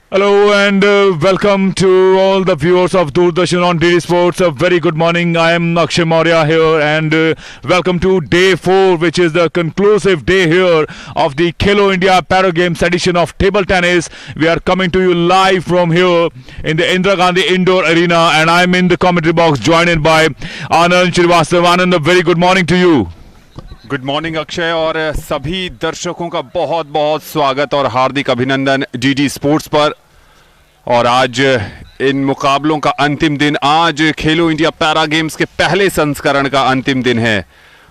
Hello and welcome to all the viewers of Doordarshan on DD Sports. A very good morning. I am Akshay Maurya here and welcome to day 4, which is the conclusive day here of the Khelo India Para Games edition of table tennis. We are coming to you live from here in the Indira Gandhi Indoor Arena, and I am in the commentary box joined by Anand Srivastav. Anand, a very good morning to you. Good morning Akshay और सभी दर्शकों का बहुत बहुत स्वागत और हार्दिक अभिनंदन DD sports पर। और आज इन मुकाबलों का अंतिम दिन, आज खेलो इंडिया पैरा गेम्स के पहले संस्करण का अंतिम दिन है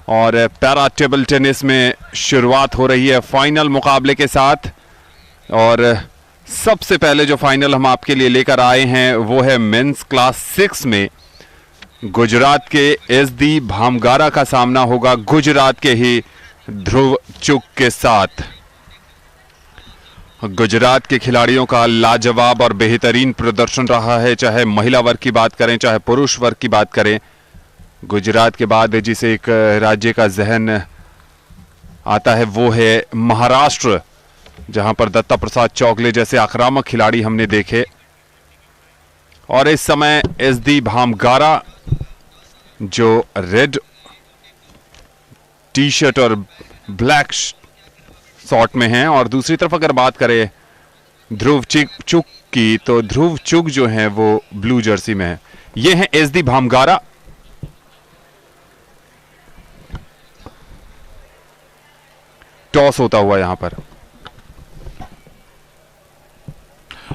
और पैरा टेबल टेनिस में शुरुआत हो रही है फाइनल मुकाबले के साथ। और सबसे पहले जो फाइनल हम आपके लिए लेकर आए हैं वो है मेंस क्लास 6 में गुजरात के एसडी भामगारा का सामना होगा गुजरात के ही ध्रुव चुग के साथ। गुजरात के खिलाड़ियों का लाजवाब और बेहतरीन प्रदर्शन रहा है, चाहे महिला वर्ग की बात करें चाहे पुरुष वर्ग की बात करें। गुजरात के बाद जिसे एक राज्य का जहन आता है वो है महाराष्ट्र, जहां पर दत्ता प्रसाद चौगले जैसे आक्रामक खिलाड़ी हमने देखे। और इस समय एसडी भामगारा जो रेड टी शर्ट और ब्लैक शॉर्ट में हैं, और दूसरी तरफ अगर बात करें ध्रुव चुग की तो ध्रुव चुग जो है वो ब्लू जर्सी में है। ये है एसडी भामगारा। टॉस होता हुआ यहां पर।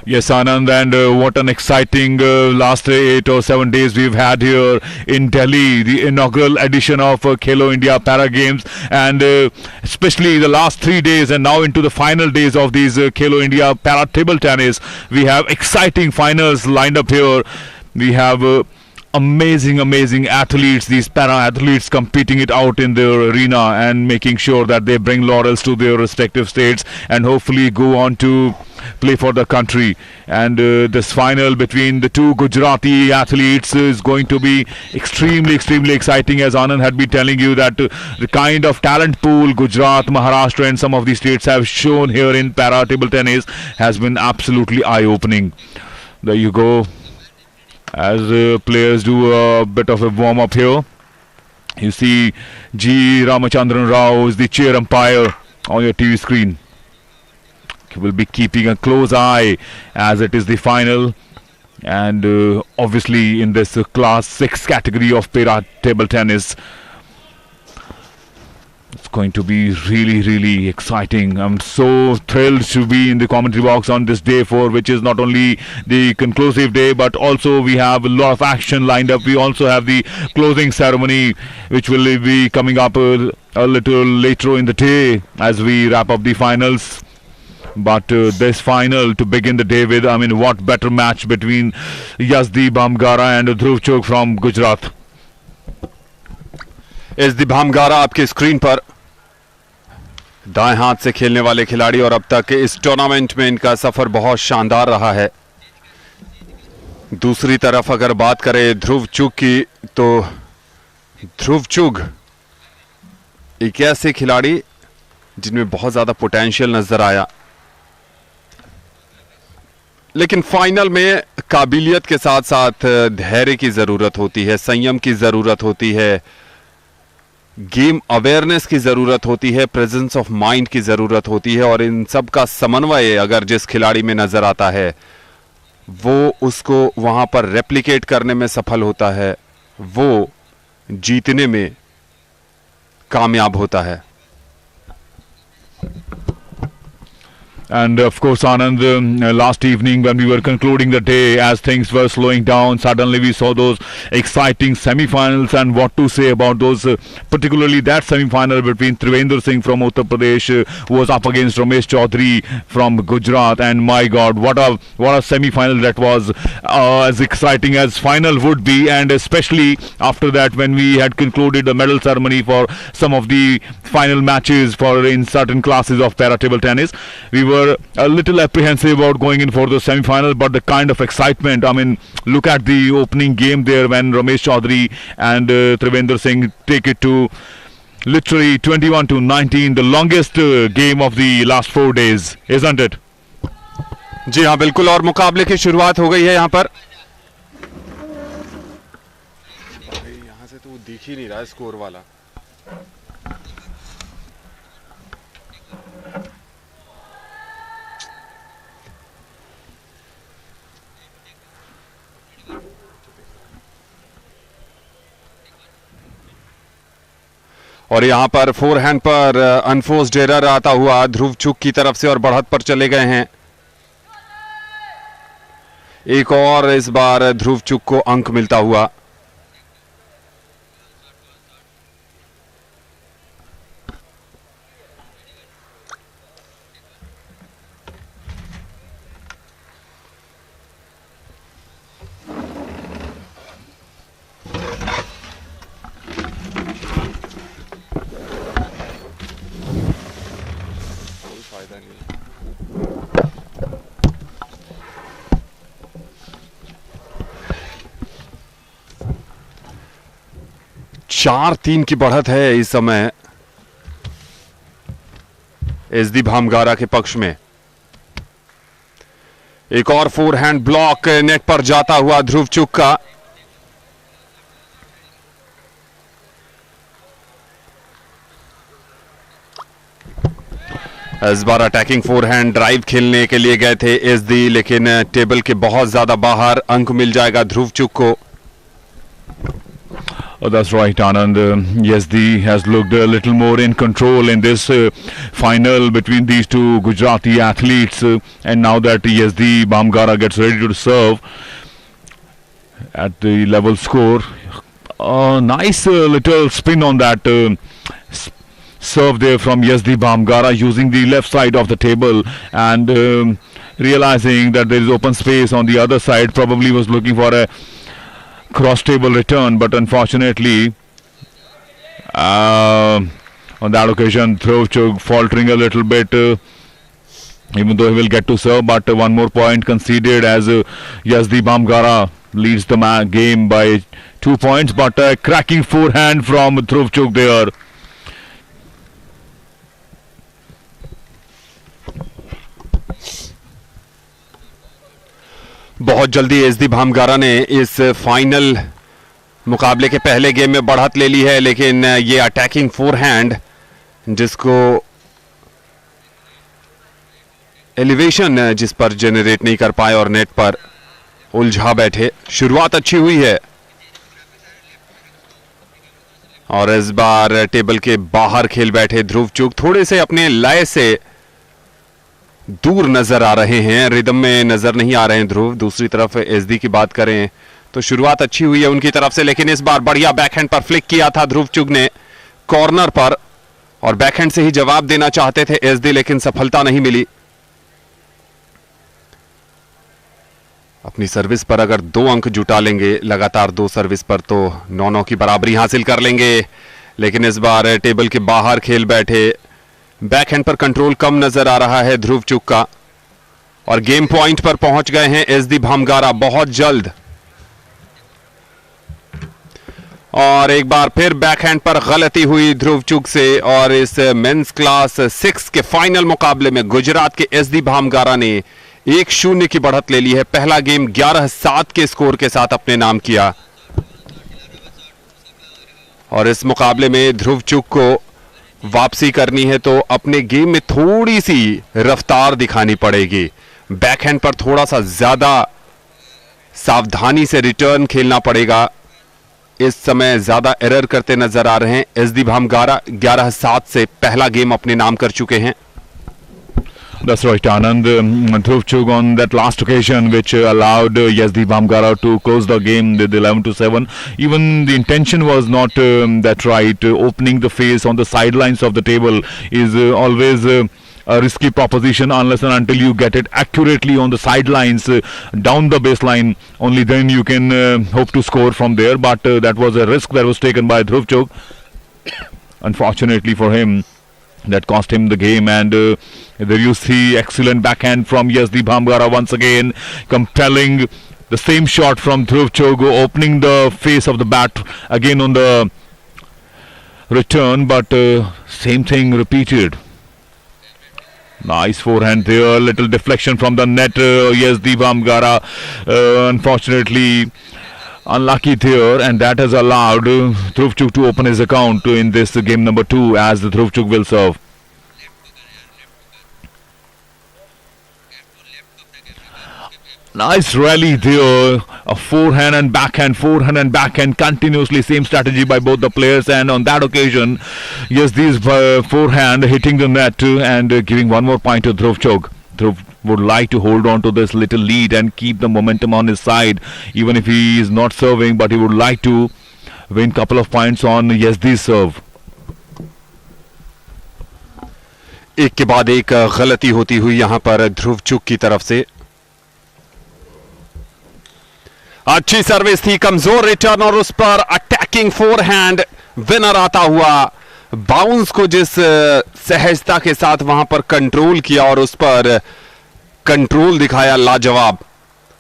Yes, Anand, and what an exciting last 8 or 7 days we've had here in Delhi, the inaugural edition of Khelo India Para Games, and especially the last 3 days and now into the final days of these Khelo India Para Table Tennis. We have exciting finals lined up here. We have amazing athletes, these para athletes competing it out in their arena and making sure that they bring laurels to their respective states and hopefully go on to play for the country. And this final between the two Gujarati athletes is going to be extremely exciting, as Anand had been telling you that the kind of talent pool Gujarat, Maharashtra and some of these states have shown here in para table tennis has been absolutely eye-opening. There you go, as players do a bit of a warm-up here. You see G. Ramachandran Rao is the chair umpire on your TV screen. He will be keeping a close eye as it is the final, and obviously in this class 6 category of para table tennis it's going to be really exciting. I'm so thrilled to be in the commentary box on this day 4, which is not only the conclusive day but also we have a lot of action lined up. We also have the closing ceremony which will be coming up a little later in the day as we wrap up the finals. But this final to begin the day with, I mean, what better match between Yasdi Bhamgara and Dhruv Chug from Gujarat. SD भामगारा आपके screen पर दाएं हाथ से खेलने वाले खिलाड़ी, और अब तक इस टूर्नामेंट में इनका सफर बहुत शानदार रहा है। दूसरी तरफ अगर बात करें ध्रुव चुग की तो ध्रुव चुग एक ऐसे खिलाड़ी जिनमें बहुत ज्यादा पोटेंशियल नजर आया, लेकिन फाइनल में काबिलियत के साथ साथ धैर्य की जरूरत होती है, संयम की जरूरत होती है, गेम अवेयरनेस की जरूरत होती है, प्रेजेंस ऑफ माइंड की जरूरत होती है। और इन सब का समन्वय अगर जिस खिलाड़ी में नजर आता है वो उसको वहां पर रेप्लिकेट करने में सफल होता है, वो जीतने में कामयाब होता है। And of course, Anand, last evening when we were concluding the day, as things were slowing down, suddenly we saw those exciting semi-finals. And what to say about those, particularly that semi-final between Trivendra Singh from Uttar Pradesh, who was up against Ramesh Chaudhary from Gujarat. And my God, what a semi-final that was, as exciting as final would be. And especially after that, when we had concluded the medal ceremony for some of the final matches for in certain classes of para table tennis, we were a little apprehensive about going in for the semi-final, but the kind of excitement, I mean, look at the opening game there when Ramesh Chaudhary and Trivendra Singh take it to literally 21-19, the longest game of the last 4 days, isn't it? जी हाँ बिल्कुल, और मुकाबले की शुरुआत हो गई है यहाँ पर। यहाँ से तो दिख ही नहीं रहा स्कोर वाला। और यहां पर फोरहैंड पर अनफोर्स्ड एरर आता हुआ ध्रुव चुक की तरफ से और बढ़त पर चले गए हैं। एक और इस बार ध्रुव चुक को अंक मिलता हुआ। चार 3 की बढ़त है इस समय एसडी भामगारा के पक्ष में। एक और फोरहैंड ब्लॉक नेट पर जाता हुआ ध्रुव चुक का। इस बार अटैकिंग फोरहैंड ड्राइव खेलने के लिए गए थे एसडी, लेकिन टेबल के बहुत ज्यादा बाहर। अंक मिल जाएगा ध्रुव चुक को। Oh, that's right, Anand. Yazdi has looked a little more in control in this final between these two Gujarati athletes. And now that Yazdi Bamgara gets ready to serve at the level score, nice little spin on that serve there from Yazdi Bamgara, using the left side of the table and realizing that there is open space on the other side. Probably was looking for a cross table return, but unfortunately on that occasion Dhruv Chugh faltering a little bit, even though he will get to serve, but one more point conceded as Yazdi Bamgara leads the game by 2 points. But a cracking forehand from Dhruv Chugh there. बहुत जल्दी SD भामगारा ने इस final मुकाबले के पहले game में बढ़त ले ली है, लेकिन ये अटैकिंग फोरहैंड जिसको एलिवेशन जिस पर जनरेट नहीं कर पाए और नेट पर उलझा बैठे। शुरुआत अच्छी हुई है और इस बार टेबल के बाहर खेल बैठे ध्रुव चुग थोड़े से अपने लय से दूर नजर आ रहे हैं, रिदम में नजर नहीं आ रहे हैं ध्रुव। दूसरी तरफ एसडी की बात करें तो शुरुआत अच्छी हुई है उनकी तरफ से, लेकिन इस बार बढ़िया बैकहैंड पर फ्लिक किया था ध्रुव चुग ने कॉर्नर पर, और बैकहैंड से ही जवाब देना चाहते थे एसडी, लेकिन सफलता नहीं मिली। अपनी सर्विस पर अगर 2 अंक जुटा लेंगे लगातार 2 सर्विस पर तो 9-9 की बराबरी हासिल कर लेंगे, लेकिन इस बार टेबल के बाहर खेल बैठे। बैकहैंड पर कंट्रोल कम नजर आ रहा है ध्रुव चुग का, और गेम पॉइंट पर पहुंच गए हैं एसडी भामगारा बहुत जल्द। और एक बार फिर बैकहैंड पर गलती हुई ध्रुव चुग से, और इस मेंस क्लास 6 के फाइनल मुकाबले में गुजरात के एसडी भामगारा ने 1-0 की बढ़त ले ली है। पहला गेम 11-7 के स्कोर के साथ अपने नाम किया, और इस मुकाबले में ध्रुव चुग को वापसी करनी है तो अपने गेम में थोड़ी सी रफ्तार दिखानी पड़ेगी। बैकहैंड पर थोड़ा सा ज्यादा सावधानी से रिटर्न खेलना पड़ेगा। इस समय ज्यादा एरर करते नजर आ रहे हैं एसडी भामगारा। 11-7 से पहला गेम अपने नाम कर चुके हैं। That's right, Anand. Dhruv Chugh on that last occasion, which allowed Yazdi Bamgara to close the game with 11-7. Even the intention was not that right. Opening the face on the sidelines of the table is always a risky proposition unless and until you get it accurately on the sidelines, down the baseline. Only then you can hope to score from there. But that was a risk that was taken by Dhruv Chugh. Unfortunately for him, that cost him the game. And there you see excellent backhand from Yazdi Bamgara once again, compelling the same shot from Dhruv Chugh, opening the face of the bat again on the return, but same thing repeated. Nice forehand there, little deflection from the net. Yes, Devam Gara unfortunately unlucky there, and that has allowed Dhruvchuk to open his account in this game number 2 as the Dhruvchuk will serve. Nice rally there, a forehand and backhand continuously, same strategy by both the players, and on that occasion, yes, these forehand hitting the net and giving one more point to Dhruvchuk. Dhruv would like to hold on to this little lead and keep the momentum on his side, even if he is not serving, but he would like to win couple of points on Yazdi's serve. एक के बाद एक गलती होती हुई यहां पर ध्रुवचुक की तरफ से। अच्छी सर्विस थी, कमजोर रिटर्न और उस पर अटैकिंग फोरहैंड विनर आता हुआ। बाउंस को जिस सहजता के साथ वहां पर कंट्रोल किया और उस पर कंट्रोल दिखाया, लाजवाब।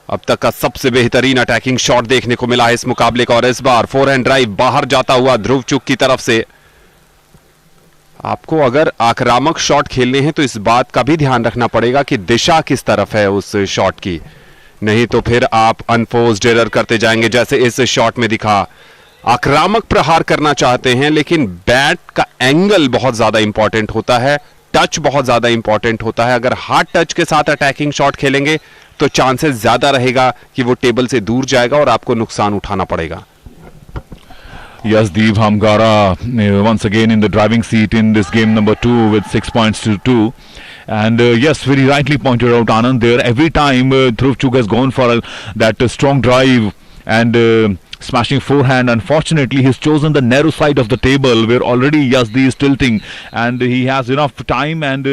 अब तक का सबसे बेहतरीन अटैकिंग शॉट देखने को मिला है इस मुकाबले का, और इस बार फोरहैंड ड्राइव बाहर जाता हुआ ध्रुवचुक की तरफ से। आपको अगर आक्रामक शॉट खेलने हैं तो इस बात का भी ध्यान रखना पड़ेगा कि दिशा किस तरफ है उस शॉट की, नहीं तो फिर आप अनफोर्स्ड एरर करते जाएंगे, जैसे इस शॉट में दिखा। आक्रामक प्रहार करना चाहते हैं, लेकिन बैट का एंगल बहुत ज्यादा इंपॉर्टेंट होता है, टच बहुत ज्यादा इंपॉर्टेंट होता है। अगर हार्ड टच के साथ अटैकिंग शॉट खेलेंगे तो चांसेस ज्यादा रहेगा कि वो टेबल से दूर जाएगा और आपको नुकसान उठाना पड़ेगा। Yes, Devam Gara once again in the driving seat in this game number 2 with 6 points to 2. And yes, very rightly pointed out Anand there. Every time Dhruvchuk has gone for that strong drive and smashing forehand. Unfortunately, he's chosen the narrow side of the table where already Yazdi is tilting, and he has enough time and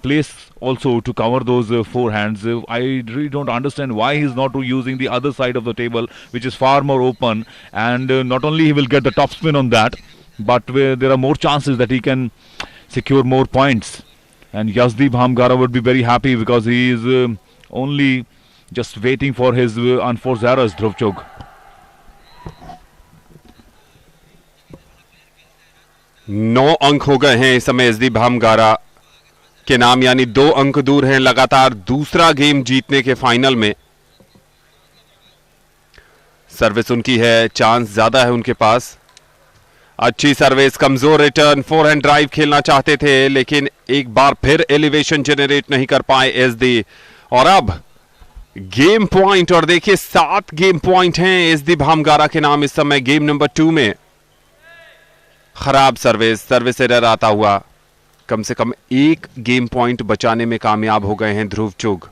place also to cover those forehands. I really don't understand why he's not using the other side of the table, which is far more open, and not only he will get the top spin on that, but there are more chances that he can secure more points. And Yazdi Bhamgara would be very happy because he is only just waiting for his unforced errors, Dhruvchuk. नौ अंक हो गए हैं इस समय यज़दी भामगारा के नाम, यानी 2 अंक दूर हैं लगातार दूसरा गेम जीतने के फाइनल में। सर्विस उनकी है, चांस ज्यादा है उनके पास। अच्छी सर्विस, कमजोर रिटर्न, फोरहैंड ड्राइव खेलना चाहते थे, लेकिन एक बार फिर एलिवेशन जनरेट नहीं कर पाए यज़दी। और अब गेम पॉइंट, और देखिए 7 गेम पॉइंट हैं यज़दी भामगारा के नाम इस समय गेम नंबर 2 में। खराब सर्विस एरर आता हुआ, कम से कम 1 गेम पॉइंट बचाने में कामयाब हो गए हैं ध्रुवचुक।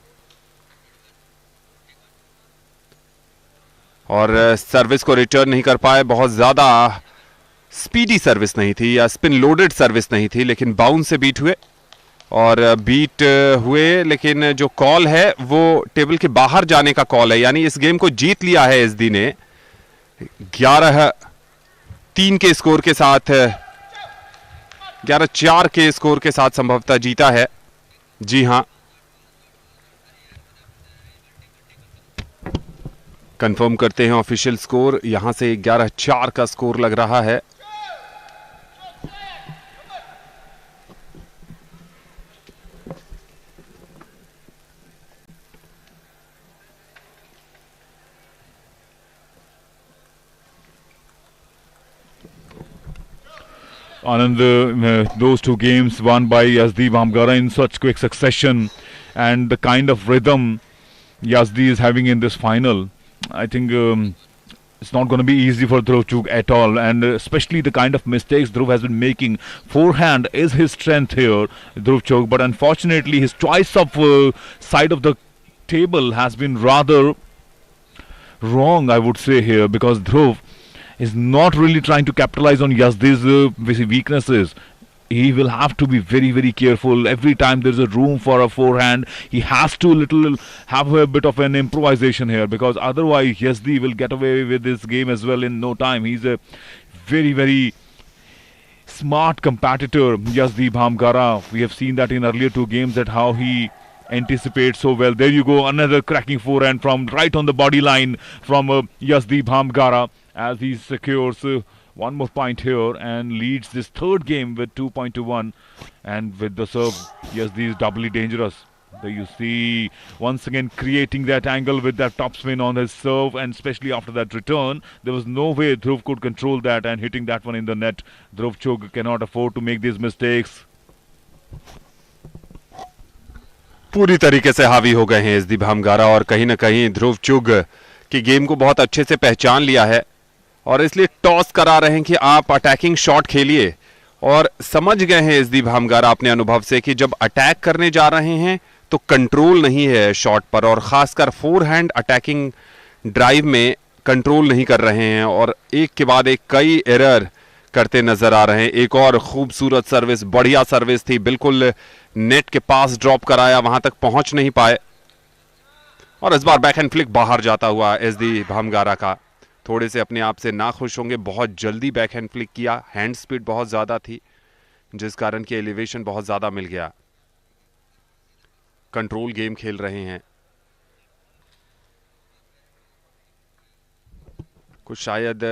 और सर्विस को रिटर्न नहीं कर पाए, बहुत ज्यादा स्पीडी सर्विस नहीं थी या स्पिन लोडेड सर्विस नहीं थी, लेकिन बाउंस से बीट हुए और बीट हुए, लेकिन जो कॉल है वो टेबल के बाहर जाने का कॉल है, यानी इस गेम को जीत लिया है यज़दी ने। 11-3 के स्कोर के साथ, 11-4 के स्कोर के साथ संभवतः जीता है। जी हां, कंफर्म करते हैं ऑफिशियल स्कोर, यहां से 11-4 का स्कोर लग रहा है। Anand, those 2 games won by Yazdi Bhamgara in such quick succession, and the kind of rhythm Yazdi is having in this final, I think it's not going to be easy for Dhruvchuk at all, and especially the kind of mistakes Dhruv has been making. Forehand is his strength here, Dhruvchuk, but unfortunately his choice of side of the table has been rather wrong, I would say here, because Dhruv is not really trying to capitalize on Yazdi's weaknesses. He will have to be very, very careful. Every time there's a room for a forehand, he has to have a bit of an improvisation here, because otherwise Yazdi will get away with this game as well in no time. He's a very, very smart competitor, Yazdi Bhamgara. We have seen that in earlier 2 games, that how he anticipates so well. There you go, another cracking forehand from right on the body line from Yazdi Bhamgara, as he secures one more point here and leads this third game with 2 point to 1. And with the serve, yes, these doubly dangerous. There you see once again creating that angle with that topspin on his serve, and especially after that return, there was no way Dhruv could control that and hitting that one in the net. Dhruv Chugh cannot afford to make these mistakes. पूरी तरीके से हावी हो गए हैं SD भामगारा और कहीं ना कहीं ध्रुव चुग की गेम को बहुत अच्छे से पहचान लिया है और इसलिए टॉस करा रहे हैं कि आप अटैकिंग शॉट खेलिए। और समझ गए हैं एसडी भामगारा अपने अनुभव से कि जब अटैक करने जा रहे हैं तो कंट्रोल नहीं है शॉट पर, और खासकर फोर हैंड अटैकिंग ड्राइव में कंट्रोल नहीं कर रहे हैं और एक के बाद एक कई एरर करते नजर आ रहे हैं। एक और खूबसूरत सर्विस, बढ़िया सर्विस थी, बिल्कुल नेट के पास ड्रॉप कराया, वहां तक पहुंच नहीं पाए और इस बार बैकहैंड फ्लिक बाहर जाता हुआ एसडी भामगारा का। थोड़े से अपने आप से ना खुश होंगे, बहुत जल्दी बैकहैंड फ्लिक किया, हैंड स्पीड बहुत ज्यादा थी जिस कारण की एलिवेशन बहुत ज्यादा मिल गया। कंट्रोल गेम खेल रहे हैं, कुछ शायद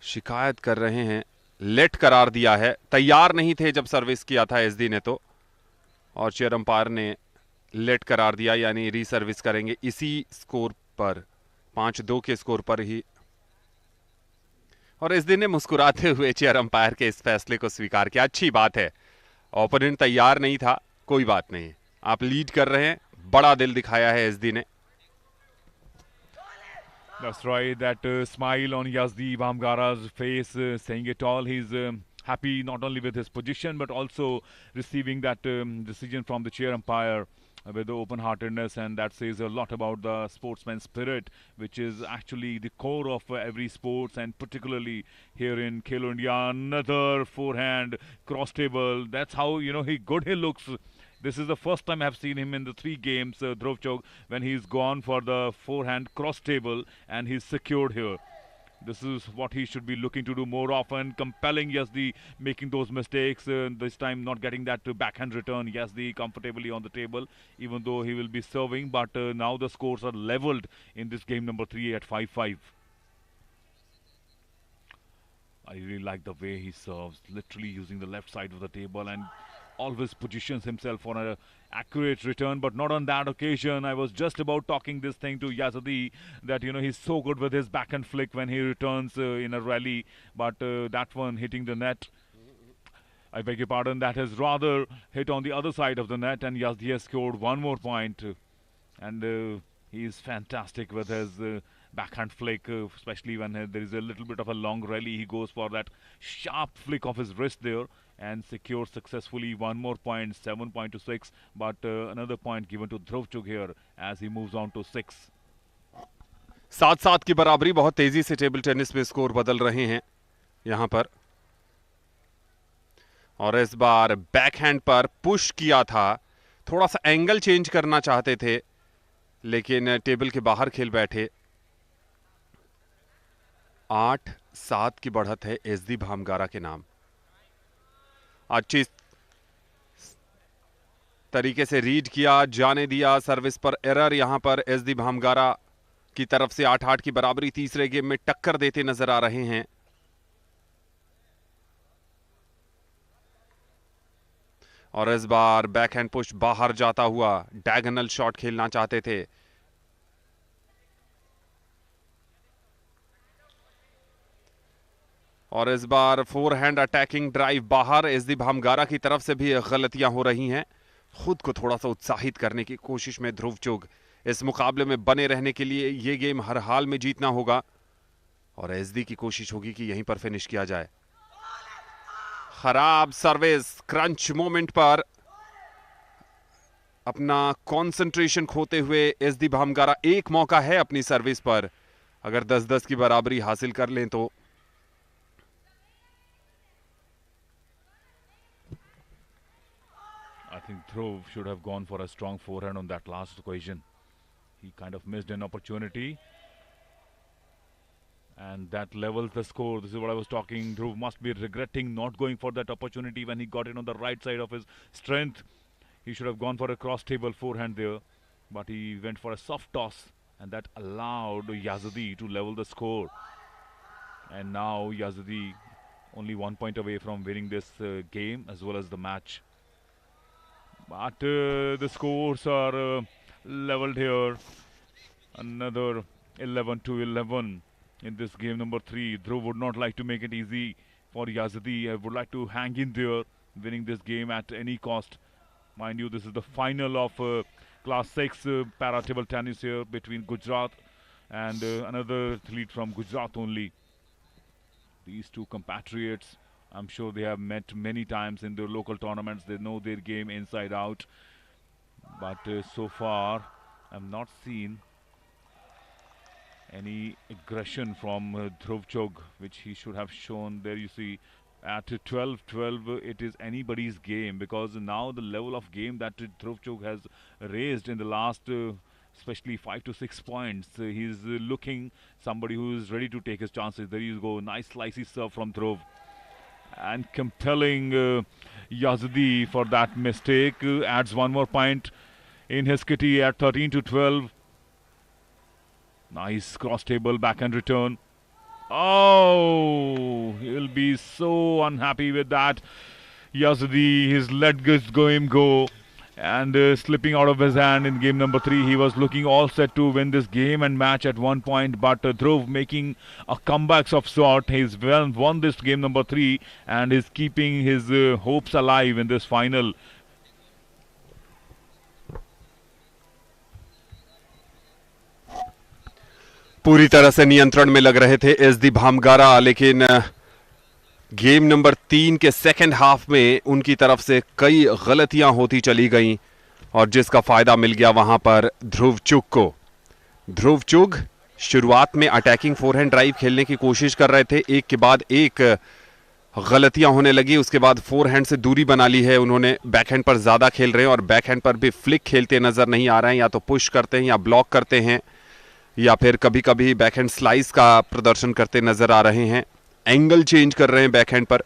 शिकायत कर रहे हैं, लेट करार दिया है, तैयार नहीं थे जब सर्विस किया था एसडी ने तो, और चेयर अंपायर ने लेट करार दिया, यानी रीसर्विस करेंगे इसी स्कोर पर, 5-2 के स्कोर पर ही। और एसडी ने मुस्कुराते हुए चेयर अंपायर के इस फैसले को स्वीकार किया। अच्छी बात है, ओपोनेंट तैयार नहीं था, कोई बात नहीं, आप लीड कर रहे हैं, बड़ा दिल दिखाया है एसडी ने। That's right, that smile on Yazdi Bhamgara's face, saying it all. He's happy not only with his position but also receiving that decision from the chair umpire with the open-heartedness, and that says a lot about the sportsman spirit, which is actually the core of every sports, and particularly here in Khelo India. Another forehand cross table. That's how he looks. This is the first time I've seen him in the 3 games, Dhruv Chugh, when he's gone for the forehand cross table and he's secured here. This is what he should be looking to do more often. Compelling Yazdi making those mistakes. This time not getting that backhand return. Yazdi comfortably on the table, even though he will be serving. But now the scores are leveled in this game number 3 at 5-5. I really like the way he serves, literally using the left side of the table and always positions himself for an accurate return, but not on that occasion. I was just about talking this thing to Yazdi that he's so good with his backhand flick when he returns in a rally, but that one hitting the net, I beg your pardon, that has rather hit on the other side of the net, and Yazdi has scored one more point. And he is fantastic with his backhand flick, especially when there is a little bit of a long rally. He goes for that sharp flick of his wrist there and secures successfully one more point, 7 to 6. But another point given to Dhruv Chugh here as he moves on to 6. 7-7 की बराबरी। बहुत तेजी से table tennis में score बदल रहे हैं यहां पर, और इस बार बैकहैंड पर पुश किया था, थोड़ा सा एंगल चेंज करना चाहते थे लेकिन टेबल के बाहर खेल बैठे। 8-7 की बढ़त है एसडी भामगारा के नाम। अच्छी तरीके से रीड किया, जाने दिया, सर्विस पर एरर यहां पर एसडी भामगारा की तरफ से। 8-8 की बराबरी, तीसरे गेम में टक्कर देते नजर आ रहे हैं। और इस बार बैकहैंड पुश बाहर जाता हुआ, डायगोनल शॉट खेलना चाहते थे। और इस बार फोरहैंड अटैकिंग ड्राइव बाहर, एसडी भामगारा की तरफ से भी गलतियां हो रही हैं। खुद को थोड़ा सा उत्साहित करने की कोशिश में ध्रुव चुग, इस मुकाबले में बने रहने के लिए यह गेम हर हाल में जीतना होगा और एसडी की कोशिश होगी कि यहीं पर फिनिश किया जाए। खराब सर्विस, क्रंच मोमेंट पर अपना कंसंट्रेशन खोते हुए एसडी भामगारा, एक मौका है अपनी सर्विस पर, अगर 10-10 की बराबरी हासिल कर लें तो। I think Dhruv should have gone for a strong forehand on that last occasion. He kind of missed an opportunity, and that levels the score. This is what I was talking. Dhruv must be regretting not going for that opportunity when he got it on the right side of his strength. He should have gone for a cross-table forehand there, but he went for a soft toss, and that allowed Yazdi to level the score. And now Yazdi only 1 point away from winning this game as well as the match. But the scores are leveled here. Another 11-11 in this game number 3. Dhruv would not like to make it easy for Yazdi. I would like to hang in there, winning this game at any cost. Mind you, this is the final of Class 6 para table tennis here between Gujarat and another athlete from Gujarat only. These two compatriots, I'm sure they have met many times in their local tournaments. They know their game inside out. But so far, I've not seen any aggression from Dhruv Chugh, which he should have shown. There you see, at 12-12, it is anybody's game, because now the level of game that Dhruv Chugh has raised in the last especially 5 to 6 points. He's looking somebody who is ready to take his chances. There you go, nice slicey serve from Dhruv. And compelling Yazdi for that mistake. Adds 1 more point in his kitty at 13-12. Nice cross table backhand return. Oh, he'll be so unhappy with that. Yazdi, his let him go. And slipping out of his hand in game number 3. He was looking all set to win this game and match at 1 point, but Dhruv making a comeback of sort. He's won this game number 3 and is keeping his hopes alive in this final. पूरी तरह से नियंत्रण में लग रहे थे SD भामगारा, लेकिन game number 3 के सेकंड हाफ में उनकी तरफ से कई गलतियां होती चली गईं और जिसका फायदा मिल गया वहां पर ध्रुव चुग को। ध्रुव चुग शुरुआत में अटैकिंग फोरहैंड ड्राइव खेलने की कोशिश कर रहे थे, एक के बाद एक गलतियां होने लगी। उसके बाद फोरहैंड से दूरी बना ली है उन्होंने, बैकहैंड पर ज्यादा खेल रहे हैं और बैकहैंड पर भी फ्लिक खेलते नजर नहीं आ रहे हैं। या तो पुश करते हैं या ब्लॉक करते हैं या फिर कभी कभी बैकहैंड स्लाइस का प्रदर्शन करते नजर आ रहे हैं, एंगल चेंज कर रहे हैं बैकहैंड पर।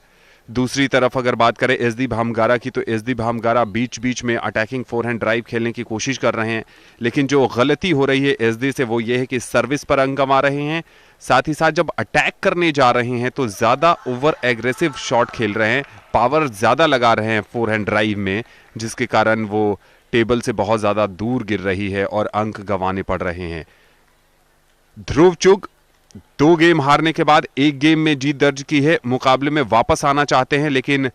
दूसरी तरफ अगर बात करें एसडी भामगारा की, तो एसडी भामगारा बीच बीच में अटैकिंग फोरहैंड ड्राइव खेलने की कोशिश कर रहे हैं, लेकिन जो गलती हो रही है एसडी से वो ये है कि सर्विस पर अंक कमा रहे हैं, साथ ही साथ जब अटैक करने जा रहे हैं तो ज्यादा ओवर एग्रेसिव शॉट खेल रहे हैं, पावर ज्यादा लगा रहे हैं फोरहैंड ड्राइव में, जिसके कारण वो टेबल से बहुत ज्यादा दूर गिर रही है और अंक गंवाने पड़ रहे हैं। ध्रुव चुग 2 गेम हारने के बाद 1 गेम में जीत दर्ज की है, मुकाबले में वापस आना चाहते हैं, लेकिन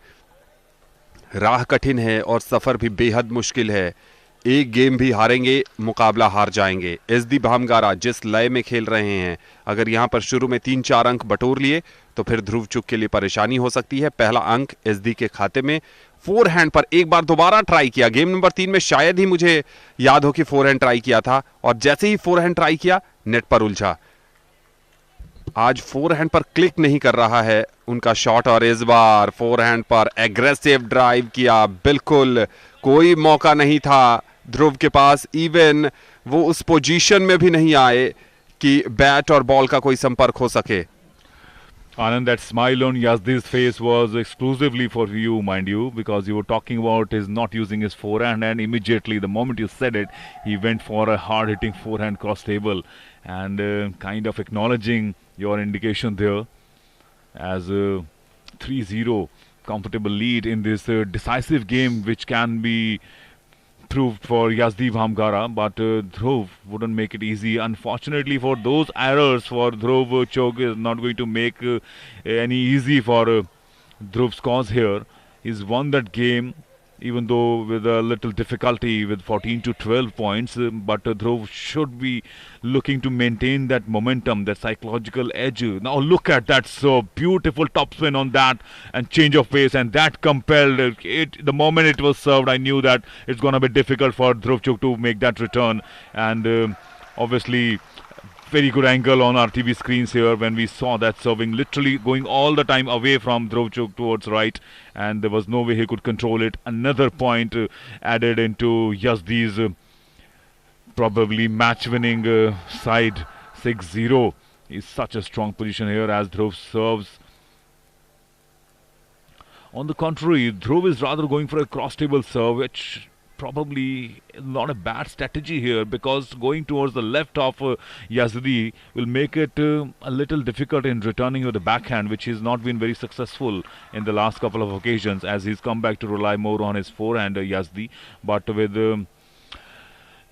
राह कठिन है और सफर भी बेहद मुश्किल है। 1 गेम भी हारेंगे, मुकाबला हार जाएंगे। एसडी भामगारा जिस लय में खेल रहे हैं, अगर यहां पर शुरू में 3-4 अंक बटोर लिए तो फिर ध्रुव चुग के लिए परेशानी हो सकती है। पहला अंक एसडी के खाते में। फोरहैंड पर एक बार दोबारा ट्राई किया, गेम नंबर 3 में शायद ही मुझे याद हो कि फोरहैंड ट्राई किया था, और जैसे ही फोरहैंड ट्राई किया नेट पर उलझा। आज फोरहैंड पर क्लिक नहीं कर रहा है उनका शॉट, और इस बार फोरहैंड पर एग्रेसिव ड्राइव किया। बिल्कुल कोई मौका नहीं था ध्रुव के पास, इवन वो उस पोजीशन में भी नहीं आए कि बैट और बॉल का कोई संपर्क हो सके। Anand, that smile on Yazdi's face was exclusively for you, mind you, because you were talking about his not using his forehand, and immediately, the moment you said it, he went for a hard-hitting forehand cross table, and kind of acknowledging your indication there as a 3-0 comfortable lead in this decisive game, which can be proved for Yazdi Bhamgara, but Dhruv wouldn't make it easy. Unfortunately for those errors for Dhruv, Chugh is not going to make any easy for Dhruv's cause here. He's won that game, even though with a little difficulty with 14-12 points, but Dhruv should be looking to maintain that momentum, that psychological edge. Now look at that, so beautiful topspin on that and change of pace, and that compelled it. The moment it was served, I knew that it's going to be difficult for Dhruv Chugh to make that return, and obviously very good angle on our TV screens here when we saw that serving literally going all the time away from Dhruv Chugh towards right, and there was no way he could control it. Another point added into Yazdi's probably match-winning side, 6-0. Is such a strong position here as Dhruv serves. On the contrary, Dhruv is rather going for a cross-table serve, which probably not a bad strategy here, because going towards the left of Yazdi will make it a little difficult in returning with the backhand, which he's not been very successful in the last couple of occasions, as he's come back to rely more on his forehand, Yazdi. But with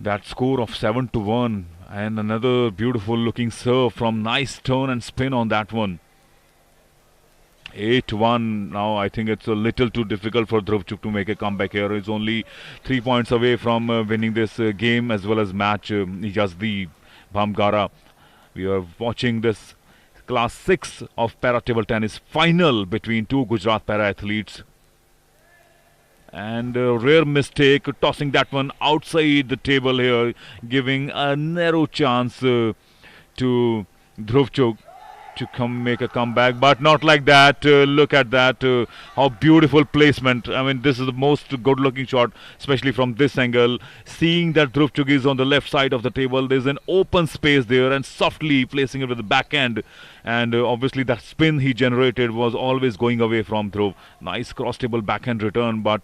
that score of 7-1 and another beautiful looking serve from nice turn and spin on that one. 8-1 now. I think it's a little too difficult for Dhruvchuk to make a comeback here. He's only 3 points away from winning this game as well as match. Yazdi Bhamgara. We are watching this class 6 of para table tennis final between two Gujarat para athletes. And a rare mistake, tossing that one outside the table here, giving a narrow chance to Dhruvchuk to come make a comeback, but not like that. Look at that, how beautiful placement. I mean, this is the most good looking shot, especially from this angle. Seeing that Dhruvchuk is on the left side of the table, there's an open space there, and softly placing it with the backhand. And obviously that spin he generated was always going away from Dhruv. Nice cross table backhand return, but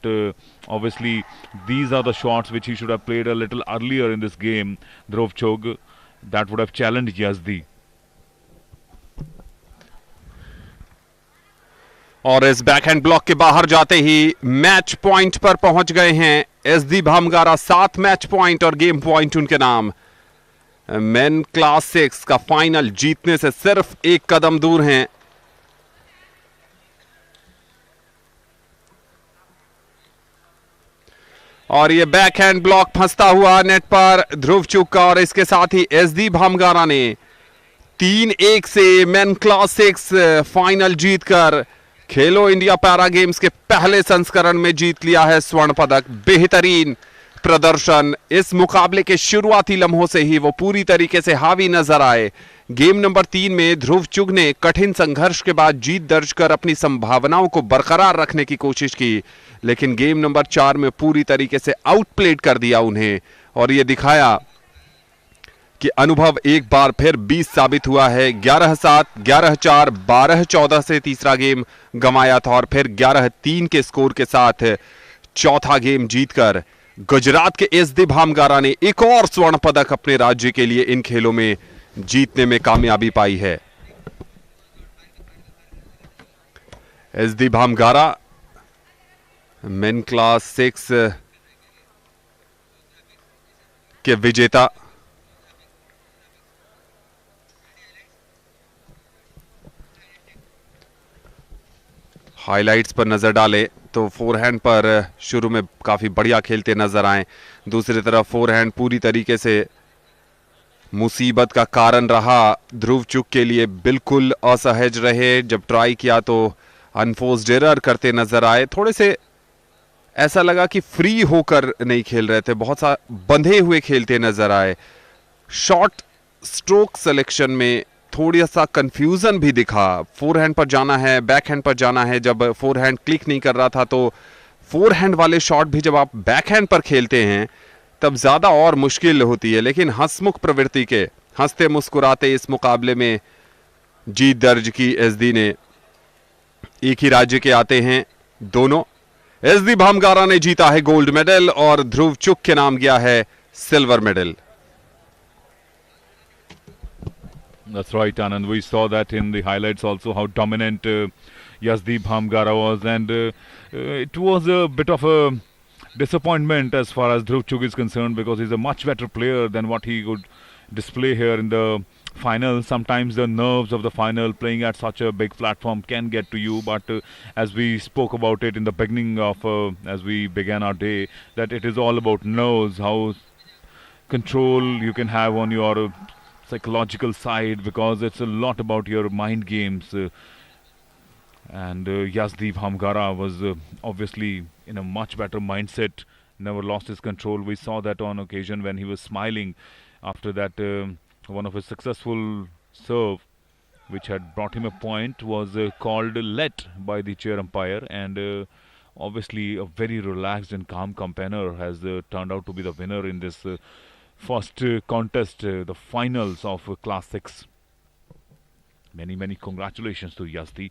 obviously these are the shots which he should have played a little earlier in this game. Dhruvchuk, that would have challenged Yazdi. और इस backhand block के बाहर जाते ही match point पर पहुंच गए हैं SD भामगारा। 7 match point और गेम पॉइंट उनके नाम। मेन क्लास 6 का फाइनल जीतने से सिर्फ एक कदम दूर हैं। और ये बैकहैंड ब्लॉक फंसता हुआ नेट पर ध्रुवचुक का, और इसके साथ ही एसडी भामगारा ने 3-1 से मेन क्लास 6 फाइनल जीतकर खेलो इंडिया पैरा गेम्स के पहले संस्करण में जीत लिया है स्वर्ण पदक। बेहतरीन प्रदर्शन। इस मुकाबले के शुरुआती लम्हों से ही वो पूरी तरीके से हावी नजर आए। गेम नंबर 3 में ध्रुवचुक ने कठिन संघर्ष के बाद जीत दर्ज कर अपनी संभावनाओं को बरकरार रखने की कोशिश की, लेकिन गेम नंबर 4 में पूरी तरीके से आउटप्लेड कर दिया उन्हें, और यह दिखाया कि अनुभव एक बार फिर 20 साबित हुआ है। 11-7, 11-4, 12-14 से तीसरा गेम गंवाया था, और फिर 11-3 के स्कोर के साथ चौथा गेम जीतकर गुजरात के एसडी भामगारा ने एक और स्वर्ण पदक अपने राज्य के लिए इन खेलों में जीतने में कामयाबी पाई है। एसडी भामगारा मेन क्लास 6 के विजेता। हाइलाइट्स पर नजर डालें तो फोरहैंड पर शुरू में काफी बढ़िया खेलते नजर आए, दूसरी तरफ फोरहैंड पूरी तरीके से मुसीबत का कारण रहा। ध्रुवचुक के लिए बिल्कुल असहज रहे, जब ट्राई किया तो अनफोर्स्ड एरर करते नजर आए। थोड़े से ऐसा लगा कि फ्री होकर नहीं खेल रहे थे, बहुत सा बंधे हुए खेलते नजर आए। शॉर्ट स्ट्रोक सिलेक्शन में थोड़ा सा कंफ्यूजन भी दिखा। फोरहैंड पर जाना है, बैकहैंड पर जाना है। जब फोरहैंड क्लिक नहीं कर रहा था तो फोरहैंड वाले शॉट भी जब आप बैकहैंड पर खेलते हैं तब ज्यादा और मुश्किल होती है। लेकिन हंसमुख प्रवृत्ति के, हंसते मुस्कुराते इस मुकाबले में जीत दर्ज की एसडी ने। एक ही राज्य के आते हैं दोनों। एसडी भामगारा ने जीता है गोल्ड मेडल और ध्रुवचुक के नाम गया है silver medal. That's right, Anand. We saw that in the highlights also, how dominant Yazdi Bhamgara was, and it was a bit of a disappointment as far as Dhruvchuk is concerned, because he's a much better player than what he could display here in the final. Sometimes the nerves of the final, playing at such a big platform, can get to you, but as we spoke about it in the beginning of, as we began our day, that it is all about nerves, how control you can have on your psychological side, because it's a lot about your mind games. And Yazdi Bhamgara was obviously in a much better mindset, never lost his control. We saw that on occasion when he was smiling after that one of his successful serve, which had brought him a point, was called let by the chair umpire, and obviously a very relaxed and calm campaigner has turned out to be the winner in this first contest, the finals of Class 6. Many congratulations to Yazdi.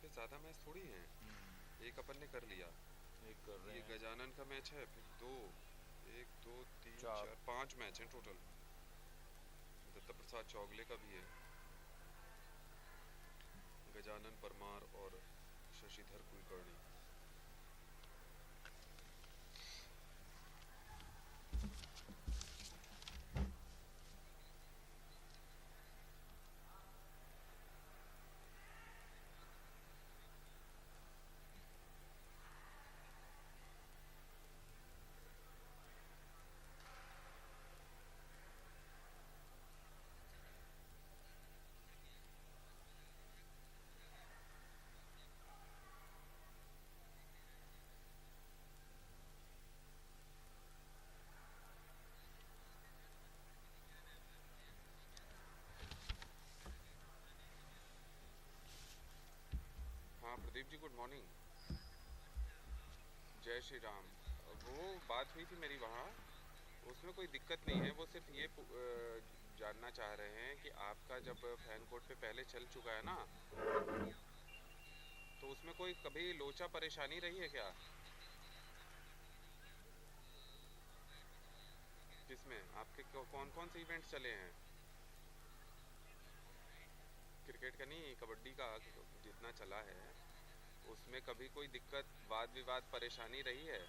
पे ज़्यादा match थोड़ी हैं। एक अपन ने कर लिया, एक कर रहे ये हैं। गजानन का मैच है, फिर 2, 1 2 3 चार। 4 5 मैच हैं टोटल। दत्ता प्रसाद चौगले का भी है, गजानन परमार और शशिधर कुलकर्णी। हाँ प्रदीप जी, गुड मॉर्निंग। जय श्री राम। वो बात हुई थी मेरी वहाँ, उसमें कोई दिक्कत नहीं है। वो सिर्फ ये जानना चाह रहे हैं कि आपका जब फैन कोर्ट पे पहले चल चुका है ना, तो उसमें कोई कभी लोचा परेशानी रही है क्या? किसमें आपके कौन कौन से इवेंट चले हैं? क्रिकेट का नहीं, कबड्डी का जितना चला है, उसमें कभी कोई दिक्कत, वाद विवाद, परेशानी रही है?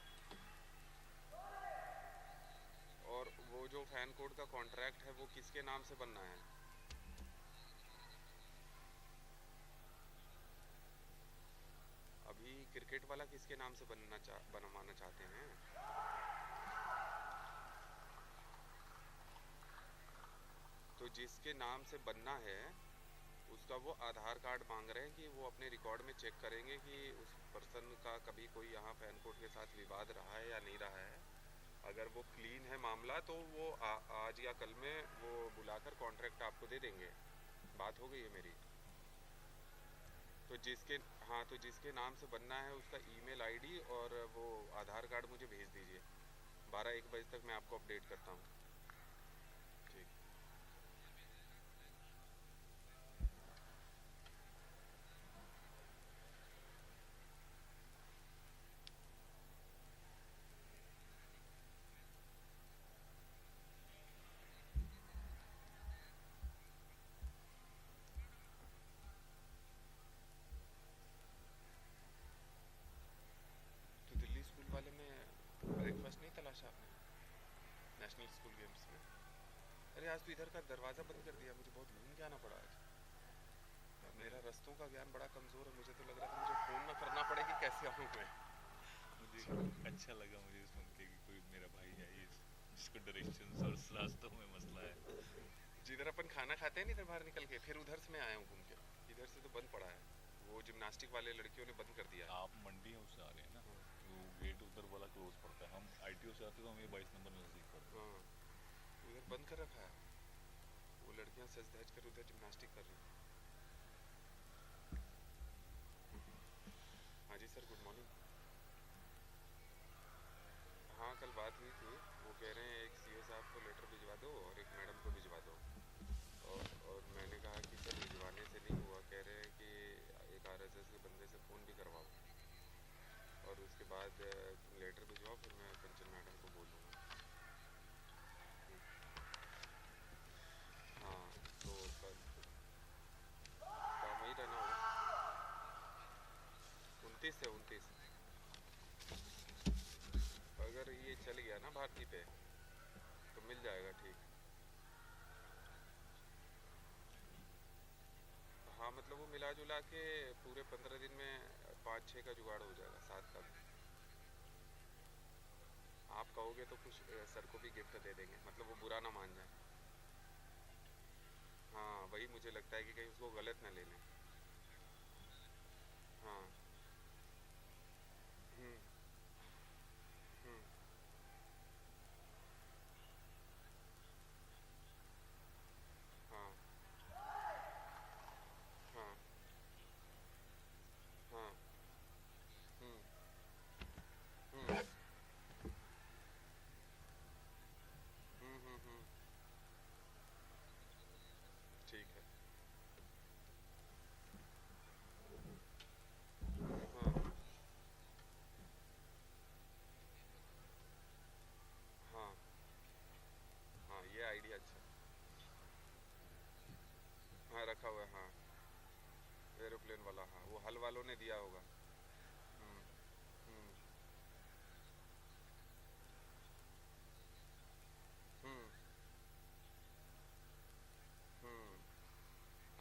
और वो जो फैन कोड का कॉन्ट्रैक्ट है वो किसके नाम से बनना है? अभी क्रिकेट वाला किसके नाम से बनवाना चाहते हैं? तो जिसके नाम से बनना है उसका वो आधार कार्ड मांग रहे हैं कि वो अपने रिकॉर्ड में चेक करेंगे कि उस पर्सन का कभी कोई यहाँ फैन कोड के साथ विवाद रहा है या नहीं रहा है। अगर वो क्लीन है मामला तो वो आज या कल में वो बुलाकर कॉन्ट्रैक्ट आपको दे देंगे। बात हो गई है मेरी। तो जिसके नाम से बनना है उसका ईमेल आईडी और वो आधार कार्ड मुझे भेज दीजिए। 12-1 बजे तक मैं आपको अपडेट करता हूँ। ठीक। तो दिल्ली स्कूल वाले में ब्रेकफास्ट नहीं तलाशा आपने नेशनल स्कूल गेम्स में? अरे आज तो इधर का दरवाज़ा बंद कर दिया, मुझे बहुत घूम के आना पड़ा आज। मेरा रास्तों का ज्ञान बड़ा कमज़ोर है, मुझे तो लग रहा था मुझे फ़ोन ना करना पड़े कि कैसे आऊँ मैं। मुझे अच्छा लगा मुझे सुन के कि कोई मेरा भाई है ये जिसको डायरेक्शंस और रास्तों में मसला है। जिधर अपन खाना खाते हैं ना, इधर बाहर निकल के, फिर उधर से मैं आया हूँ घूम के। इधर से तो बंद पड़ा है, वो जिम्नास्टिक वाले लड़कियों ने बंद कर दिया है। आप मंडी हाउस से आ रहे हैं ना, तो गेट उधर वाला क्लोज पड़ता है। हम आईटीओ से आते तो हमें 22 नंबर नजदीक पड़ता है। हाँ, उधर बंद कर रखा है। वो लड़कियां सज धज कर उधर जिम्नास्टिक कर रही हैं। हाँ जी सर, गुड मॉर्निंग। हाँ कल बात हुई थी, वो कह रहे हैं एक सीओ साहब को लेटर भिजवा दो और एक मैडम को भिजवा दो। और मैंने कहा कि सर भिजवाने से नहीं हुआ, कह रहे हैं कि एक आरएसएस के बंदे से फ़ोन भी करवाओ और उसके बाद तुम लेटर भिजवाओ, फिर मैं कंचन मैडम को बोल दूँगा। हाँ तो कल काम वही रहना होगा। 29 से 29 अगर ये चल गया ना भारती पे तो मिल जाएगा। ठीक। हाँ मतलब वो मिला जुला के पूरे 15 दिन में 5-6 का जुगाड़ हो जाएगा, 7 का। आप कहोगे तो कुछ सर को भी गिफ्ट दे देंगे, मतलब वो बुरा ना मान जाए। हाँ वही मुझे लगता है कि कहीं उसको गलत ना ले लें। हाँ। हम्म। हम्म। हाँ। हाँ। हाँ। हम्म। हम्म। हम्म। ठीक है। वालों ने दिया होगा। हम्म, हम्म,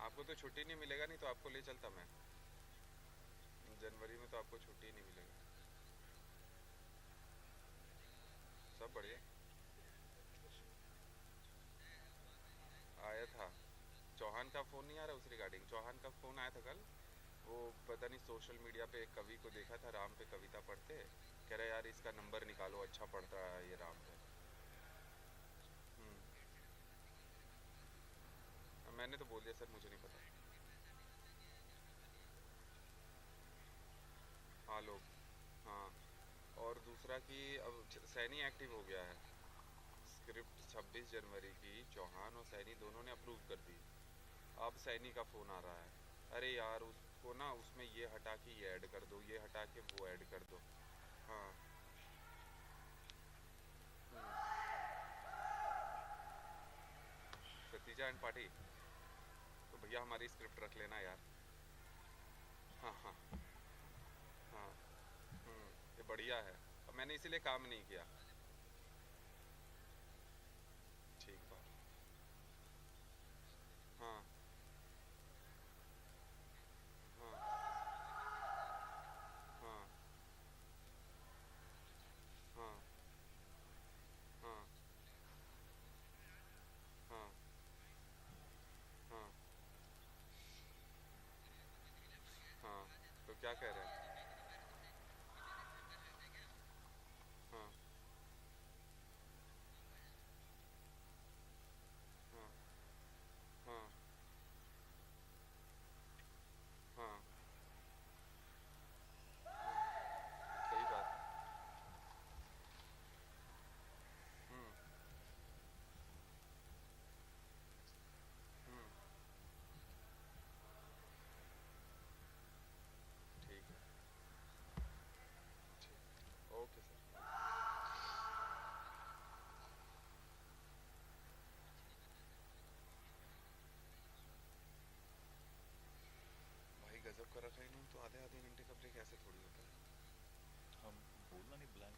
आपको तो छुट्टी नहीं मिलेगा, नहीं तो आपको ले चलता मैं। जनवरी में तो आपको छुट्टी नहीं मिलेगा। सब बढ़िया। आया था चौहान का फोन, नहीं आ रहा उस रिगार्डिंग? चौहान का फोन आया था कल। वो पता नहीं सोशल मीडिया पे एक कवि को देखा था, राम पे कविता पढ़ते, कह रहा यार इसका नंबर निकालो, अच्छा पढ़ता है ये राम पे। मैंने तो बोल दिया सर मुझे नहीं पता। हाँ लोग, हाँ। और दूसरा कि अब सैनी एक्टिव हो गया है। स्क्रिप्ट 26 जनवरी की चौहान और सैनी दोनों ने अप्रूव कर दी। अब सैनी का फोन आ रहा है, अरे यार उसको ना उसमें ये हटा के ये ऐड कर दो, ये हटा के वो ऐड कर दो। हाँ। सतीजा एंड पार्टी, तो भैया हमारी स्क्रिप्ट रख लेना यार। हाँ हाँ हाँ। ये बढ़िया है, अब मैंने इसीलिए काम नहीं किया। ठीक बात। हाँ हाँ हाँ हाँ हाँ हाँ हाँ हाँ। तो क्या कह रहे हैं? हाँ हाँ हाँ हाँ। सही बात। हम्म हम्म। ठीक है, ठीक, ओके सर। भाई गजब कर रखा है इन्होंने तो, आधे आधे घंटे का ब्रेक ऐसे थोड़ी होता है। हम बोलना नहीं, ब्लैंक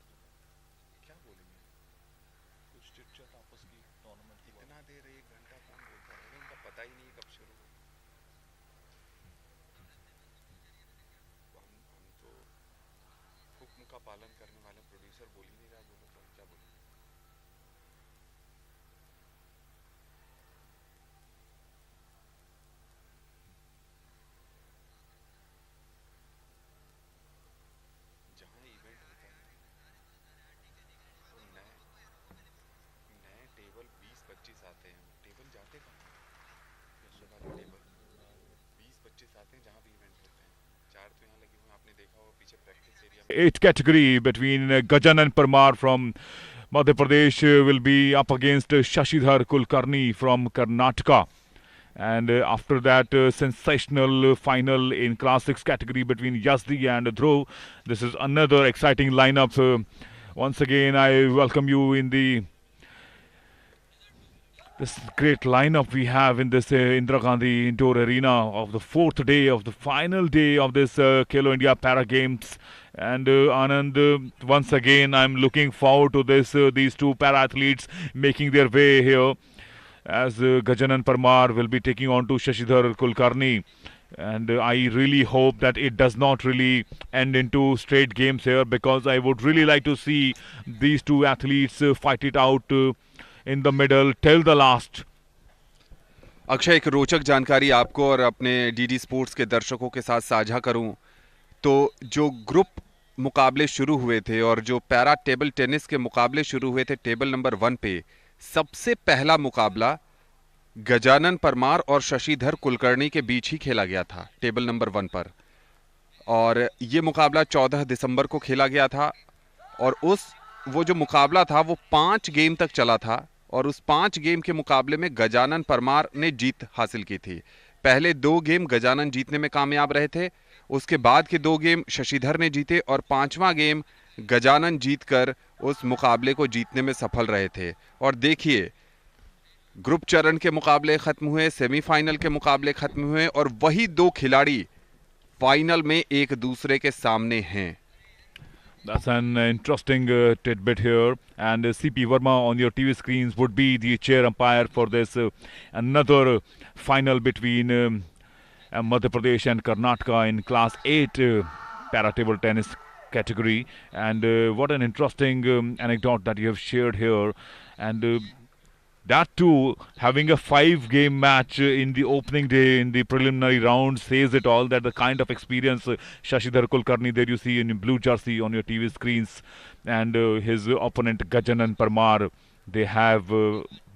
क्या बोलेंगे? कुछ चिट चैट आपस की टूर्नामेंट की इतना देर 1 घंटा कौन बोलता रहेगा? इनका पता ही नहीं है कब शुरू हो। हम तो हुक्म का पालन करने वाले, प्रोड्यूसर बोल ही नहीं रहा, बोलो तो हम क्या बोले? जहाँ इवेंट होता है तो नए नए टेबल 20-25 आते हैं, टेबल जाते कहाँ हैं? ये वाले टेबल 20-25 आते हैं जहाँ भी इवेंट होते हैं। 4 तो यहाँ लगे हुए हैं, आपने देखा होगा पीछे प्रैक्टिस एरिया में। 8 category between Gajan and Parmar from Madhya Pradesh will be up against Shashidhar Kulkarni from Karnataka. And after that, sensational final in Class 6 category between Yazdi and Dhruv. This is another exciting lineup. Once again, I welcome you in this great lineup we have in this Indira Gandhi Indoor Arena of the 4th day of the final day of this Khelo India Para Games. And Anand, once again, I'm looking forward to this. These two para athletes making their way here, as Gajanan Parmar will be taking on to Shashidhar Kulkarni. And I really hope that it does not really end into straight games here, because I would really like to see these two athletes fight it out in the middle till the last. Akshay, एक रोचक जानकारी आपको और अपने DD sports के दर्शकों के साथ साझा करूं तो जो ग्रुप मुकाबले शुरू हुए थे और जो पैरा टेबल टेनिस के मुकाबले शुरू हुए थे टेबल नंबर 1 पे, सबसे पहला मुकाबला गजानन परमार और शशिधर कुलकर्णी के बीच ही खेला गया था टेबल नंबर 1 पर। और ये मुकाबला 14 दिसंबर को खेला गया था और वो जो मुकाबला था वो 5 गेम तक चला था और उस 5 गेम के मुकाबले में गजानन परमार ने जीत हासिल की थी। पहले 2 गेम गजानन जीतने में कामयाब रहे थे, उसके बाद के 2 गेम शशिधर ने जीते और 5वां गेम गजानन जीतकर उस मुकाबले को जीतने में सफल रहे थे। और देखिए, ग्रुप चरण के मुकाबले खत्म हुए, सेमीफाइनल के मुकाबले खत्म हुए और वही 2 खिलाड़ी फाइनल में एक दूसरे के सामने हैं। That's an interesting tidbit here. And CP Verma on your TV screens would be the chair umpire for this another final between Madhya Pradesh and Karnataka in Class 8 para table tennis category. And what an interesting anecdote that you have shared here. And that too, having a 5-game match in the opening day in the preliminary round says it all. That the kind of experience Shashidhar Kulkarni there you see in blue jersey on your TV screens, and his opponent Gajanan Parmar, they have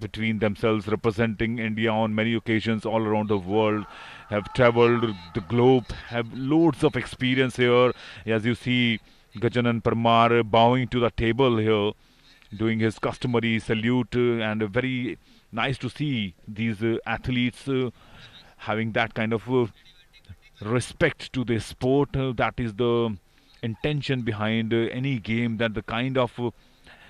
between themselves representing India on many occasions all around the world, have traveled the globe, have loads of experience here. As you see Gajanan Parmar bowing to the table here, doing his customary salute, and very nice to see these athletes having that kind of respect to the sport. That is the intention behind any game, that the kind of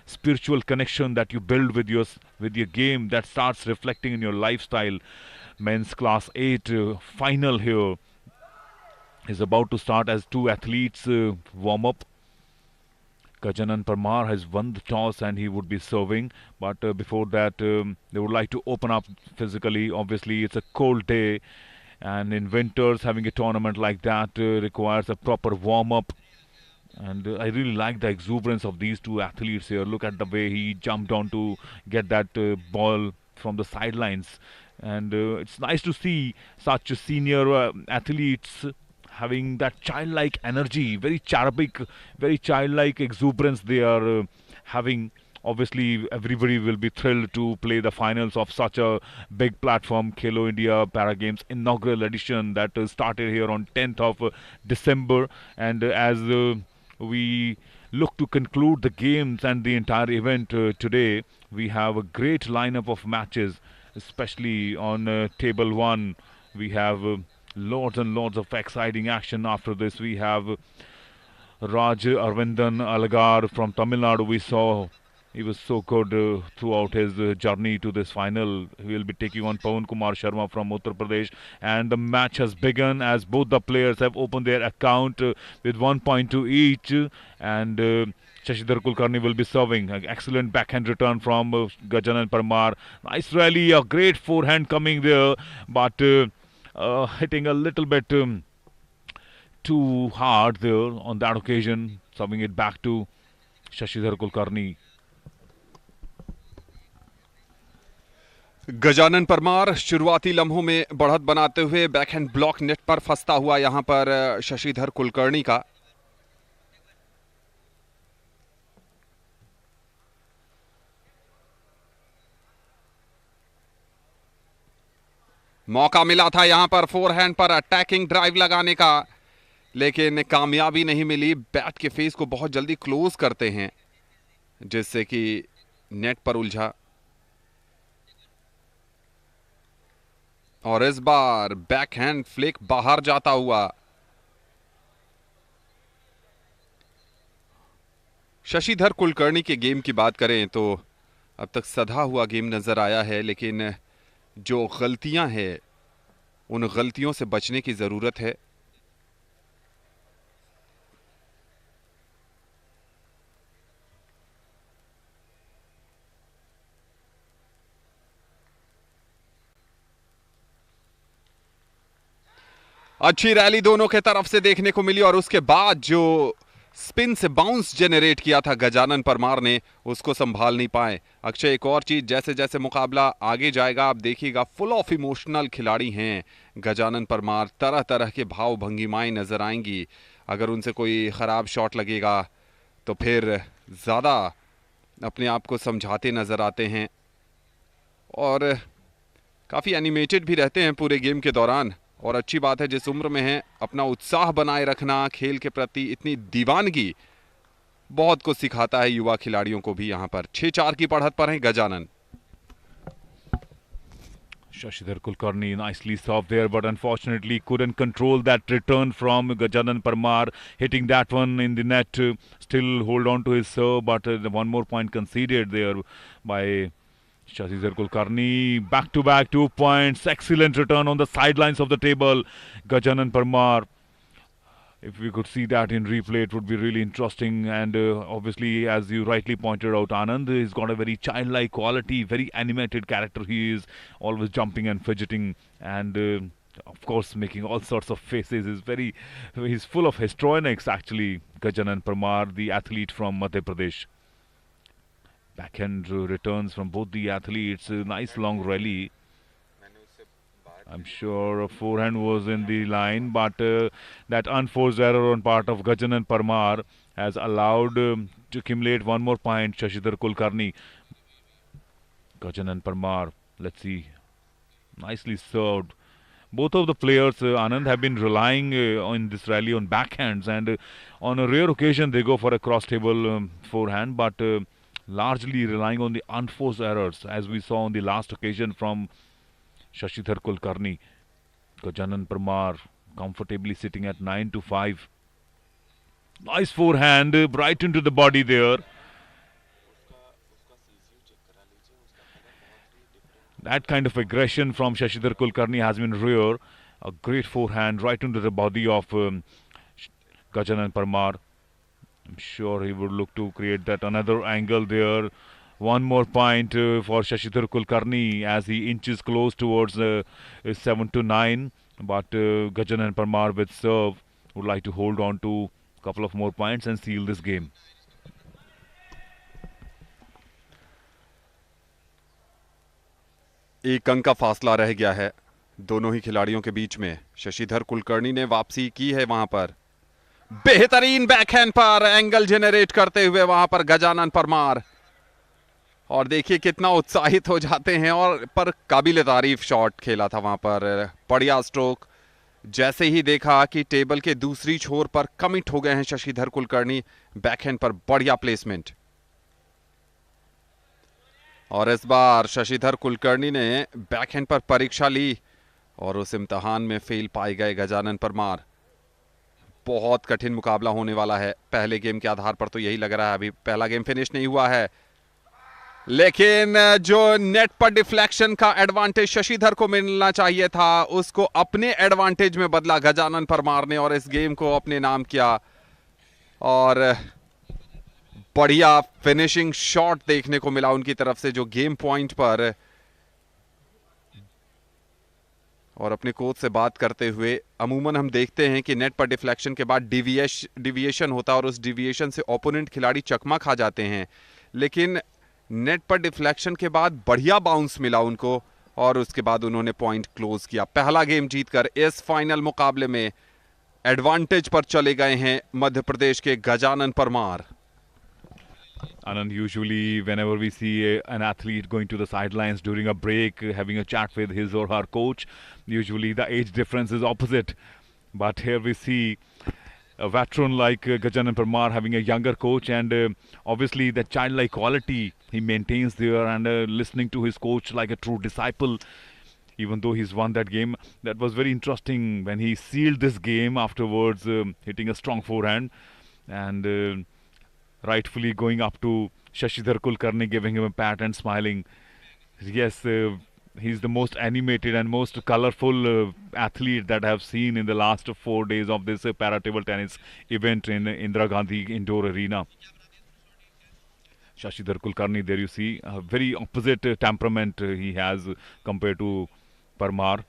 spiritual connection that you build with your game, that starts reflecting in your lifestyle. Men's Class 8 final here is about to start as two athletes warm up. Gajanan Parmar has won the toss and he would be serving, but before that they would like to open up physically. Obviously it's a cold day, and in winters having a tournament like that requires a proper warm-up. And I really like the exuberance of these two athletes here. Look at the way he jumped on to get that ball from the sidelines, and it's nice to see such senior athletes having that childlike energy, very cherubic, very childlike exuberance they are having. Obviously, everybody will be thrilled to play the finals of such a big platform, Khelo India Para Games inaugural edition that started here on 10th of December. And as we look to conclude the games and the entire event today, we have a great lineup of matches, especially on table 1. We have loads and loads of exciting action after this. We have Raj Arvindan Alagar from Tamil Nadu. We saw he was so good throughout his journey to this final. He will be taking on Pawan Kumar Sharma from Uttar Pradesh, and the match has begun as both the players have opened their account with 1 point to each, and Shashidhar Kulkarni will be serving. An excellent backhand return from Gajanan Parmar. Nice rally, a great forehand coming there, but hitting a little bit too hard there on that occasion, serving it back to Shashidhar Kulkarni. Gajanan Parmar शुरुआती लम्हों में बढ़त बनाते हुए backhand block net पर फंसता हुआ यहां पर शशिधर कुलकर्णी का मौका मिला था यहां पर फोरहैंड पर अटैकिंग ड्राइव लगाने का, लेकिन कामयाबी नहीं मिली। बैट के फेस को बहुत जल्दी क्लोज करते हैं जिससे कि नेट पर उलझा, और इस बार बैकहैंड फ्लिक बाहर जाता हुआ। शशिधर कुलकर्णी के गेम की बात करें तो अब तक सधा हुआ गेम नजर आया है, लेकिन जो गलतियां हैं उन गलतियों से बचने की जरूरत है। अच्छी रैली दोनों के तरफ से देखने को मिली, और उसके बाद जो स्पिन से बाउंस जनरेट किया था गजानन परमार ने, उसको संभाल नहीं पाए। अक्षय, एक और चीज, जैसे जैसे मुकाबला आगे जाएगा आप देखिएगा, फुल ऑफ इमोशनल खिलाड़ी हैं गजानन परमार। तरह तरह के भाव भंगिमाएं नजर आएंगी। अगर उनसे कोई खराब शॉट लगेगा तो फिर ज्यादा अपने आप को समझाते नजर आते हैं, और काफी एनिमेटेड भी रहते हैं पूरे गेम के दौरान। और अच्छी बात है, जिस उम्र में है अपना उत्साह बनाए रखना, खेल के प्रति इतनी दीवानगी बहुत कुछ सिखाता है युवा खिलाड़ियों को भी। यहां पर 6-4 की बढ़त पर है Gajanan. Shashidhar Kulkarni nicely served there, but unfortunately couldn't control that return from Gajanan Parmar, hitting that one in the net. Still hold on to his serve, but one more point conceded there by Shashidhar Kulkarni. Back-to-back 2 points. Excellent return on the sidelines of the table. Gajanan Parmar If we could see that in replay, it would be really interesting. And obviously, as you rightly pointed out, Anand, he's got a very childlike quality, very animated character. He is always jumping and fidgeting, and of course making all sorts of faces. He's full of histrionics actually. Gajanan Parmar, the athlete from Madhya Pradesh. Backhand returns from both the athletes. A nice long rally. I'm sure a forehand was in the line, but that unforced error on part of Gajanan Parmar has allowed to accumulate one more point. Shashidhar Kulkarni. Gajanan Parmar, let's see, nicely served. Both of the players, Anand, have been relying on this rally on backhands, and on a rare occasion they go for a cross-table forehand, but largely relying on the unforced errors, as we saw on the last occasion from Shashidhar Kulkarni. Gajanan Parmar comfortably sitting at 9-5. Nice forehand, right into the body there. That kind of aggression from Shashidhar Kulkarni has been rare. A great forehand right into the body of Gajanan Parmar. I'm sure he would look to create that another angle there. One more point for Shashidhar Kulkarni as he inches close towards 7-9. But Gajanan Parmar with serve would like to hold on to a couple of more points and seal this game. एक अंक का फासला रह गया है दोनों ही खिलाड़ियों के बीच में। शशिधर कुलकर्णी ने वापसी की है वहां पर, बेहतरीन बैकहैंड पर एंगल जनरेट करते हुए वहां पर गजानन परमार, और देखिए कितना उत्साहित हो जाते हैं। और पर काबिल तारीफ शॉट खेला था वहां पर, बढ़िया स्ट्रोक। जैसे ही देखा कि टेबल के दूसरी छोर पर कमिट हो गए हैं शशिधर कुलकर्णी, बैकहैंड पर बढ़िया प्लेसमेंट। और इस बार शशिधर कुलकर्णी ने बैकहैंड पर परीक्षा ली और उस इम्तिहान में फेल पाए गए गजानन परमार। बहुत कठिन मुकाबला होने वाला है। पहले गेम के आधार पर तो यही लग रहा है, अभी पहला गेम फिनिश नहीं हुआ है, लेकिन जो नेट पर डिफ्लेक्शन का एडवांटेज शशिधर को मिलना चाहिए था उसको अपने एडवांटेज में बदला गजानन परमार ने और इस गेम को अपने नाम किया। और बढ़िया फिनिशिंग शॉट देखने को मिला उनकी तरफ से जो गेम पॉइंट पर। और अपने कोच से बात करते हुए, अमूमन हम देखते हैं कि नेट पर डिफ्लेक्शन के बाद डिविएशन होता है और उस डिविएशन से ओपोनेंट खिलाड़ी चकमा खा जाते हैं, लेकिन नेट पर डिफ्लेक्शन के बाद बढ़िया बाउंस मिला उनको और उसके बाद उन्होंने पॉइंट क्लोज किया। पहला गेम जीतकर इस फाइनल मुकाबले में एडवांटेज पर चले गए हैं मध्य प्रदेश के Gajanan Parmar. Anand, usually whenever we see an athlete going to the sidelines during a break, having a chat with his or her coach, usually the age difference is opposite. But here we see a veteran like Gajanan Parmar having a younger coach, and obviously the childlike quality he maintains there, and listening to his coach like a true disciple. Even though he's won that game, that was very interesting when he sealed this game afterwards, hitting a strong forehand and rightfully going up to Shashidhar Kulkarni, giving him a pat and smiling. Yes, he's the most animated and most colorful athlete that I have seen in the last 4 days of this para table tennis event in Indira Gandhi Indoor Arena. Shashidhar Kulkarni, there you see a very opposite temperament he has compared to Parmar.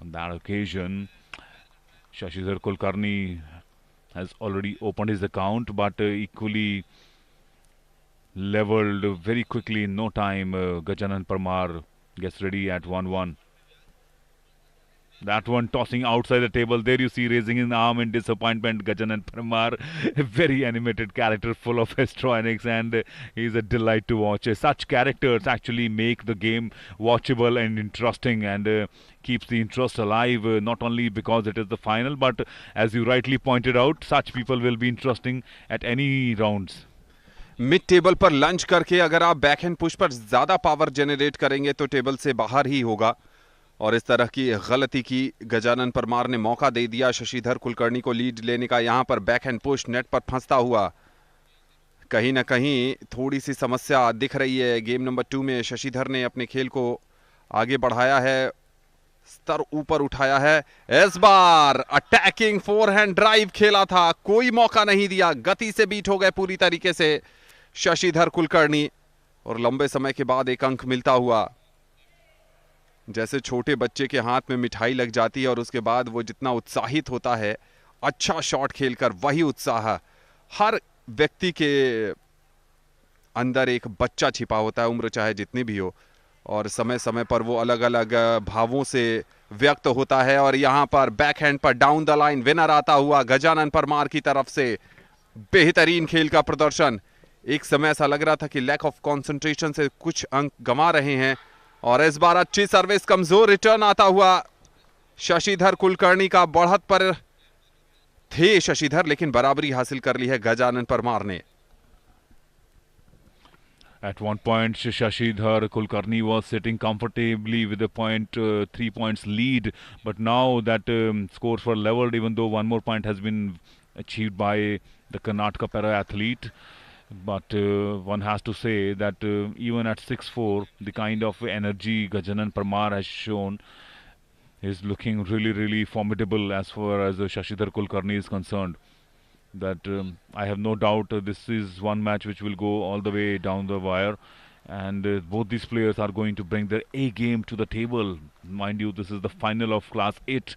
On that occasion, Shashidhar Kulkarni has already opened his account, but equally leveled very quickly in no time. Gajanan Parmar gets ready at 1-1. That one tossing outside the table. There you see raising his arm in disappointment. Gajanan Parmar, a very animated character full of histrionics, and he's a delight to watch. Such characters actually make the game watchable and interesting, and keeps the interest alive, not only because it is the final, but as you rightly pointed out, such people will be interesting at any rounds. Mid table पर lunch करके अगर आप backhand push पर ज्यादा power generate करेंगे तो table से बाहर ही होगा, और इस तरह की गलती की गजानन परमार ने मौका दे दिया शशिधर कुलकर्णी को लीड लेने का। यहां पर बैकहैंड पुश नेट पर फंसता हुआ कहीं ना कहीं थोड़ी सी समस्या दिख रही है। गेम नंबर 2 में शशिधर ने अपने खेल को आगे बढ़ाया है, स्तर ऊपर उठाया है। इस बार अटैकिंग फोरहैंड ड्राइव खेला था, कोई मौका नहीं दिया, गति से बीट हो गए पूरी तरीके से शशिधर कुलकर्णी और लंबे समय के बाद एक अंक मिलता हुआ। जैसे छोटे बच्चे के हाथ में मिठाई लग जाती है और उसके बाद वो जितना उत्साहित होता है अच्छा शॉट खेलकर, वही उत्साह हर व्यक्ति के अंदर एक बच्चा छिपा होता है, उम्र चाहे जितनी भी हो, और समय समय पर वो अलग अलग भावों से व्यक्त होता है। और यहां पर बैकहैंड पर डाउन द लाइन विनर आता हुआ गजानन परमार की तरफ से। बेहतरीन खेल का प्रदर्शन। एक समय ऐसा लग रहा था कि लैक ऑफ कंसंट्रेशन से कुछ अंक गंवा रहे हैं, और इस बार अच्छी सर्विस, कमजोर रिटर्न आता हुआ शशिधर कुलकर्णी का। बढ़त पर थे शशिधर, लेकिन बराबरी हासिल कर ली है गजानन परमार ने। At one point, Shashidhar Kulkarni was sitting comfortably with a 3 points lead, but now that scores were leveled, even though one more point has been achieved by the Karnataka para athlete. But one has to say that even at 6-4, the kind of energy Gajanan Parmar has shown is looking really, really formidable as far as Shashidhar Kulkarni is concerned. That I have no doubt this is one match which will go all the way down the wire, and both these players are going to bring their A game to the table. Mind you, this is the final of Class 8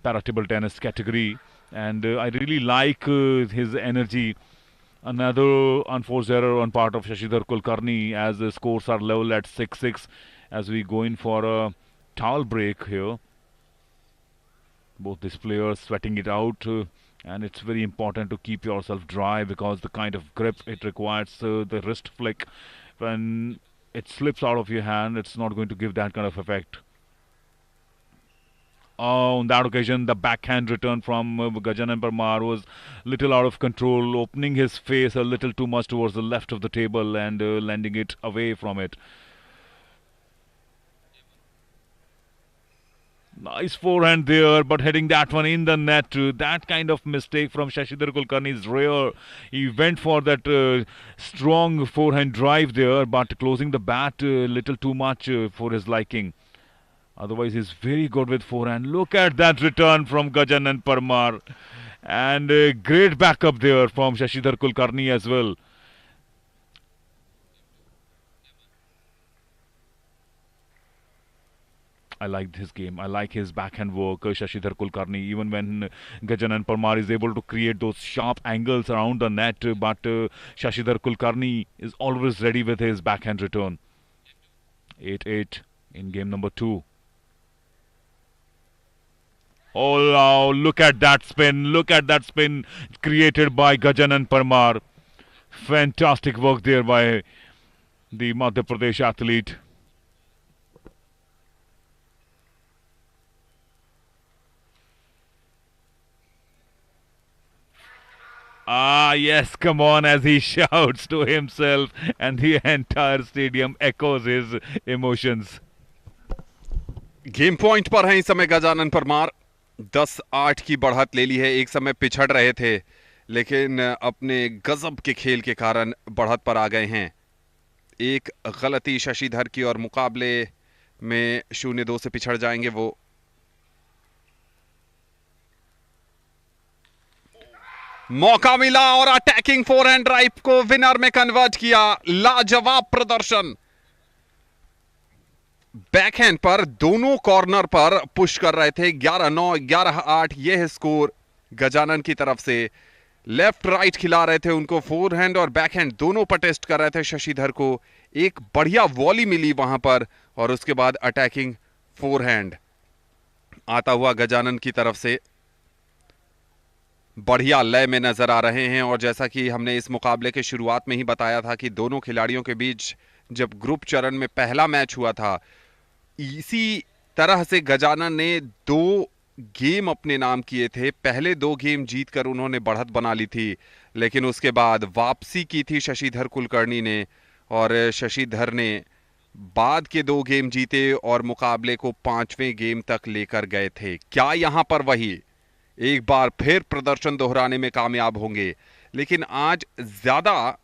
para table tennis category, and I really like his energy. Another unforced error on part of Shashidhar Kulkarni as the scores are level at 6-6 as we go in for a towel break here. Both these players sweating it out, and it's very important to keep yourself dry because the kind of grip it requires, the wrist flick, when it slips out of your hand, it's not going to give that kind of effect. On that occasion, the backhand return from Gajanan Parmar was little out of control, opening his face a little too much towards the left of the table and landing it away from it. Nice forehand there, but heading that one in the net. That kind of mistake from Shashidhar Kulkarni is rare. He went for that strong forehand drive there, but closing the bat a little too much for his liking. Otherwise, he's very good with forehand. Look at that return from Gajanan Parmar. And great backup there from Shashidhar Kulkarni as well. I like his game. I like his backhand work, Shashidhar Kulkarni. Even when Gajanan Parmar is able to create those sharp angles around the net, but Shashidhar Kulkarni is always ready with his backhand return. 8-8 in game number 2. Oh, wow, look at that spin. Look at that spin created by Gajanan Parmar. Fantastic work there by the Madhya Pradesh athlete. Ah, yes, come on, as he shouts to himself, and the entire stadium echoes his emotions. Game point पर हैं इस समय गजानन परमार। 10-8 की बढ़त ले ली है। एक समय पिछड़ रहे थे, लेकिन अपने गजब के खेल के कारण बढ़त पर आ गए हैं। एक गलती शशिधर की और मुकाबले में 0-2 से पिछड़ जाएंगे वो। मौका मिला और अटैकिंग फोरहैंड ड्राइव को विनर में कन्वर्ट किया। लाजवाब प्रदर्शन। बैकहैंड पर दोनों कॉर्नर पर पुश कर रहे थे। 11-9, 11-8 यह है स्कोर गजानन की तरफ से। लेफ्ट राइट खिला रहे थे उनको, फोरहैंड और बैकहैंड दोनों पर टेस्ट कर रहे थे शशिधर को। एक बढ़िया वॉली मिली वहां पर, और उसके बाद अटैकिंग फोरहैंड आता हुआ गजानन की तरफ से। बढ़िया लय में नजर आ रहे हैं, और जैसा कि हमने इस मुकाबले के शुरुआत में ही बताया था कि दोनों खिलाड़ियों के बीच जब ग्रुप चरण में पहला मैच हुआ था, इसी तरह से गजानन ने 2 गेम अपने नाम किए थे। पहले 2 गेम जीतकर उन्होंने बढ़त बना ली थी, लेकिन उसके बाद वापसी की थी शशिधर कुलकर्णी ने, और शशिधर ने बाद के 2 गेम जीते और मुकाबले को 5वें गेम तक लेकर गए थे। क्या यहां पर वही एक बार फिर प्रदर्शन दोहराने में कामयाब होंगे? लेकिन आज ज्यादा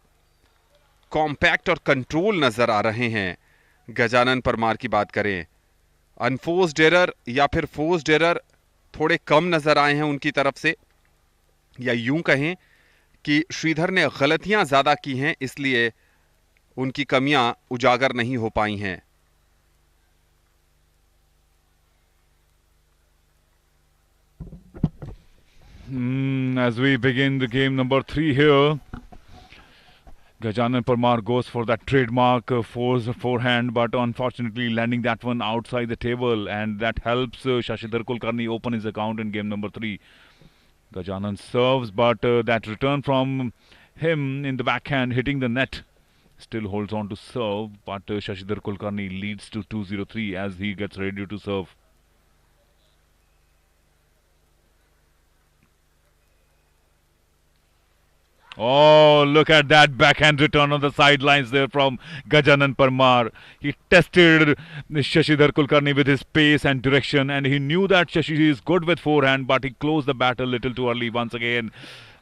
कॉम्पैक्ट और कंट्रोल नजर आ रहे हैं। गजानन परमार की बात करें, अनफोर्स्ड एरर या फिर फोर्स्ड एरर थोड़े कम नजर आए हैं उनकी तरफ से, या यूं कहें कि श्रीधर ने गलतियां ज्यादा की हैं, इसलिए उनकी कमियां उजागर नहीं हो पाई हैं। As we begin the game number 3 here, Gajanan Parmar goes for that trademark forehand, but unfortunately landing that one outside the table, and that helps Shashidhar Kulkarni open his account in game number 3. Gajanan serves, but that return from him in the backhand hitting the net still holds on to serve, but Shashidhar Kulkarni leads to 2-0-3 as he gets ready to serve. Oh, look at that backhand return on the sidelines there from Gajanan Parmar. He tested Shashidhar Kulkarni with his pace and direction, and he knew that Shashi is good with forehand, but he closed the bat a little too early once again.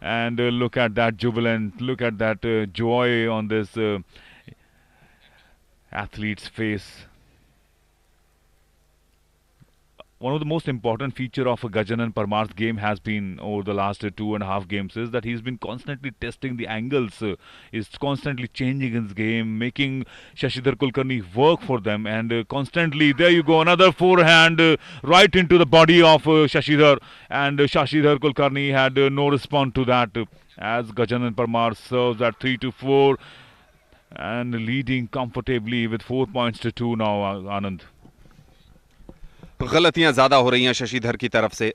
And look at that jubilant, look at that joy on this athlete's face. One of the most important feature of Gajanan Parmar's game has been over the last 2.5 games is that he's been constantly testing the angles. He's constantly changing his game, making Shashidhar Kulkarni work for them, and constantly, there you go, another forehand right into the body of Shashidhar, and Shashidhar Kulkarni had no response to that as Gajanan Parmar serves at 3-4 and leading comfortably with 4 points to 2 now, Anand. गलतियां ज्यादा हो रही हैं शशिधर की तरफ से।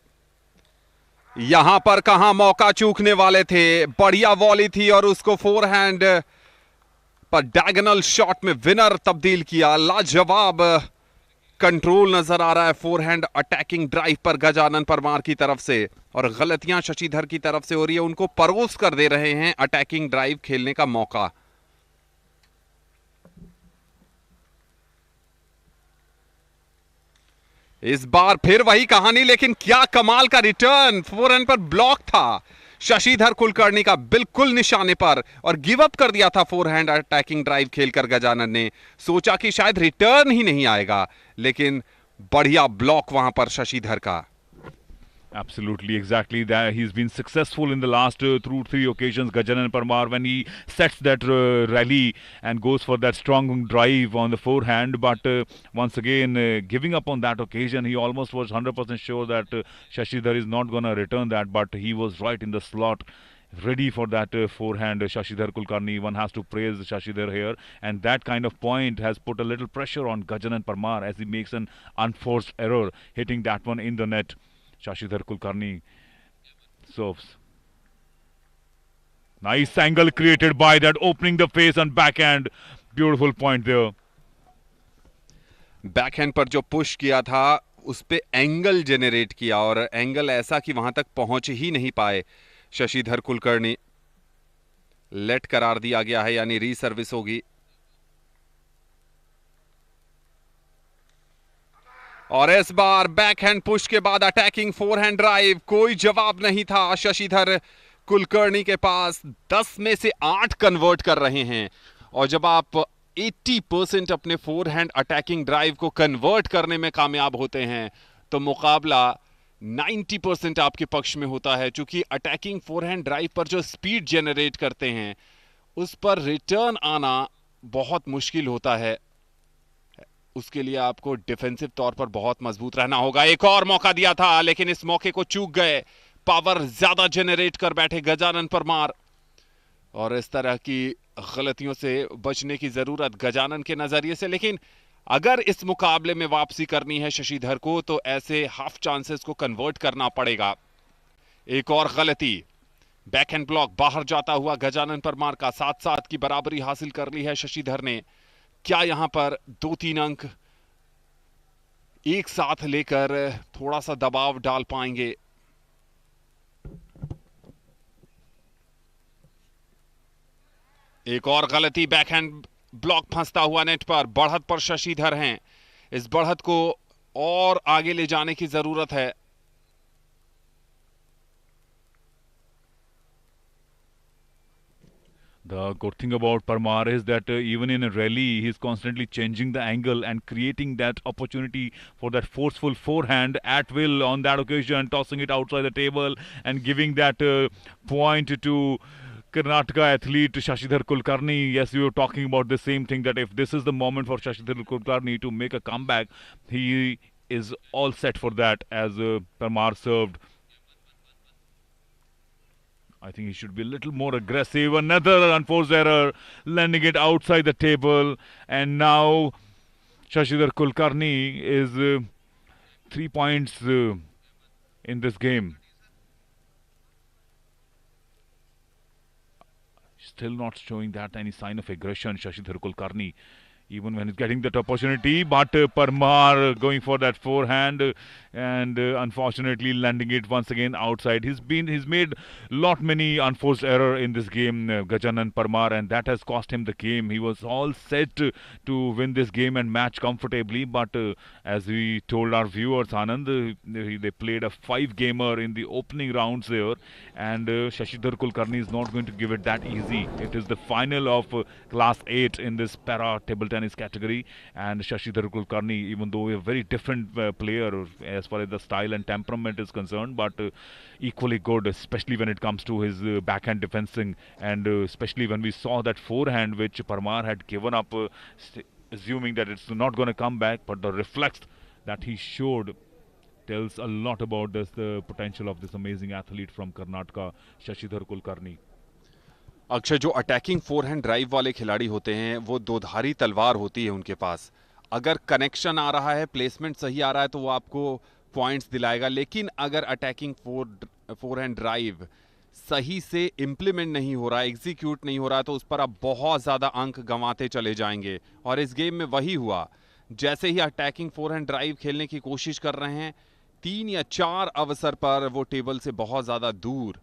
यहां पर कहां मौका चूकने वाले थे, बढ़िया वॉली थी और उसको फोरहैंड पर डायगोनल शॉट में विनर तब्दील किया। लाजवाब कंट्रोल नजर आ रहा है फोरहैंड अटैकिंग ड्राइव पर गजानन परमार की तरफ से, और गलतियां शशिधर की तरफ से हो रही है, उनको परोस कर दे रहे हैं अटैकिंग ड्राइव खेलने का मौका। इस बार फिर वही कहानी, लेकिन क्या कमाल का रिटर्न, फोरहैंड पर ब्लॉक था शशिधर कुलकर्णी का बिल्कुल निशाने पर, और गिव अप कर दिया था फोरहैंड अटैकिंग ड्राइव खेलकर गजानन ने। सोचा कि शायद रिटर्न ही नहीं आएगा, लेकिन बढ़िया ब्लॉक वहां पर शशिधर का। Absolutely, exactly. That he's been successful in the last 2-3 occasions, Gajanan Parmar, when he sets that rally and goes for that strong drive on the forehand. But once again, giving up on that occasion, he almost was 100% sure that Shashidhar is not going to return that. But he was right in the slot, ready for that forehand. Shashidhar Kulkarni, one has to praise Shashidhar here, and that kind of point has put a little pressure on Gajanan Parmar as he makes an unforced error, hitting that one in the net. Shashidhar Kulkarni serves. Nice angle created by that, opening the face and backhand. Beautiful point there. Backhand पर जो push किया था उस पे angle generate किया, और angle ऐसा कि वहां तक पहुंच ही नहीं पाए शशिधर कुलकर्णी। लेट करार दिया गया है, यानी रीसर्विस होगी। और इस बार बैकहैंड पुश के बाद अटैकिंग फोरहैंड ड्राइव, कोई जवाब नहीं था शशिधर कुलकर्णी के पास। 10 में से 8 कन्वर्ट कर रहे हैं, और जब आप 80% अपने फोरहैंड अटैकिंग ड्राइव को कन्वर्ट करने में कामयाब होते हैं तो मुकाबला 90% आपके पक्ष में होता है। क्योंकि अटैकिंग फोरहैंड ड्राइव पर जो स्पीड जनरेट करते हैं उस पर रिटर्न आना बहुत मुश्किल होता है। उसके लिए आपको डिफेंसिव तौर पर बहुत मजबूत रहना होगा। एक और मौका दिया था, लेकिन इस मौके को चूक गए। पावर ज्यादा जनरेट कर बैठे गजानन परमार, और इस तरह की गलतियों से बचने की जरूरत गजानन के नजरिए से। लेकिन अगर इस मुकाबले में वापसी करनी है शशिधर को, तो ऐसे हाफ चांसेस को कन्वर्ट करना पड़ेगा। एक और गलती, बैकहैंड ब्लॉक बाहर जाता हुआ गजानन परमार का। 7-7 की बराबरी हासिल कर ली है शशिधर ने। क्या यहां पर 2-3 अंक एक साथ लेकर थोड़ा सा दबाव डाल पाएंगे? एक और गलती, बैकहैंड ब्लॉक फंसता हुआ नेट पर। बढ़त पर शशिधर हैं, इस बढ़त को और आगे ले जाने की जरूरत है। The good thing about Parmar is that even in a rally, he's constantly changing the angle and creating that opportunity for that forceful forehand at will on that occasion, tossing it outside the table and giving that point to Karnataka athlete Shashidhar Kulkarni. Yes, we were talking about the same thing, that if this is the moment for Shashidhar Kulkarni to make a comeback, he is all set for that as Parmar served. I think he should be a little more aggressive. Another unforced error, landing it outside the table. And now Shashidhar Kulkarni is 3 points in this game. Still not showing that any sign of aggression, Shashidhar Kulkarni, even when he's getting that opportunity. But Parmar going for that forehand and unfortunately landing it once again outside. He's made many unforced error in this game, Gajanan Parmar, and that has cost him the game. He was all set to win this game and match comfortably, but as we told our viewers, Anand, they played a 5-gamer in the opening rounds there, and Shashidhar Kulkarni is not going to give it that easy. It is the final of class 8 in this para table tennis category, and Shashidhar Kulkarni, even though a very different player as far as the style and temperament is concerned, but equally good, especially when it comes to his backhand defensing, and especially when we saw that forehand which Parmar had given up, assuming that it's not going to come back, but the reflex that he showed tells a lot about the potential of this amazing athlete from Karnataka, Shashidhar Kulkarni. Akshay, जो attacking forehand drive वाले खिलाड़ी होते हैं वो दोधारी तलवार होती है उनके पास. अगर कनेक्शन आ रहा है, प्लेसमेंट सही आ रहा है तो वो आपको पॉइंट्स दिलाएगा, लेकिन अगर अटैकिंग फोरहैंड ड्राइव सही से इंप्लीमेंट नहीं हो रहा है, एग्जीक्यूट नहीं हो रहा है, तो उस पर आप बहुत ज़्यादा अंक गंवाते चले जाएंगे. और इस गेम में वही हुआ. जैसे ही अटैकिंग फोरहैंड ड्राइव खेलने की कोशिश कर रहे हैं, 3 या 4 अवसर पर वो टेबल से बहुत ज़्यादा दूर,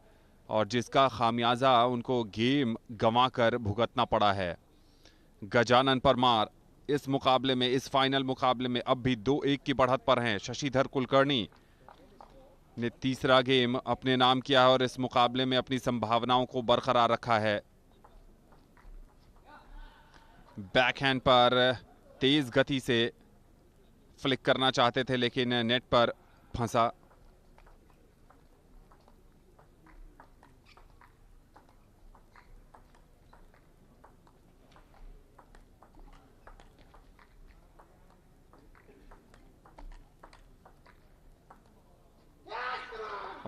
और जिसका खामियाजा उनको गेम गंवाकर भुगतना पड़ा है. गजानन परमार इस मुकाबले में, इस फाइनल मुकाबले में अब भी 2-1 की बढ़त पर हैं. शशिधर कुलकर्णी ने तीसरा गेम अपने नाम किया है और इस मुकाबले में अपनी संभावनाओं को बरकरार रखा है. बैकहैंड पर तेज गति से फ्लिक करना चाहते थे लेकिन नेट पर फंसा.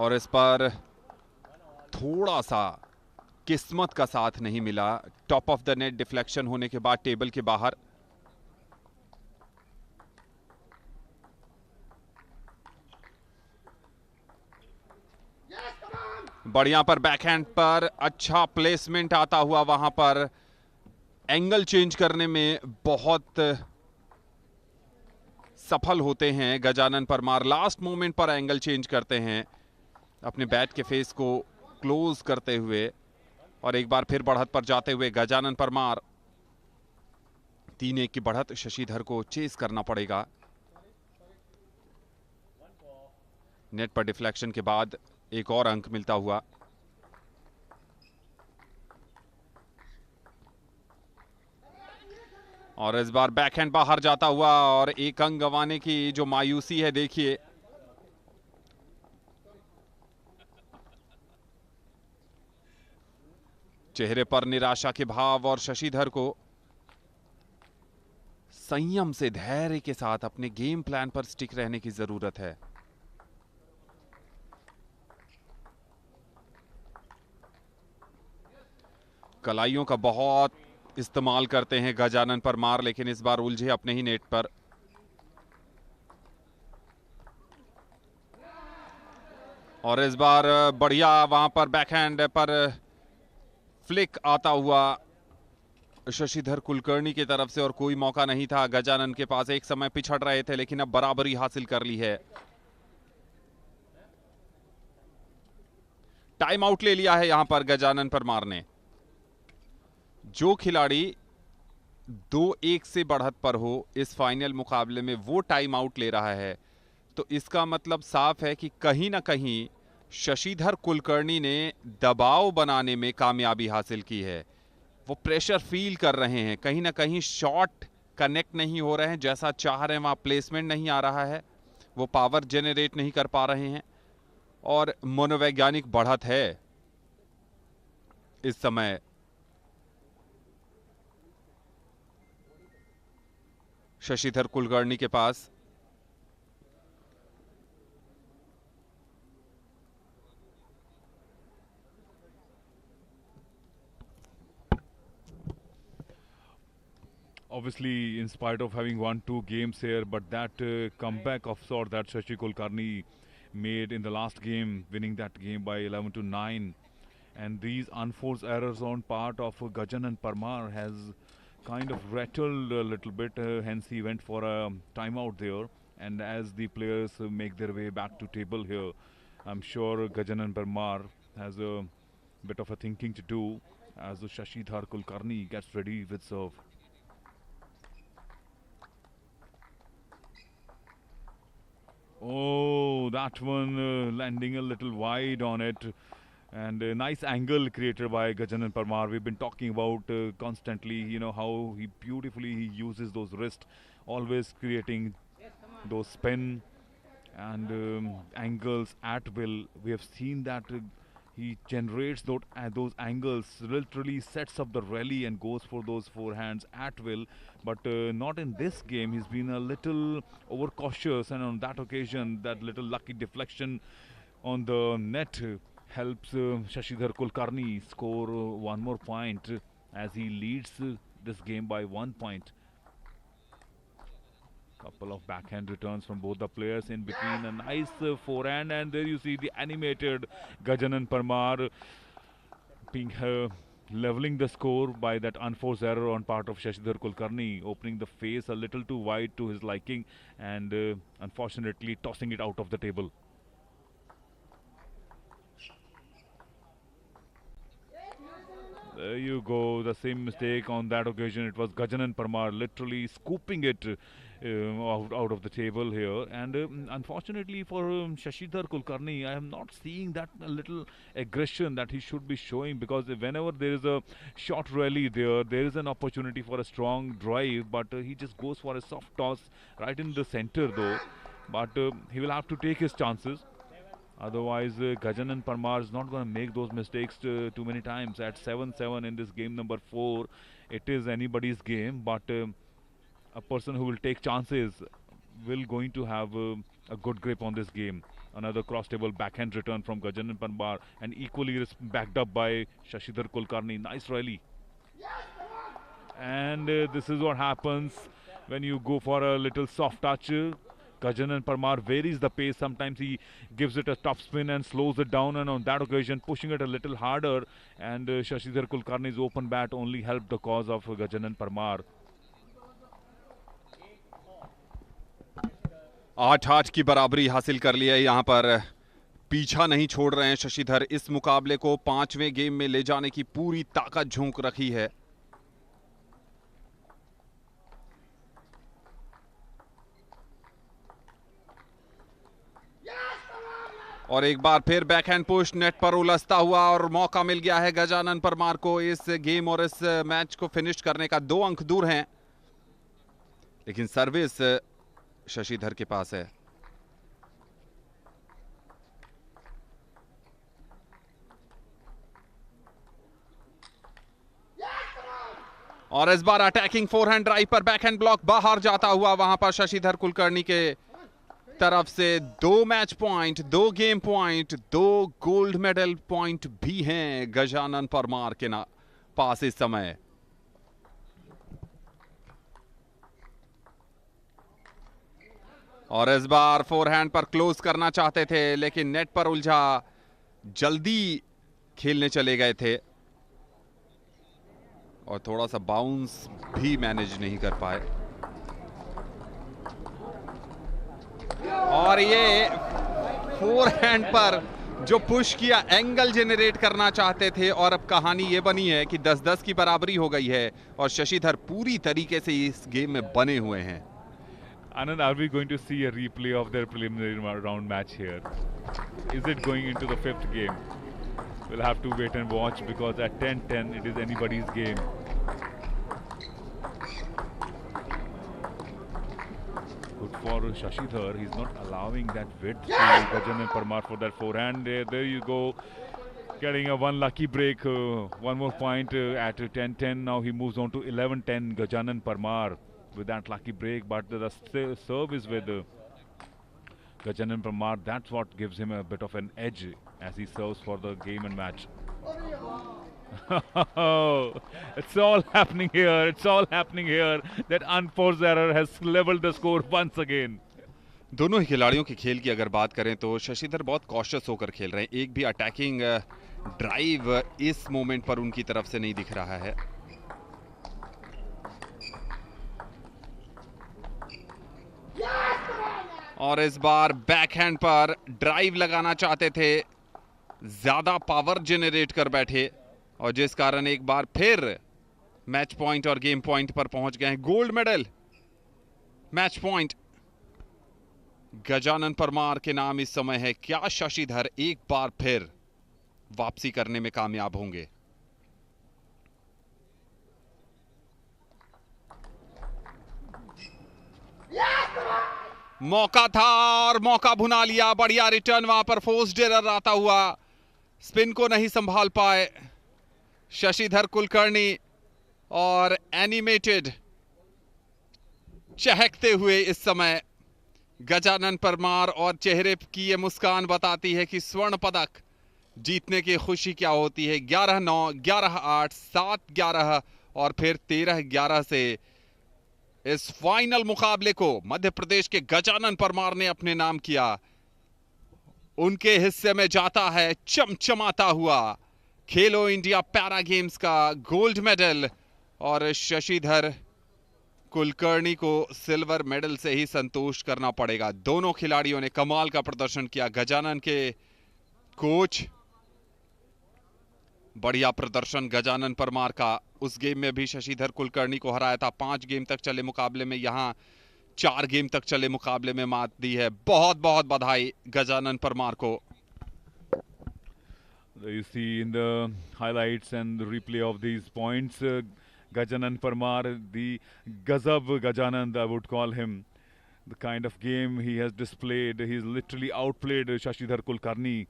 और इस पर थोड़ा सा किस्मत का साथ नहीं मिला. Top of the net deflection होने के बाद टेबल के बाहर. बढ़िया पर बैकहैंड पर अच्छा प्लेसमेंट आता हुआ. वहां पर एंगल चेंज करने में बहुत सफल होते हैं गजानन परमार. लास्ट मोमेंट पर एंगल चेंज करते हैं अपने बैट के फेस को क्लोज करते हुए, और एक बार फिर बढ़त पर जाते हुए गजानन परमार. 3-1 की बढ़त. शशिधर को चेस करना पड़ेगा. नेट पर डिफ्लेक्शन के बाद एक और अंक मिलता हुआ. और इस बार बैकहैंड बाहर जाता हुआ और एक अंक गंवाने की जो मायूसी है, देखिए. चेहरे पर निराशा के भाव, और शशिधर को संयम से, धैर्य के साथ अपने गेम प्लान पर स्टिक रहने की जरूरत है. कलाइयों का बहुत इस्तेमाल करते हैं गजानन परमार, लेकिन इस बार उलझे अपने ही नेट पर. और इस बार बढ़िया वहां पर बैकहैंड पर फ्लिक आता हुआ शशिधर कुलकर्णी की तरफ से, और कोई मौका नहीं था गजानन के पास. एक समय पिछड़ रहे थे लेकिन अब बराबरी हासिल कर ली है. टाइम आउट ले लिया है यहां पर गजानन परमार ने. जो खिलाड़ी 2-1 से बढ़त पर हो इस फाइनल मुकाबले में, वो टाइम आउट ले रहा है, तो इसका मतलब साफ है कि कहीं ना कहीं शशिधर कुलकर्णी ने दबाव बनाने में कामयाबी हासिल की है. वो प्रेशर फील कर रहे हैं, कहीं ना कहीं शॉट कनेक्ट नहीं हो रहे हैं जैसा चाह रहे हैं, वहां प्लेसमेंट नहीं आ रहा है, वो पावर जेनरेट नहीं कर पा रहे हैं और मनोवैज्ञानिक बढ़त है इस समय। शशिधर कुलकर्णी के पास obviously in spite of having won 2 games here, but that comeback of sort that Shashi Kulkarni made in the last game, winning that game by 11-9, and these unforced errors on part of Gajanan Parmar has kind of rattled a little bit, hence he went for a timeout there. And as the players make their way back to table here, I'm sure Gajanan Parmar has a bit of a thinking to do as Shashidhar Kulkarni gets ready with serve. Oh, that one landing a little wide on it. And a nice angle created by Gajanan Parmar. We've been talking about constantly, you know, how he beautifully he uses those wrists, always creating those spin and angles at will. We have seen that he generates those angles, literally sets up the rally and goes for those forehands at will. But not in this game. He's been a little overcautious, and on that occasion, that little lucky deflection on the net helps Shashidhar Kulkarni score one more point as he leads this game by 1 point. Couple of backhand returns from both the players in between, a nice forehand, and there you see the animated Gajanan Parmar being leveling the score by that unforced error on part of Shashidhar Kulkarni, opening the face a little too wide to his liking and unfortunately tossing it out of the table. There you go, the same mistake on that occasion. It was Gajanan Parmar literally scooping it out of the table here. And unfortunately for Shashidhar Kulkarni, I am not seeing that little aggression that he should be showing, because whenever there is a short rally there is an opportunity for a strong drive, but he just goes for a soft toss right in the center though. But he will have to take his chances. Otherwise, Gajanan Parmar is not going to make those mistakes too many times. At 7-7 in this game number 4, it is anybody's game. But a person who will take chances will going to have a good grip on this game. Another cross-table backhand return from Gajanan Parmar, and equally backed up by Shashidhar Kulkarni. Nice rally. And this is what happens when you go for a little soft touch. Gajanan Parmar varies the pace. Sometimes he gives it a top spin and slows it down, and on that occasion pushing it a little harder, and Shashidhar Kulkarni's open bat only helped the cause of Gajanan Parmar. 8-8 की बराबरी हासिल कर लिया है। यहां पर पीछा नहीं छोड़ रहे हैं शशिधर। इस मुकाबले को 5वें गेम में ले जाने की पूरी ताकत झोंक रखी है। और एक बार फिर बैकहैंड पुश नेट पर उलझता हुआ, और मौका मिल गया है गजानन परमार को इस गेम और इस मैच को फिनिश करने का। 2 अंक दूर हैं, लेकिन सर्विस शशिधर के पास है। और इस बार अटैकिंग फोरहैंड ड्राइव पर बैकहैंड ब्लॉक बाहर जाता हुआ, वहां पर शशिधर कुलकर्णी के तरफ से 2 match point, 2 game point, 2 gold medal point भी हैं गजानन परमार के पास इस समय। और इस बार फोरहैंड पर क्लोज करना चाहते थे, लेकिन नेट पर उलझा, जल्दी खेलने चले गए थे और थोड़ा सा बाउंस भी मैनेज नहीं कर पाए। और ये फोरहैंड पर जो पुश किया, एंगल जनरेट करना चाहते थे, और अब कहानी ये बनी है कि 10-10 की बराबरी हो गई है और शशिधर पूरी तरीके से इस गेम में बने हुए हैं। Anand, are we going to see a replay of their preliminary round match here? Is it going into the 5th game? We'll have to wait and watch, because at 10-10 it is anybody's game. for Shashidhar. He's not allowing that width to Gajanan Parmar for that forehand. There you go. Getting a one lucky break. One more point at 10-10. Now he moves on to 11-10. Gajanan Parmar with that lucky break. But the serve is with Gajanan Parmar. That's what gives him a bit of an edge as he serves for the game and match. It's all happening here. It's all happening here. That unforced error has leveled the score once again. दोनों ही खिलाड़ियों के खेल की अगर बात करें तो शशिधर बहुत कॉशियस होकर खेल रहे हैं. एक भी अटैकिंग ड्राइव इस मोमेंट पर उनकी तरफ से नहीं दिख रहा है. और इस बार बैकहैंड पर ड्राइव लगाना चाहते थे, ज्यादा पावर जेनरेट कर बैठे और जिस कारण एक बार फिर मैच पॉइंट और गेम पॉइंट पर पहुंच गए हैं. Gold medal match point Gajanan Parmar के नाम इस समय है. क्या शशिधर एक बार फिर वापसी करने में कामयाब होंगे? मौका था और मौका भुना लिया. बढ़िया रिटर्न वहां पर फोर्स्ड एरर आता हुआ. स्पिन को नहीं संभाल पाए शशिधर कुलकर्णी और एनिमेटेड चहकते हुए इस समय गजानन परमार और चेहरे की ये मुस्कान बताती है कि स्वर्ण पदक जीतने की खुशी क्या होती है. 11-9, 11-8, 7-11 और फिर 13-11 से इस फाइनल मुकाबले को मध्य प्रदेश के गजानन परमार ने अपने नाम किया. उनके हिस्से में जाता है चमचमाता हुआ खेलो इंडिया पैरा गेम्स का गोल्ड मेडल और शशिधर कुलकर्णी को सिल्वर मेडल से ही संतुष्ट करना पड़ेगा. दोनों खिलाड़ियों ने कमाल का प्रदर्शन किया. गजानन के कोच बढ़िया प्रदर्शन गजानन परमार का. उस गेम में भी शशिधर कुलकर्णी को हराया था. 5 गेम तक चले मुकाबले में यहां 4 गेम तक चले मुकाबले में मात दी है. बहुत बहुत बधाई गजानन परमार को. You see in the highlights and the replay of these points, Gajanan Parmar, the Gazab Gajanan, I would call him. The kind of game he has displayed, he's literally outplayed Shashidhar Kulkarni.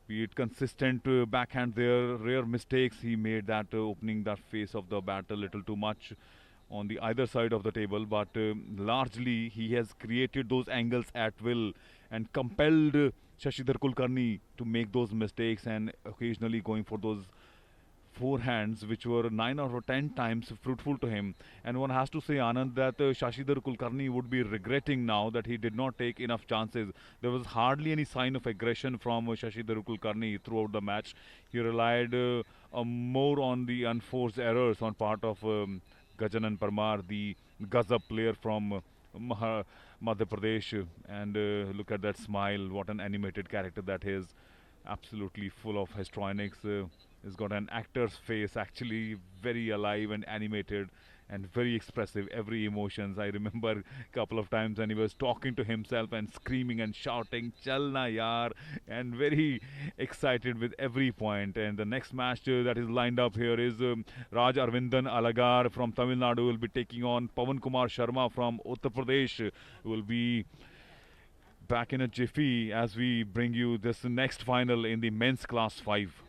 Be it consistent backhand there, rare mistakes he made that opening that face of the bat a little too much on the either side of the table, but largely he has created those angles at will and compelled Shashidhar Kulkarni to make those mistakes and occasionally going for those forehands which were 9 or 10 times fruitful to him. And one has to say, Anand, that Shashidhar Kulkarni would be regretting now that he did not take enough chances. There was hardly any sign of aggression from Shashidhar Kulkarni throughout the match. He relied more on the unforced errors on part of Gajanan Parmar, the Gazab player from Madhya Pradesh. And look at that smile, what an animated character that is. Absolutely full of histrionics. He's got an actor's face, actually very alive and animated and very expressive, every emotions. I remember a couple of times when he was talking to himself and screaming and shouting, "Chalna yaar," and very excited with every point. And the next match that is lined up here is Raj Arvindan Alagar from Tamil Nadu will be taking on Pawan Kumar Sharma from Uttar Pradesh. Will be back in a jiffy as we bring you this next final in the men's class 5.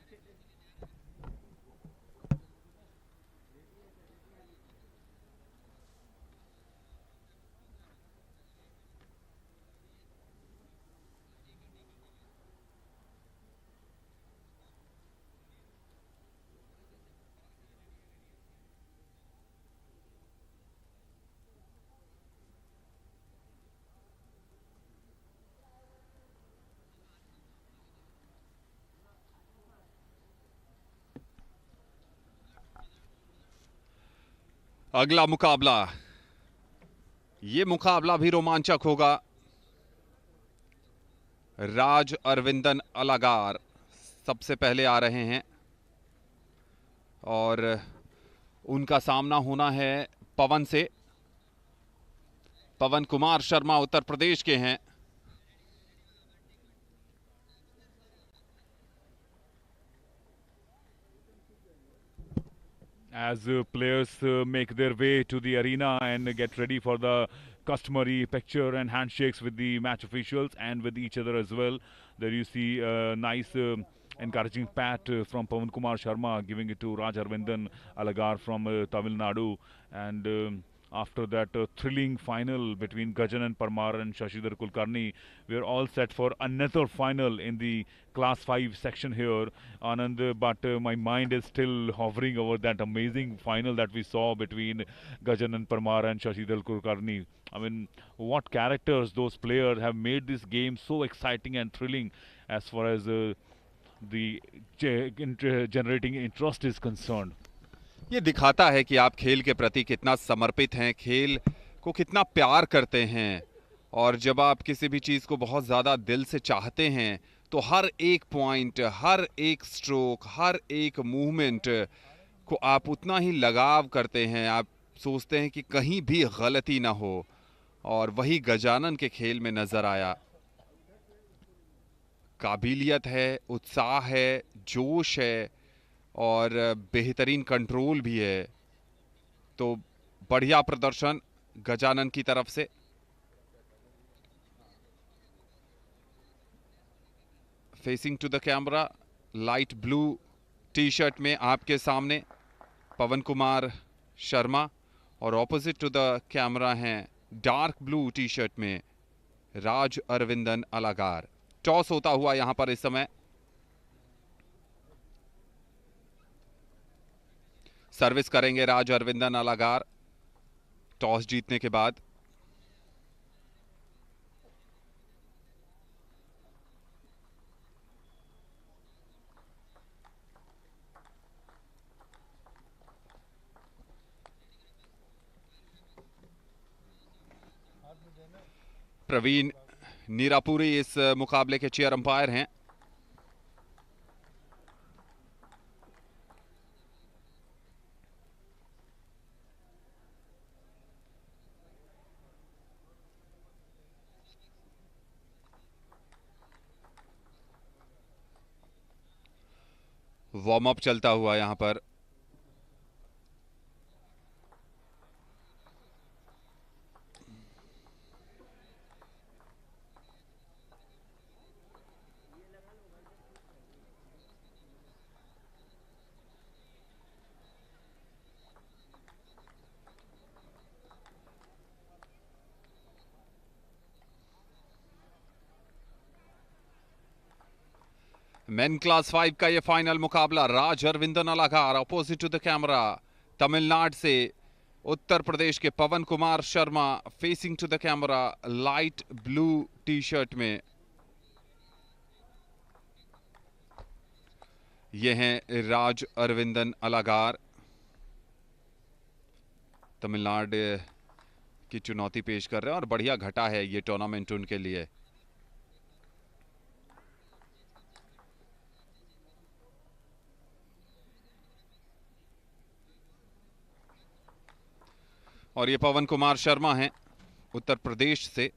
अगला मुकाबला, ये मुकाबला भी रोमांचक होगा. राज अरविंदन अलागार सबसे पहले आ रहे हैं और उनका सामना होना है पवन से. पवन कुमार शर्मा उत्तर प्रदेश के हैं. As players make their way to the arena and get ready for the customary picture and handshakes with the match officials and with each other as well. There you see a nice encouraging pat from Pawan Kumar Sharma, giving it to Raj Arvindan Alagar from Tamil Nadu. And after that thrilling final between Gajanan Parmar and Shashidhar Kulkarni, we are all set for another final in the class 5 section here, Anand. But my mind is still hovering over that amazing final that we saw between Gajanan Parmar and Shashidhar Kulkarni. I mean, what characters those players have made this game so exciting and thrilling as far as the generating interest is concerned. ये दिखाता है कि आप खेल के प्रति कितना समर्पित हैं, खेल को कितना प्यार करते हैं। और जब आप किसी भी चीज़ को बहुत ज़्यादा दिल से चाहते हैं तो हर एक पॉइंट, हर एक स्ट्रोक, हर एक मूवमेंट को आप उतना ही लगाव करते हैं। आप सोचते हैं कि कहीं भी गलती ना हो, और वही गजानन के खेल में नज़र आया। काबिलियत है, उत्साह है, जोश है और बेहतरीन कंट्रोल भी है। तो बढ़िया प्रदर्शन गजानन की तरफ से। Facing to the camera, light blue T shirt में आपके सामने पवन कुमार शर्मा, और ऑपोजिट टू द कैमरा हैं डार्क ब्लू टी शर्ट में राज अरविंदन अलागार। टॉस होता हुआ यहां पर इस समय सर्विस करेंगे राज अरविंदन अलागार टॉस जीतने के बाद। प्रवीण नीरापुरी इस मुकाबले के चेयर अंपायर हैं। वार्म अप चलता हुआ यहां पर। मेन क्लास 5 का ये फाइनल मुकाबला Raj Aravindan Alagar opposite to the camera Tamil Nadu से उत्तर प्रदेश के Pawan Kumar Sharma facing to the camera light blue T shirt में। ये हैं राज अरविंदन अलागार। तमिलनाडु की चुनौती पेश कर रहे हैं और बढ़िया घटा है ये टूर्नामेंट उनके लिए। और ये पवन कुमार शर्मा हैं उत्तर प्रदेश से।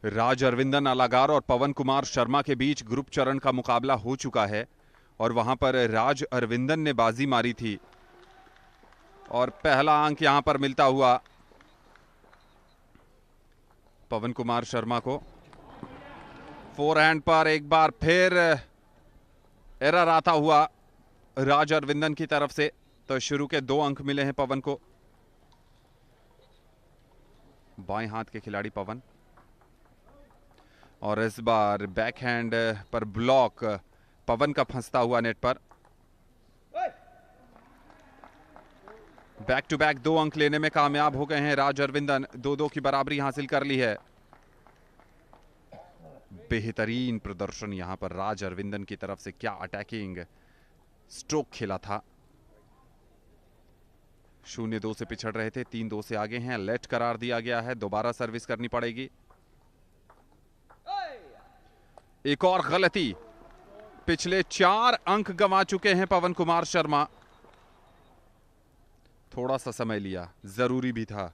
राज अरविंदन अलागार और पवन कुमार शर्मा के बीच ग्रुप चरण का मुकाबला हो चुका है और वहां पर राज अरविंदन ने बाजी मारी थी और पहला अंक यहां पर मिलता हुआ पवन कुमार शर्मा को। फोरहैंड पर एक बार फिर एरर आता हुआ राज अरविंदन की तरफ से, तो शुरू के 2 अंक मिले हैं पवन को। बाएं हाथ के खिलाड़ी पवन, और इस बार बैकहैंड पर ब्लॉक पवन का फंसता हुआ नेट पर। बैक टू बैक 2 अंक लेने में कामयाब हो गए हैं राज अरविंदन। 2-2 की बराबरी हासिल कर ली है। बेहतरीन प्रदर्शन यहां पर राज अरविंदन की तरफ से। क्या अटैकिंग स्ट्रोक खेला था। 0-2 से पिछड़ रहे थे, 3-2 से आगे हैं। लेट करार दिया गया है, दोबारा सर्विस करनी पड़ेगी। एक और गलती। पिछले 4 अंक गंवा चुके हैं पवन कुमार शर्मा। थोड़ा सा समय लिया, जरूरी भी था।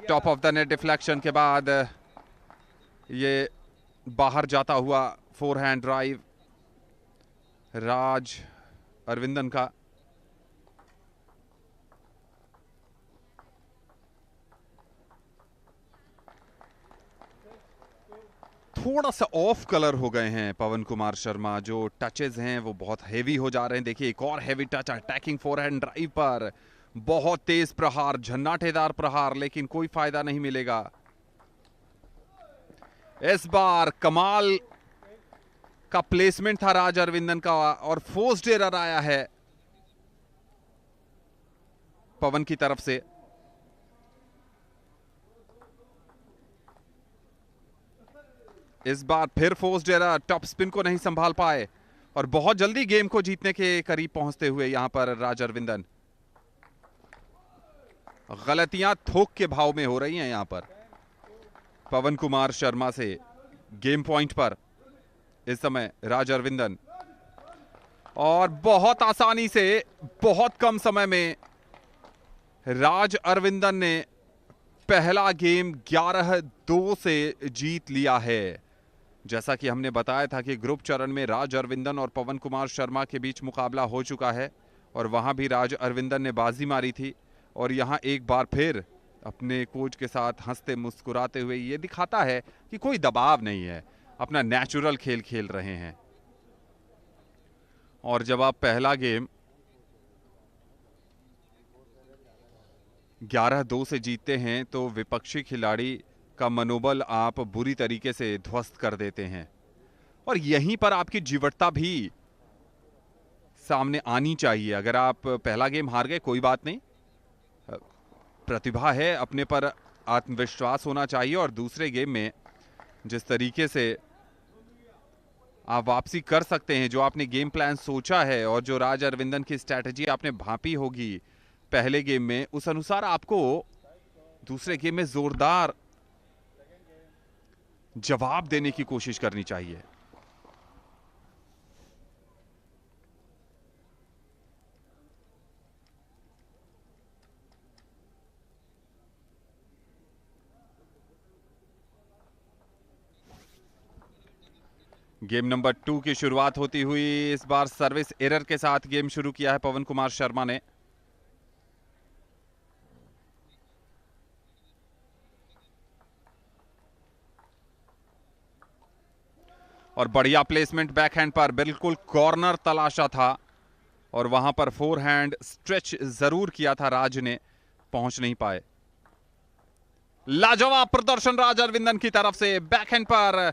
Top of the net deflection के बाद ये बाहर जाता हुआ फोरहैंड ड्राइव राज अरविंदन का। थोड़ा सा ऑफ कलर हो गए हैं पवन कुमार शर्मा। जो टचेस हैं वो बहुत हेवी हो जा रहे हैं। देखिए एक और heavy touch attacking forehand drive पर। बहुत तेज प्रहार, झन्नाटेदार प्रहार, लेकिन कोई फायदा नहीं मिलेगा। इस बार कमाल का प्लेसमेंट था राज अरविंदन का और फोर्स्ड एरर आया है पवन की तरफ से। इस बार फिर फोर्स्ड एरर, टॉप स्पिन को नहीं संभाल पाए और बहुत जल्दी गेम को जीतने के करीब पहुंचते हुए यहां पर राज अरविंदन। गलतियां थोक के भाव में हो रही हैं यहां पर पवन कुमार शर्मा से। गेम पॉइंट पर इस समय राज अरविंदन और बहुत आसानी से, बहुत कम समय में राज अरविंदन ने पहला गेम 11-2 से जीत लिया है। जैसा कि हमने बताया था कि ग्रुप चरण में राज अरविंदन और पवन कुमार शर्मा के बीच मुकाबला हो चुका है और वहां भी राज अरविंदन ने बाजी मारी थी और यहां एक बार फिर अपने कोच के साथ हंसते मुस्कुराते हुए ये दिखाता है कि कोई दबाव नहीं है, अपना नेचुरल खेल खेल रहे हैं। और जब आप पहला गेम 11-2 से जीतते हैं तो विपक्षी खिलाड़ी का मनोबल आप बुरी तरीके से ध्वस्त कर देते हैं और यहीं पर आपकी जीवटता भी सामने आनी चाहिए। अगर आप पहला गेम हार गए कोई बात नहीं, प्रतिभा है, अपने पर आत्मविश्वास होना चाहिए और दूसरे गेम में जिस तरीके से आप वापसी कर सकते हैं, जो आपने गेम प्लान सोचा है और जो राज अरविंदन की स्ट्रैटेजी आपने भांपी होगी पहले गेम में, उस अनुसार आपको दूसरे गेम में जोरदार जवाब देने की कोशिश करनी चाहिए। गेम नंबर 2 की शुरुआत होती हुई इस बार सर्विस एरर के साथ गेम शुरू किया है पवन कुमार शर्मा ने। और बढ़िया प्लेसमेंट बैकहैंड पर, बिल्कुल कॉर्नर तलाशा था और वहां पर फोरहैंड स्ट्रेच जरूर किया था राज ने, पहुंच नहीं पाए। लाजवाब प्रदर्शन राज अरविंदन की तरफ से बैकहैंड पर।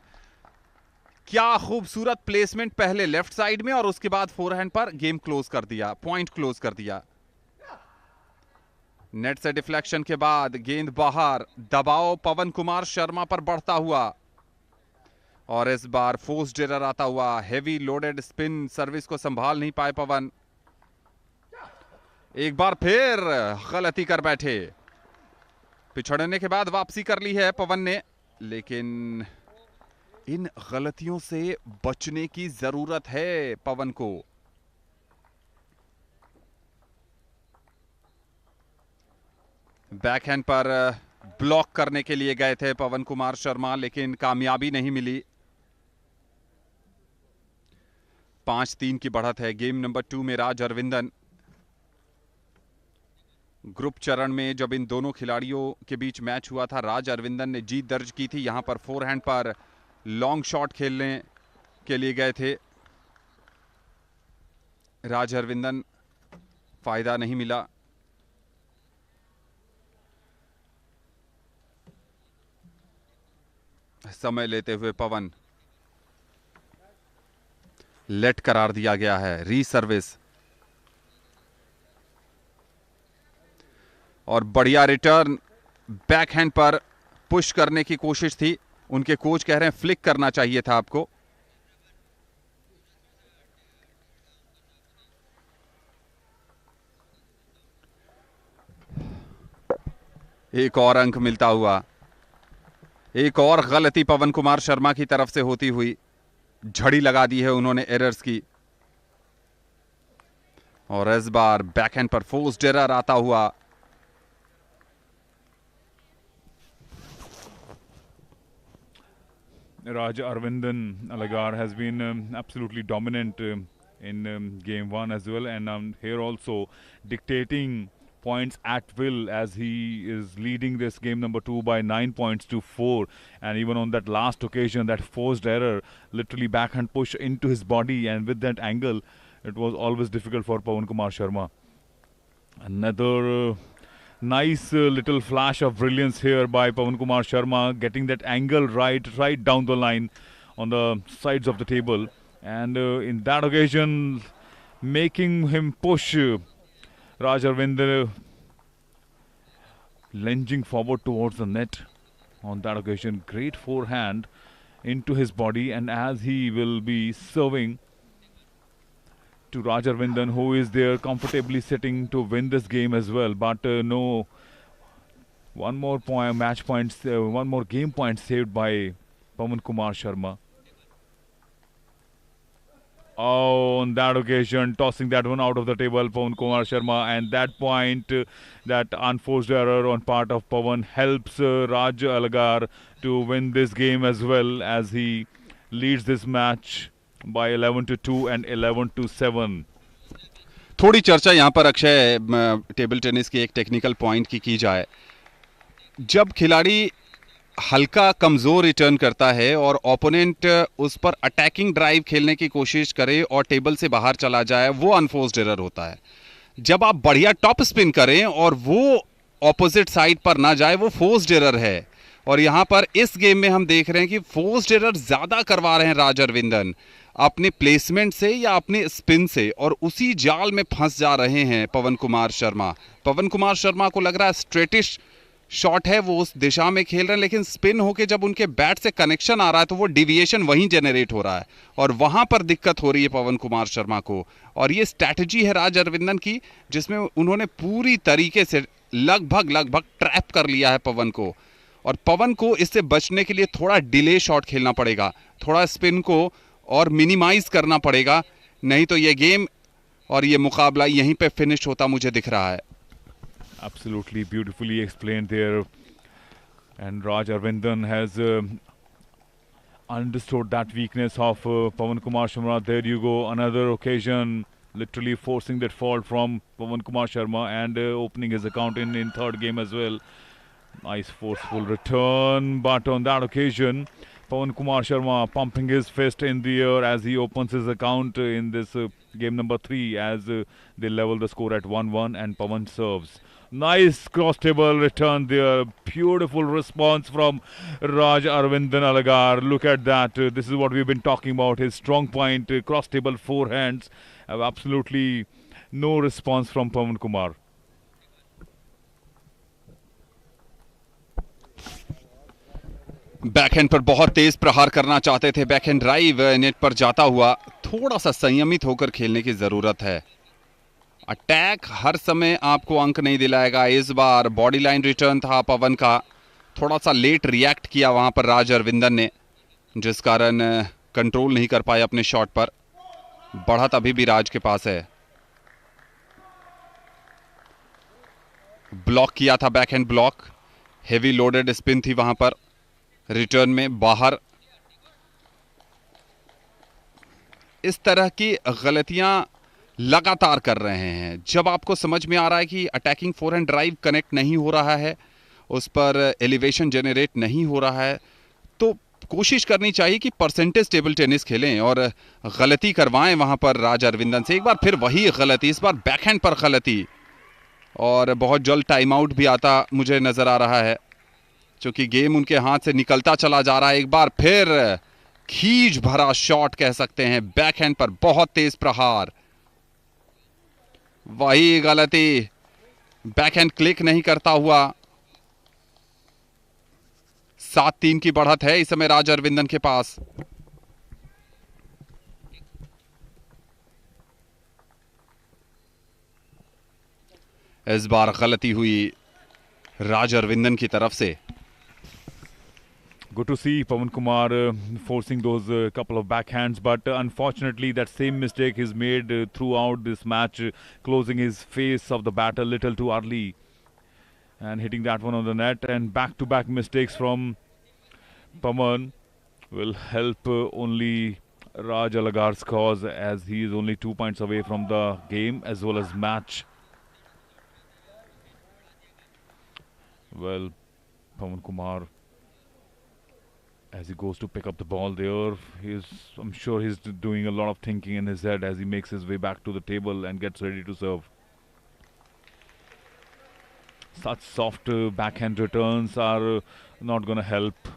क्या खूबसूरत प्लेसमेंट, पहले लेफ्ट साइड में और उसके बाद फोरहैंड पर गेम क्लोज कर दिया, पॉइंट क्लोज कर दिया। नेट से डिफ्लेक्शन के बाद गेंद बाहर, दबाव पवन कुमार शर्मा पर बढ़ता हुआ और इस बार फोर्स्ड एरर आता हुआ। हेवी लोडेड स्पिन सर्विस को संभाल नहीं पाए पवन। एक बार फिर गलती कर बैठे। पिछड़ने के बाद वापसी कर ली है पवन ने, लेकिन इन गलतियों से बचने की जरूरत है पवन को। बैकहैंड पर ब्लॉक करने के लिए गए थे पवन कुमार शर्मा, लेकिन कामयाबी नहीं मिली। 5-3 की बढ़त है। गेम नंबर 2 में राज अरविंदन। ग्रुप चरण में जब इन दोनों खिलाड़ियों के बीच मैच हुआ था, राज अरविंदन ने जीत दर्ज की थी। यहां पर फोरहैंड पर लॉन्ग शॉट खेलने के लिए गए थे राज अरविंदन, फायदा नहीं मिला। समय लेते हुए पवन, लेट करार दिया गया है, री सर्विस। और बढ़िया रिटर्न बैकहैंड पर पुश करने की कोशिश थी। उनके कोच कह रहे हैं फ्लिक करना चाहिए था आपको। एक और अंक मिलता हुआ, एक और गलती पवन कुमार शर्मा की तरफ से होती हुई, झड़ी लगा दी है उन्होंने एरर्स की। और इस बार बैकहैंड पर फोर्स्ड एरर आता हुआ। Raj Arvindan Alagar has been absolutely dominant in game one as well, and here also dictating points at will as he is leading this game number 2 by 9 points to 4. And even on that last occasion, that forced error, literally backhand push into his body, and with that angle, it was always difficult for Pawan Kumar Sharma. Another nice little flash of brilliance here by Pawan Kumar Sharma, getting that angle right down the line on the sides of the table, and in that occasion making him push Raj Arvind, lunging forward towards the net on that occasion. Great forehand into his body, and as he will be serving to Raj Arvindan, who is there comfortably sitting to win this game as well. But no, one more point, match points, one more game point saved by Pawan Kumar Sharma. Oh, on that occasion, tossing that one out of the table, Pawan Kumar Sharma, and that point, that unforced error on part of Pawan helps Raj Alagar to win this game as well, as he leads this match by 11-2 and 11-7. थोड़ी चर्चा यहां पर Akshay table tennis के एक technical point की जाए। जब खिलाड़ी हल्का कमजोर रिटर्न करता है और ओपोनेंट उस पर अटैकिंग ड्राइव खेलने की कोशिश करे और टेबल से बाहर चला जाए, वो अनफोर्स्ड एरर होता है। जब आप बढ़िया टॉप स्पिन करें और वो ऑपोजिट साइड पर ना जाए, वो फोर्स्ड एरर है। और यहां पर इस गेम में हम देख रहे हैं कि फोर्स्ड एरर ज्यादा करवा रहे हैं राज अरविंदन अपने प्लेसमेंट से या अपने स्पिन से, और उसी जाल में फंस जा रहे हैं पवन कुमार शर्मा। पवन कुमार शर्मा को लग रहा है स्ट्रेटिश शॉट है, वो उस दिशा में खेल रहे हैं, लेकिन स्पिन होके जब उनके बैट से कनेक्शन आ रहा है तो वो डिविएशन वहीं जनरेट हो रहा है, और वहां पर दिक्कत हो रही है पवन कुमार शर्मा को। और ये स्ट्रैटेजी है राज अरविंदन की, जिसमें उन्होंने पूरी तरीके से लगभग ट्रैप कर लिया है पवन को। और पवन को इससे बचने के लिए थोड़ा डिले शॉट खेलना पड़ेगा, थोड़ा स्पिन को और मिनिमाइज करना पड़ेगा, नहीं तो ये गेम और ये मुकाबला यहीं पे फिनिश होता मुझे दिख रहा है। Absolutely beautifully explained there, and Raj Arvindan has understood that weakness of Pawan Kumar Sharma. There you go, another occasion literally forcing that fault from Pawan Kumar Sharma, and opening his account in third game as well. Nice forceful return, but on that occasion Pawan Kumar Sharma pumping his fist in the air as he opens his account in this game number 3, as they level the score at 1-1, and Pawan serves. Nice cross table return there. Beautiful response from Raj Arvindan Alagar. Look at that. This is what we've been talking about. His strong point, cross table forehands. Have absolutely no response from Pawan Kumar. Backhand पर बहुत तेज प्रहार करना चाहते थे, backhand drive net पर जाता हुआ, थोड़ा सा संयमित होकर खेलने की जरूरत है। अटैक हर समय आपको अंक नहीं दिलाएगा। इस बार बॉडी लाइन रिटर्न था पवन का, थोड़ा सा लेट रिएक्ट किया वहां पर राज अरविंदन ने, जिस कारण कंट्रोल नहीं कर पाए अपने शॉट पर। बढ़त अभी भी राज के पास है। ब्लॉक किया था, backhand block, heavy loaded spin थी वहां पर, रिटर्न में बाहर। इस तरह की गलतियां लगातार कर रहे हैं। जब आपको समझ में आ रहा है कि अटैकिंग फोरहैंड ड्राइव कनेक्ट नहीं हो रहा है, उस पर एलिवेशन जनरेट नहीं हो रहा है, तो कोशिश करनी चाहिए कि परसेंटेज टेबल टेनिस खेलें और गलती करवाएं वहां पर राज अरविंदन से। एक बार फिर वही गलती, इस बार बैकहैंड पर गलती, और बहुत जल्द टाइम आउट भी आता मुझे नजर आ रहा है, क्योंकि गेम उनके हाथ से निकलता चला जा रहा है। एक बार फिर खींच भरा शॉट कह सकते हैं, बैकहैंड पर बहुत तेज प्रहार, वही गलती, बैकहैंड क्लिक नहीं करता हुआ 7-3 की बढ़त है इस समय राज अरविंदन के पास। इस बार गलती हुई राज अरविंदन की तरफ से। Good to see Pawan Kumar forcing those couple of backhands, but unfortunately that same mistake is made throughout this match, closing his face of the bat a little too early and hitting that one on the net. And back-to-back mistakes from Pawan will help only Raj Alagar's cause, as he is only 2 points away from the game as well as match. Well, Pawan Kumar, as he goes to pick up the ball there, I'm sure he's doing a lot of thinking in his head as he makes his way back to the table and gets ready to serve. Such soft backhand returns are not going to help,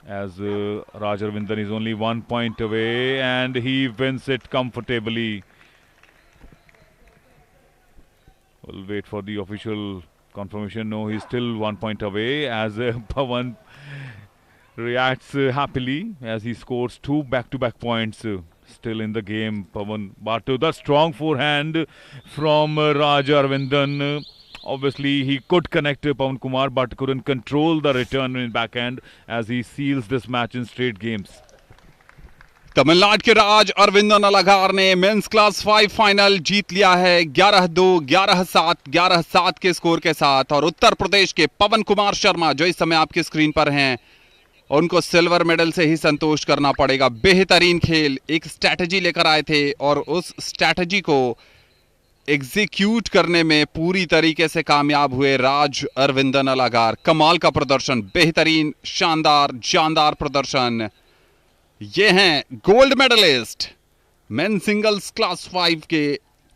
as Raj Arvindan is only 1 point away and he wins it comfortably. We'll wait for the official confirmation. No, he's still 1 point away, as Pawan reacts happily as he scores 2 back-to-back points. Still in the game, Pawan. But the strong forehand from Raj Arvindan. Obviously, he could connect Pawan Kumar, but couldn't control the return in backhand as he seals this match in straight games. Tamil Nadu के राज अरविंदन अलागार ने mains class 5 final जीत लिया है 11-2, 11-7, 11-7 के score के साथ। और उत्तर प्रदेश के पवन कुमार शर्मा, जो इस समय आपकी स्क्रीन पर हैं, उनको सिल्वर मेडल से ही संतोष करना पड़ेगा। बेहतरीन खेल, एक स्ट्रैटेजी लेकर आए थे और उस स्ट्रैटेजी को एग्जीक्यूट करने में पूरी तरीके से कामयाब हुए राज अरविंदन अलागार। कमाल का प्रदर्शन, बेहतरीन, शानदार, जानदार प्रदर्शन। ये हैं gold medalist men singles class 5 के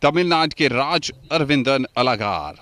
तमिलनाडु के राज अरविंदन अलागार।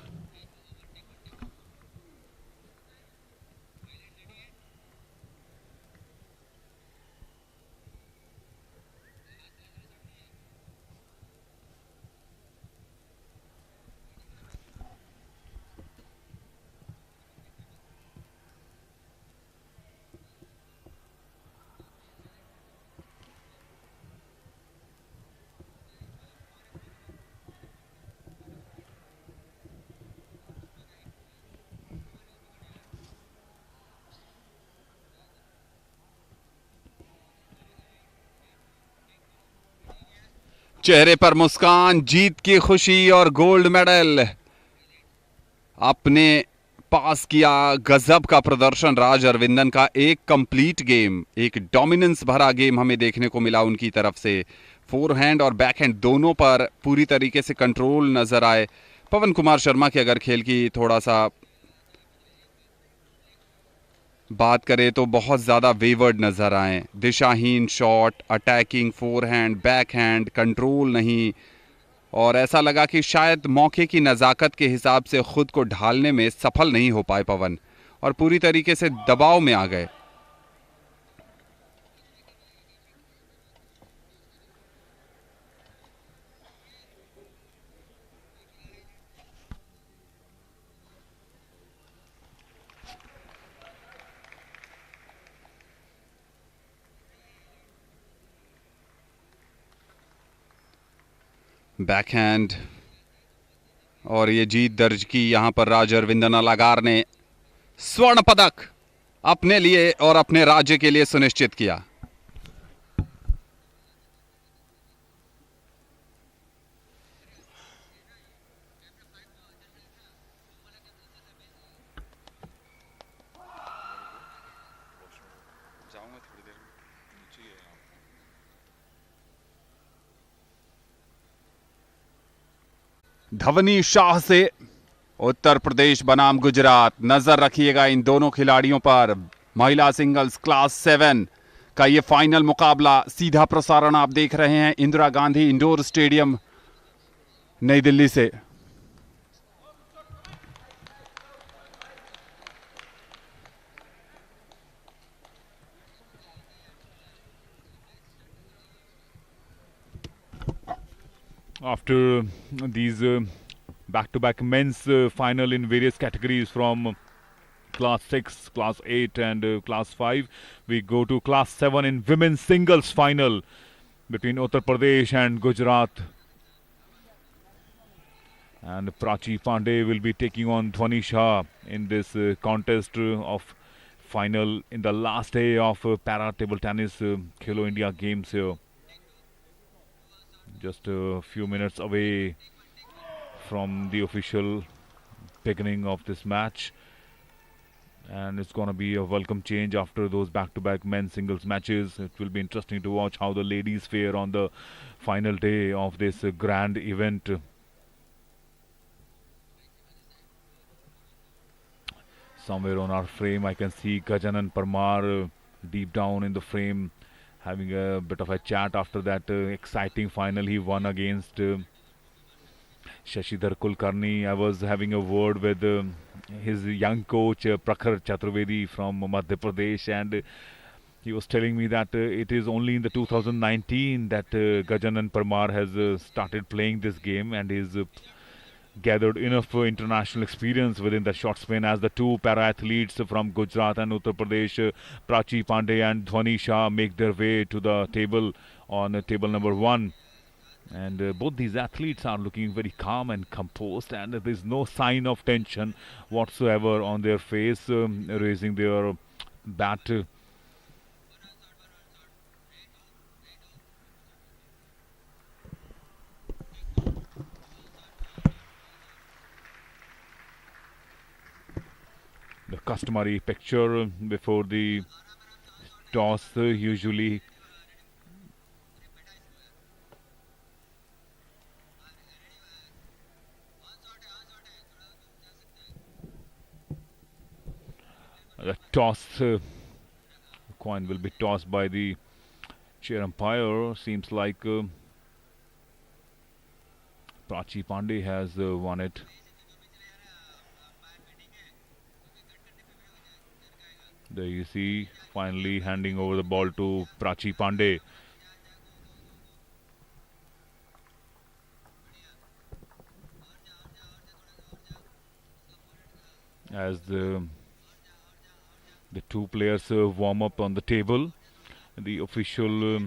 चेहरे पर मुस्कान, जीत की खुशी और गोल्ड मेडल अपने पास किया। गजब का प्रदर्शन राज अरविंदन का। एक कंप्लीट गेम, एक डोमिनेंस भरा गेम हमें देखने को मिला उनकी तरफ से। फोरहैंड और बैकहैंड दोनों पर पूरी तरीके से कंट्रोल नजर आए। पवन कुमार शर्मा के अगर खेल की थोड़ा सा बात करें तो बहुत ज़्यादा वेवर्ड नज़र आए। दिशाहीन shot, attacking forehand, backhand, control नहीं, और ऐसा लगा कि शायद मौके की नज़ाकत के हिसाब से खुद को ढालने में सफल नहीं हो पाए पवन, और पूरी तरीके से दबाव में आ गए। बैकहैंड, और ये जीत दर्ज की यहां पर राज अरविंदन अलागार ने। स्वर्ण पदक अपने लिए और अपने राज्य के लिए सुनिश्चित किया। धवनी शाह से उत्तर प्रदेश बनाम गुजरात। नजर रखिएगा इन दोनों खिलाड़ियों पर। महिला सिंगल्स क्लास 7 का ये फाइनल मुकाबला सीधा प्रसारण आप देख रहे हैं इंदिरा गांधी इंडोर स्टेडियम, नई दिल्ली से। After these back-to-back men's final in various categories from class 6, class 8 and class 5. We go to class 7 in women's singles final between Uttar Pradesh and Gujarat. And Prachi Pandey will be taking on Dhwani Shah in this contest of final in the last day of para table tennis Khelo India Games here. Just a few minutes away from the official beginning of this match. And it's going to be a welcome change after those back-to-back men's singles matches. It will be interesting to watch how the ladies fare on the final day of this grand event. Somewhere on our frame I can see Gajanan Parmar deep down in the frame having a bit of a chat after that exciting final he won against Shashidhar Kulkarni. I was having a word with his young coach Prakhar Chaturvedi from Madhya Pradesh, and he was telling me that it is only in the 2019 that Gajanan Parmar has started playing this game and is gathered enough international experience within the short span as the two para-athletes from Gujarat and Uttar Pradesh, Prachi Pandey and Dhwani Shah, make their way to the table on table number 1. And both these athletes are looking very calm and composed, and there is no sign of tension whatsoever on their face, raising their bat. The customary picture before the toss usually. The toss coin will be tossed by the chair umpire. Seems like Prachi Pandey has won it. There you see, finally handing over the ball to Prachi Pandey. As the two players warm up on the table, the official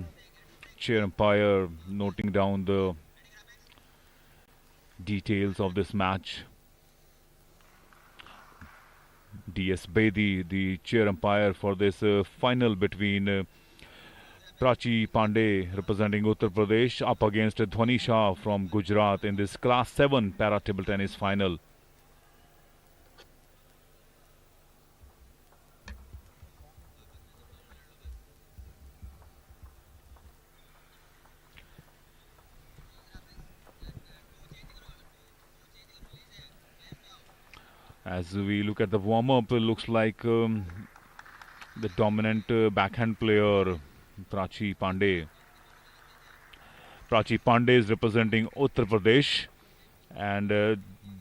chair umpire noting down the details of this match. D.S. Bedi, the chair umpire for this final between Prachi Pandey representing Uttar Pradesh up against Dhwani Shah from Gujarat in this class 7 para table tennis final. As we look at the warm-up, it looks like the dominant backhand player, Prachi Pandey. Prachi Pandey is representing Uttar Pradesh and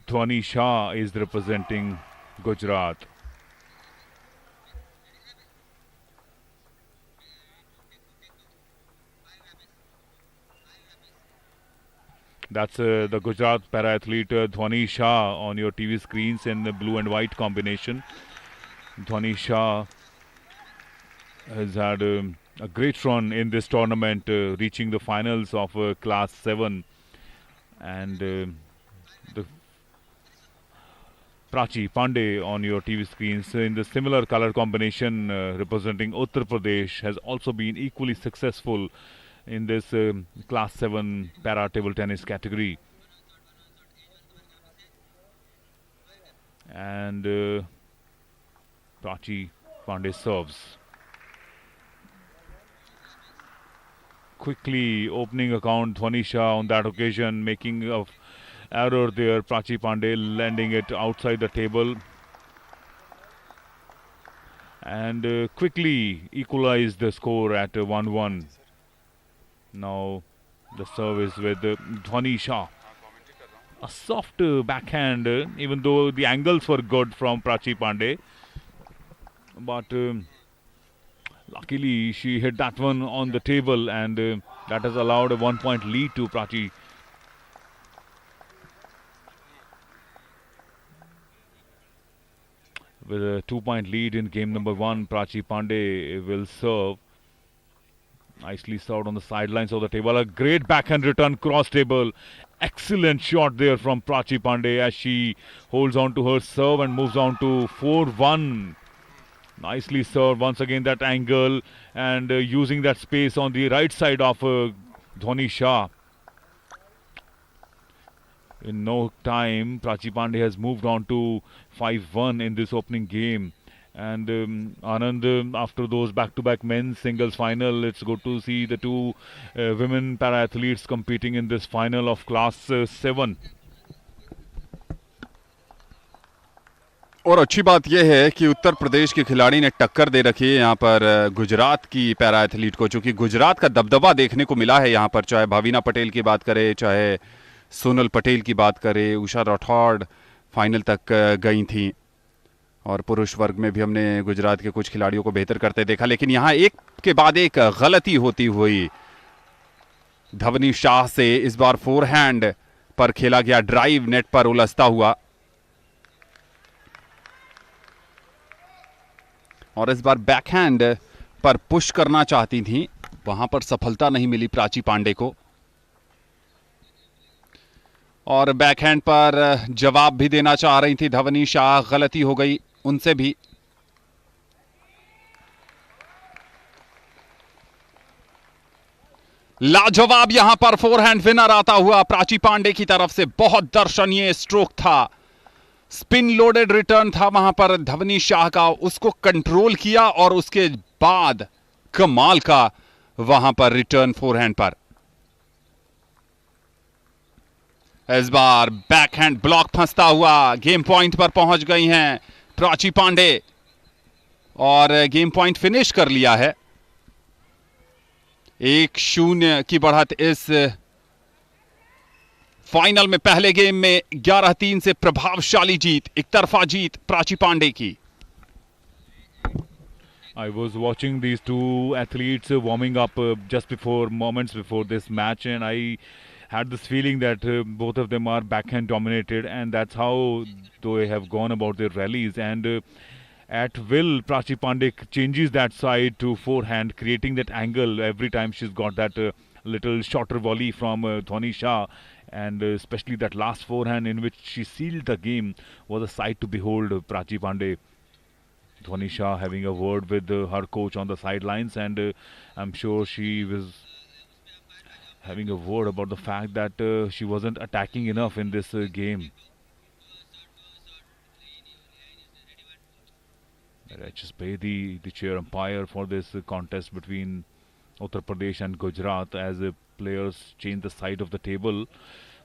Dhwani Shah is representing Gujarat. That's the Gujarat para-athlete Dhwani Shah on your TV screens in the blue and white combination. Dhwani Shah has had a great run in this tournament, reaching the finals of Class 7. And the Prachi Pandey on your TV screens in the similar color combination representing Uttar Pradesh has also been equally successful in this Class 7 para table tennis category. And Prachi Pandey serves. Quickly opening account Dhwani Shah on that occasion, making a error there. Prachi Pandey landing it outside the table. And quickly equalized the score at 1-1. Now the service with Dhwani Shah. A soft backhand, even though the angles were good from Prachi Pandey. But luckily she hit that one on the table, and that has allowed a 1-point lead to Prachi. with a 2-point lead in game number 1. Prachi Pandey will serve. Nicely served on the sidelines of the table. A great backhand return cross table. Excellent shot there from Prachi Pandey as she holds on to her serve and moves on to 4-1. Nicely served once again, that angle, and using that space on the right side of Dhoni Shah. In no time, Prachi Pandey has moved on to 5-1 in this opening game. And Anand, after those back-to-back men's singles final, it's good to see the two women para-athletes competing in this final of class 7. और अच्छी बात यह है कि उत्तर प्रदेश के खिलाड़ी ने टक्कर दे रखी है यहाँ पर गुजरात की पैरा एथलीट को, चूंकि गुजरात का दबदबा देखने को मिला है यहाँ पर, चाहे भाविना पटेल की बात करें, चाहे सोनल पटेल की बात करें, उषा राठौड़ फाइनल तक गई थी, और पुरुष वर्ग में भी हमने गुजरात के कुछ खिलाड़ियों को बेहतर करते देखा। लेकिन यहाँ एक के बाद एक गलती होती हुई धवनी शाह से इस बार फोरहैंड पर खेला गया ड्राइव नेट पर उलझता हुआ, और इस बार बैकहैंड पर पुश करना चाहती थी, वहां पर सफलता नहीं मिली प्राची पांडे को, और बैकहैंड पर जवाब भी देना चाह रही थी धवनी शाह, गलती हो गई उनसे भी। लाजवाब यहां पर फोरहैंड विनर आता हुआ प्राची पांडे की तरफ से, बहुत दर्शनीय स्ट्रोक था, स्पिन लोडेड रिटर्न था वहां पर धवनी शाह का, उसको कंट्रोल किया और उसके बाद कमाल का वहां पर रिटर्न फोरहैंड पर। इस बार बैकहैंड ब्लॉक फंसता हुआ गेम पॉइंट पर पहुंच गई हैं प्राची पांडे, और गेम पॉइंट फिनिश कर लिया है। 1-0 की बढ़त इस फाइनल में, पहले गेम में 11-3 से प्रभावशाली जीत, एक तरफा जीत प्राची पांडे की। I was watching these two athletes warming up moments before this match, and I had this feeling that both of them are backhand dominated, and that's how they have gone about their rallies. And at will, Prachi Pandey changes that side to forehand, creating that angle every time she's got that little shorter volley from Dhoni Shah. And especially that last forehand in which she sealed the game was a sight to behold. Prachi Pandey, Dhoni Shah having a word with her coach on the sidelines, and I'm sure she was having a word about the fact that she wasn't attacking enough in this game. H.S. Bedi, the chair umpire for this contest between Uttar Pradesh and Gujarat, as players change the side of the table.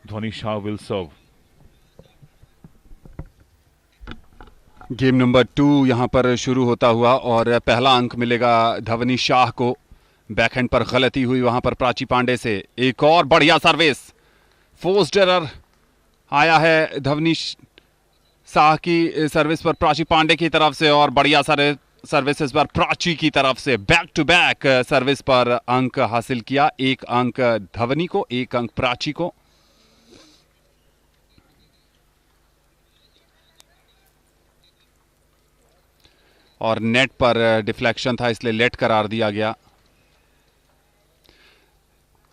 Dhoni Shah will serve. Game number 2 यहां पर शुरू होता हुआ, और पहला अंक मिलेगा धवनी शाह को। बैकहैंड पर गलती हुई वहां पर प्राची पांडे से, एक और बढ़िया सर्विस, फोर्स्ड एरर आया है धवनी शाह की सर्विस पर प्राची पांडे की तरफ से, और बढ़िया सर्विस इस बार प्राची की तरफ से, बैक टू बैक सर्विस पर अंक हासिल किया। एक अंक धवनी को, एक अंक प्राची को। और नेट पर डिफ्लेक्शन था, इसलिए लेट करार दिया गया,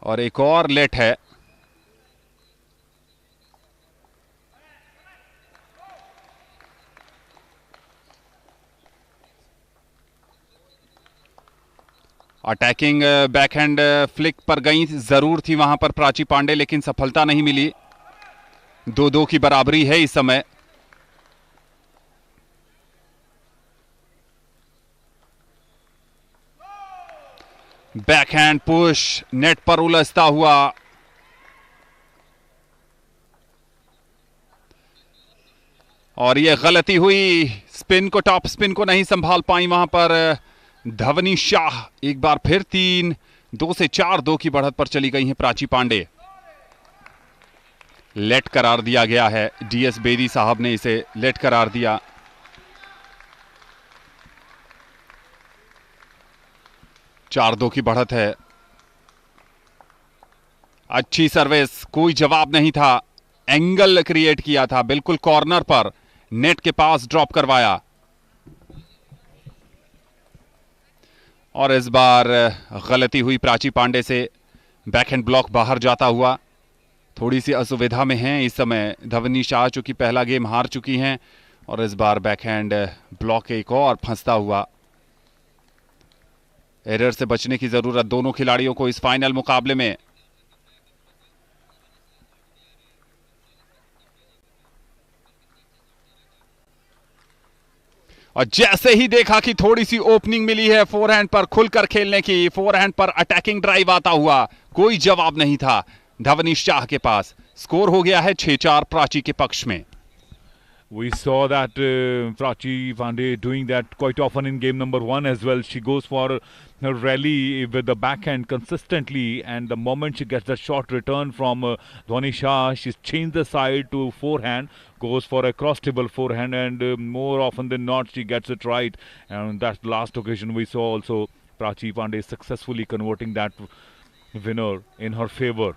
और एक और लेट है। अटैकिंग बैकहैंड फ्लिक पर गई जरूर थी वहां पर प्राची पांडे, लेकिन सफलता नहीं मिली। 2-2 की बराबरी है इस समय। बैकहैंड पुश नेट पर उलझता हुआ, और यह गलती हुई, स्पिन को, टॉप स्पिन को नहीं संभाल पाई वहां पर धवनी शाह। एक बार फिर 3-2 से 4-2 की बढ़त पर चली गई हैं प्राची पांडे। लेट करार दिया गया है, डीएस बेदी साहब ने इसे लेट करार दिया। चार 2 की बढ़त है। अच्छी सर्विस, कोई जवाब नहीं था, एंगल क्रिएट किया था, बिल्कुल कॉर्नर पर नेट के पास ड्रॉप करवाया। और इस बार गलती हुई प्राची पांडे से, बैकहैंड ब्लॉक बाहर जाता हुआ। थोड़ी सी असुविधा में हैं इस समय धवनी शाह, चूंकि पहला गेम हार चुकी हैं, और इस बार बैकहैंड ब्लॉक एक और फंसता हुआ। एरर से बचने की जरूरत दोनों खिलाड़ियों को इस फाइनल मुकाबले में। और जैसे ही देखा कि थोड़ी सी ओपनिंग मिली है फोरहैंड पर खुलकर खेलने की, फोरहैंड पर अटैकिंग ड्राइव आता हुआ, कोई जवाब नहीं था धवनी शाह के पास। स्कोर हो गया है 6-4 प्राची के पक्ष में। We saw that Prachi Pandey doing that quite often in game number 1 as well. She goes for her rally with the backhand consistently, and the moment she gets the short return from Dhwani Shah, she's changed the side to forehand, goes for a cross table forehand, and more often than not she gets it right. And that last occasion we saw also Prachi Pandey successfully converting that winner in her favor.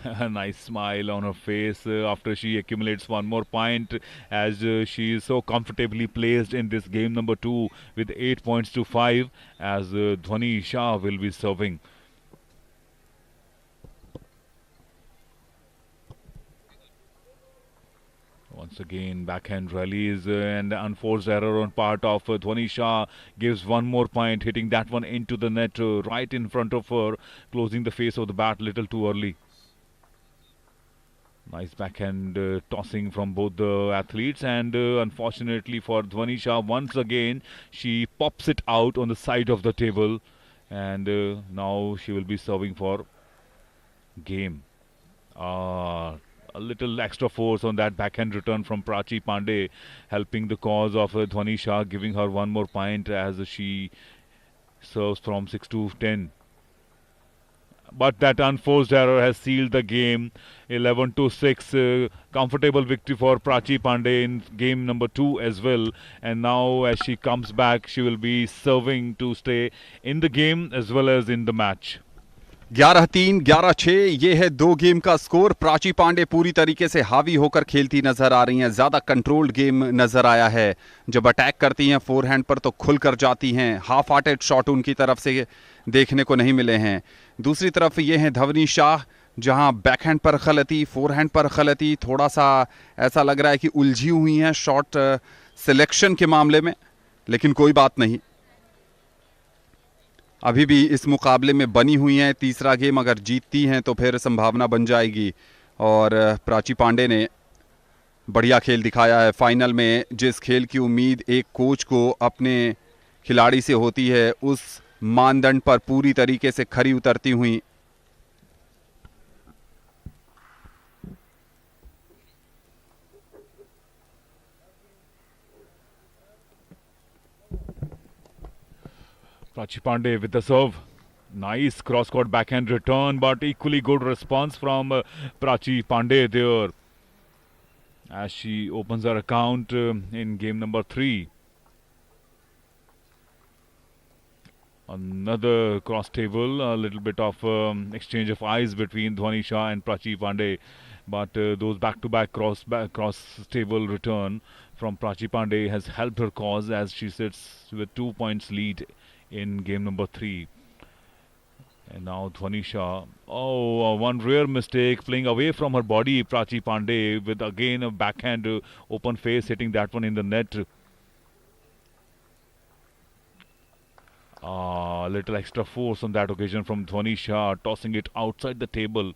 A nice smile on her face after she accumulates one more point, as she is so comfortably placed in this game number 2 with 8 points to 5, as Dhwani Shah will be serving. Once again, backhand rallies and unforced error on part of Dhwani Shah gives one more point, hitting that one into the net right in front of her, closing the face of the bat little too early. Nice backhand tossing from both the athletes, and unfortunately for Dhwani Shah, once again she pops it out on the side of the table, and now she will be serving for game. A little extra force on that backhand return from Prachi Pandey, helping the cause of Dhwani Shah, giving her one more point as she serves from 6-10. But that unforced error has sealed the game. 11-6, comfortable victory for Prachi Pandey in game number 2 as well. And now as she comes back, she will be serving to stay in the game as well as in the match. 11-3, 11-6 ये है दो game का score. Prachi Pandey पूरी तरीके से हावी होकर खेलती नजर आ रही हैं, ज्यादा कंट्रोल्ड गेम नजर आया है। जब अटैक करती हैं फोरहैंड पर तो खुलकर जाती हैं, हाफ हार्टेड शॉट उनकी तरफ से देखने को नहीं मिले हैं। दूसरी तरफ ये है धवनी शाह, जहां बैकहैंड पर गलती, फोरहैंड पर गलती, थोड़ा सा ऐसा लग रहा है कि उलझी हुई हैं शॉट सिलेक्शन के मामले में, लेकिन कोई बात नहीं, अभी भी इस मुकाबले में बनी हुई हैं। तीसरा गेम अगर जीतती हैं तो फिर संभावना बन जाएगी। और प्राची पांडे ने बढ़िया खेल दिखाया है फाइनल में। जिस खेल की उम्मीद एक कोच को अपने खिलाड़ी से होती है, उस मानदंड पर पूरी तरीके से खरी उतरती हुई Prachi Pandey with the serve. Nice cross-court backhand return, but equally good response from Prachi Pandey there, as she opens her account in game number 3. Another cross table, a little bit of exchange of eyes between Dhwani Shah and Prachi Pandey, but those back-to-back cross table return from Prachi Pandey has helped her cause, as she sits with 2 points lead in game number 3. And now Dhwani Shah, one rare mistake, playing away from her body, Prachi Pandey, with again a backhand open face, hitting that one in the net. A little extra force on that occasion from Dhwani Shah, tossing it outside the table.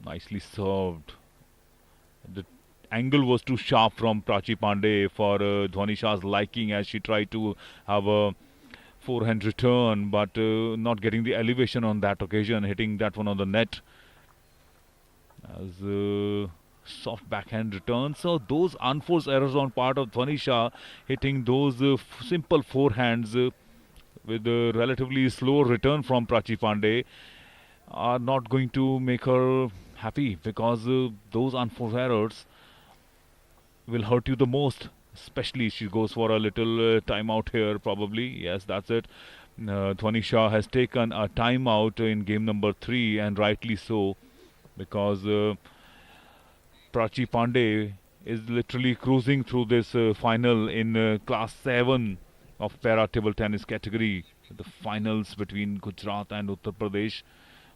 Nicely served. The angle was too sharp from Prachi Pandey for Dhwani Shah's liking, as she tried to have a forehand return, but not getting the elevation on that occasion, hitting that one on the net. As soft backhand return. So those unforced errors on part of Dhwani Shah, hitting those simple forehands with a relatively slow return from Prachi Pandey, are not going to make her happy, because those unforced errors will hurt you the most. Especially she goes for a little timeout here, probably. Yes, that's it. Dhwani Shah has taken a timeout in game number 3, and rightly so. because Prachi Pandey is literally cruising through this final in class 7 of para table tennis category. The finals between Gujarat and Uttar Pradesh.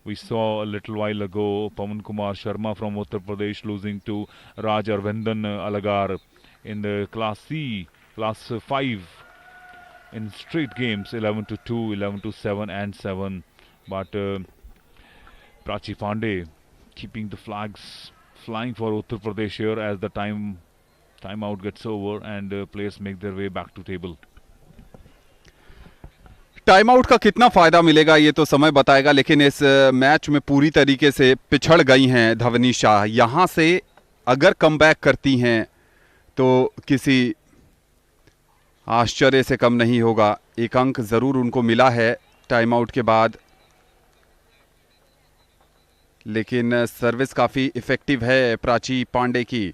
We saw a little while ago Pawan Kumar Sharma from Uttar Pradesh losing to Raj Arvindan Alagar in the class C, class 5 in straight games, 11-2, 11-7 and 7. But Prachi Pandey keeping the flags flying for Uttar Pradesh here as the timeout gets over and players make their way back to table. Time out का कितना फायदा मिलेगा ये तो समय बताएगा, लेकिन इस मैच में पूरी तरीके से पिछड़ गई हैं धवनी शाह। यहां से अगर कमबैक करती हैं तो किसी आश्चर्य से कम नहीं होगा। एक अंक जरूर उनको मिला है टाइम आउट के बाद, लेकिन सर्विस काफी इफेक्टिव है प्राची पांडे की।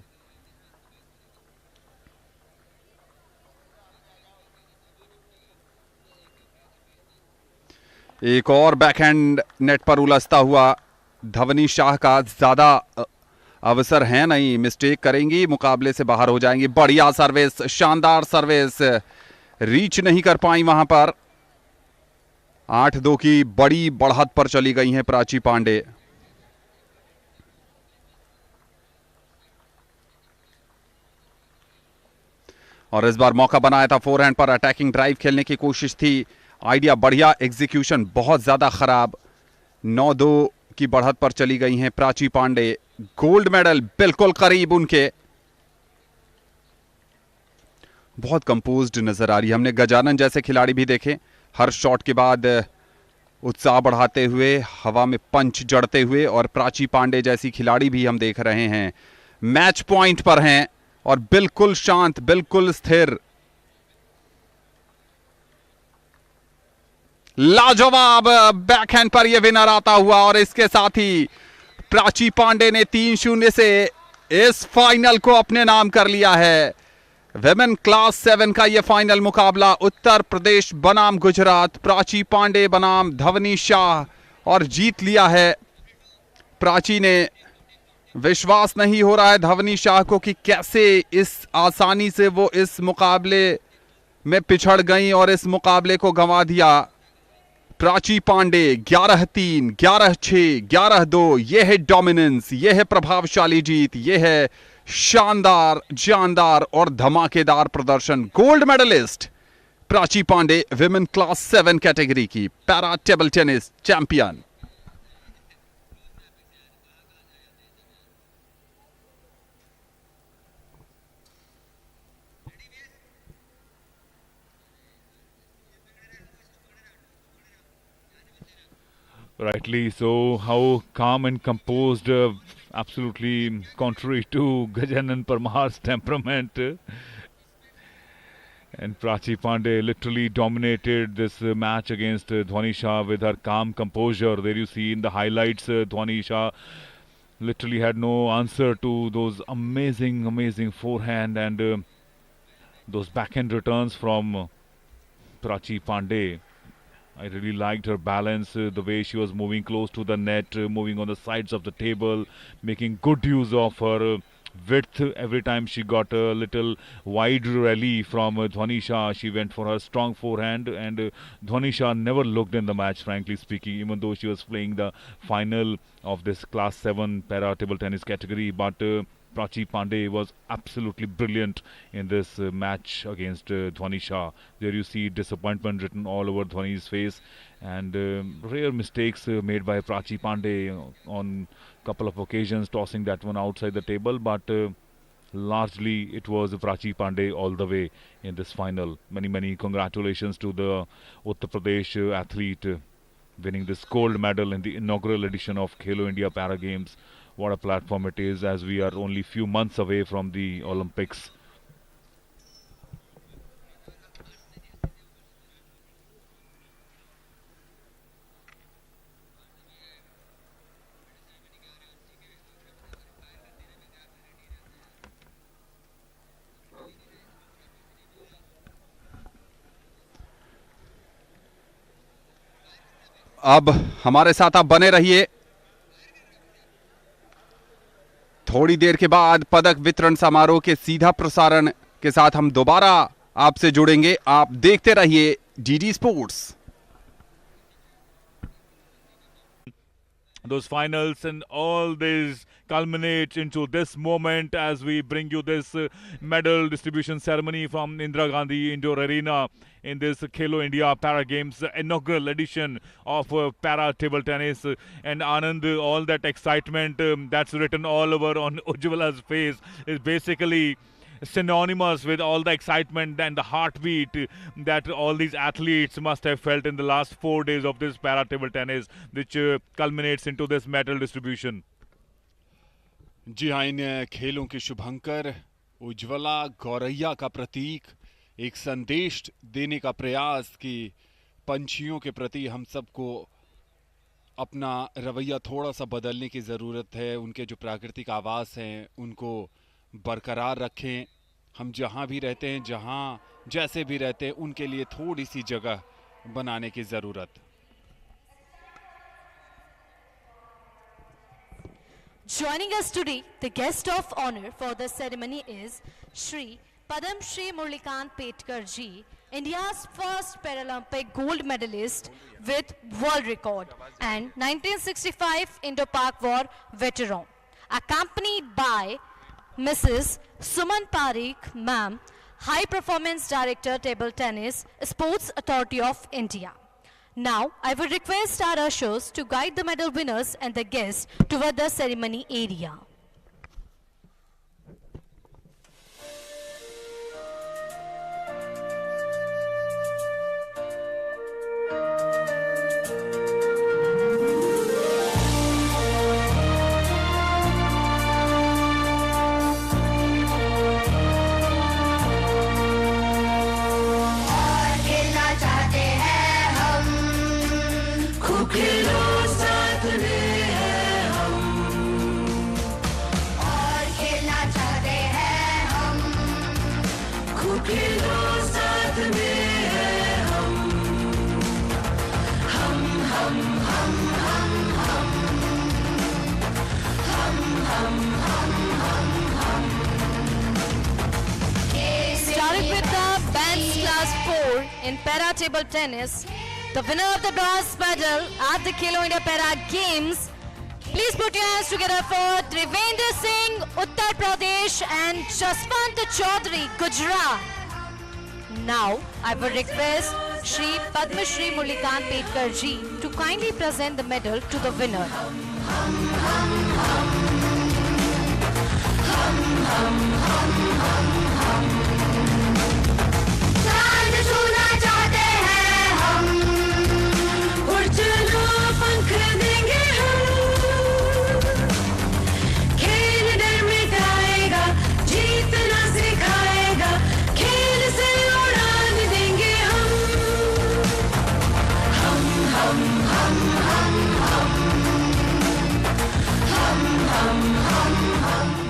एक और बैकहैंड नेट पर उलझता हुआ धवनी शाह का ज्यादा अवसर है नहीं, मिस्टेक करेंगी मुकाबले से बाहर हो जाएंगी। बढ़िया सर्विस, शानदार सर्विस, रीच नहीं कर पाई वहां पर। 8-2 की बड़ी बढ़त पर चली गई हैं प्राची पांडे। और इस बार मौका बनाया था फोरहैंड पर, अटैकिंग ड्राइव खेलने की कोशिश थी, आइडिया बढ़िया, एग्जीक्यूशन बहुत ज्यादा खराब। 9-2 की बढ़त पर चली गई हैं प्राची पांडे। गोल्ड मेडल बिल्कुल करीब उनके। बहुत कंपोज्ड नजर आ रही है। हमने गजानन जैसे खिलाड़ी भी देखे, हर शॉट के बाद उत्साह बढ़ाते हुए, हवा में पंच जड़ते हुए, और प्राची पांडे जैसी खिलाड़ी भी हम देख रहे हैं मैच पॉइंट पर हैं और बिल्कुल शांत, बिल्कुल स्थिर। लाजवाब बैकहैंड पर यह विनर आता हुआ, और इसके साथ ही प्राची पांडे ने 3-0 से इस फाइनल को अपने नाम कर लिया है। विमेन क्लास 7 का यह फाइनल मुकाबला उत्तर प्रदेश बनाम गुजरात, प्राची पांडे बनाम धवनी शाह, और जीत लिया है प्राची ने। विश्वास नहीं हो रहा है धवनी शाह को कि कैसे इस आसानी से वो इस मुकाबले में पिछड़ गई और इस मुकाबले को गंवा दिया। प्राची पांडे 11-3, 11-6, 11-2, यह है डोमिनेंस, यह है प्रभावशाली जीत, यह है शानदार, जानदार और धमाकेदार प्रदर्शन। Gold medallist Prachi Pandey, women class 7 category की para table tennis champion. Rightly so. How calm and composed, absolutely contrary to Gajanan Parmar's temperament. And Prachi Pandey literally dominated this match against Dhwani Shah with her calm composure. There you see in the highlights, Dhwani Shah literally had no answer to those amazing forehand and those backhand returns from Prachi Pandey. I really liked her balance, the way she was moving close to the net, moving on the sides of the table, making good use of her width. Every time she got a little wide rally from Dhwani Shah, she went for her strong forehand, and Dhwani Shah never looked in the match, frankly speaking, even though she was playing the final of this class 7 para table tennis category. But Prachi Pandey was absolutely brilliant in this match against Dhwani Shah. There you see disappointment written all over Dhwani's face, and rare mistakes made by Prachi Pandey on couple of occasions, tossing that one outside the table, but largely it was Prachi Pandey all the way in this final. Many congratulations to the Uttar Pradesh athlete winning this gold medal in the inaugural edition of Khelo India Para Games. What a platform it is, as we are only few months away from the Olympics. अब हमारे साथ आप बने रहिए। थोड़ी देर के बाद पदक वितरण समारोह के सीधा प्रसारण के साथ हम दोबारा आपसे जुड़ेंगे। आप देखते रहिए DD sports. Those finals and all this culminates into this moment as we bring you this medal distribution ceremony from Indira Gandhi Indoor Arena in this Khelo India Para Games inaugural edition of para table tennis. And Anand, all that excitement that's written all over on Ujjwala's face is basically synonymous with all the excitement and the heartbeat that all these athletes must have felt in the last 4 days of this para table tennis, which culminates into this medal distribution. जी हाँ, इन खेलों के शुभंकर उज्ज्वला गौरैया का प्रतीक, एक संदेश देने का प्रयास कि पंछियों के प्रति हम सबको अपना रवैया थोड़ा सा बदलने की ज़रूरत है। उनके जो प्राकृतिक आवास हैं उनको बरकरार रखें। हम जहाँ भी रहते हैं, जहाँ जैसे भी रहते हैं, उनके लिए थोड़ी सी जगह बनाने की ज़रूरत। Joining us today, the guest of honor for the ceremony is Shri Padam Shri Murlikant Petkar ji, India's first Paralympic gold medalist with world record and 1965 Indo-Pak War veteran, accompanied by Mrs. Suman Parikh, Ma'am, High Performance Director, Table Tennis, Sports Authority of India. Now, I would request our ushers to guide the medal winners and the guests toward the ceremony area. Starting with the men's class 4 in para table tennis, the winner of the bronze medal at the Khelo India Para Games. Please put your hands together for Trivendra Singh, Uttar Pradesh and Jaswant Chaudhary, Gujarat. Now, I would request Shri Padma Shri Murlikant Petkar ji to kindly present the medal to the winner.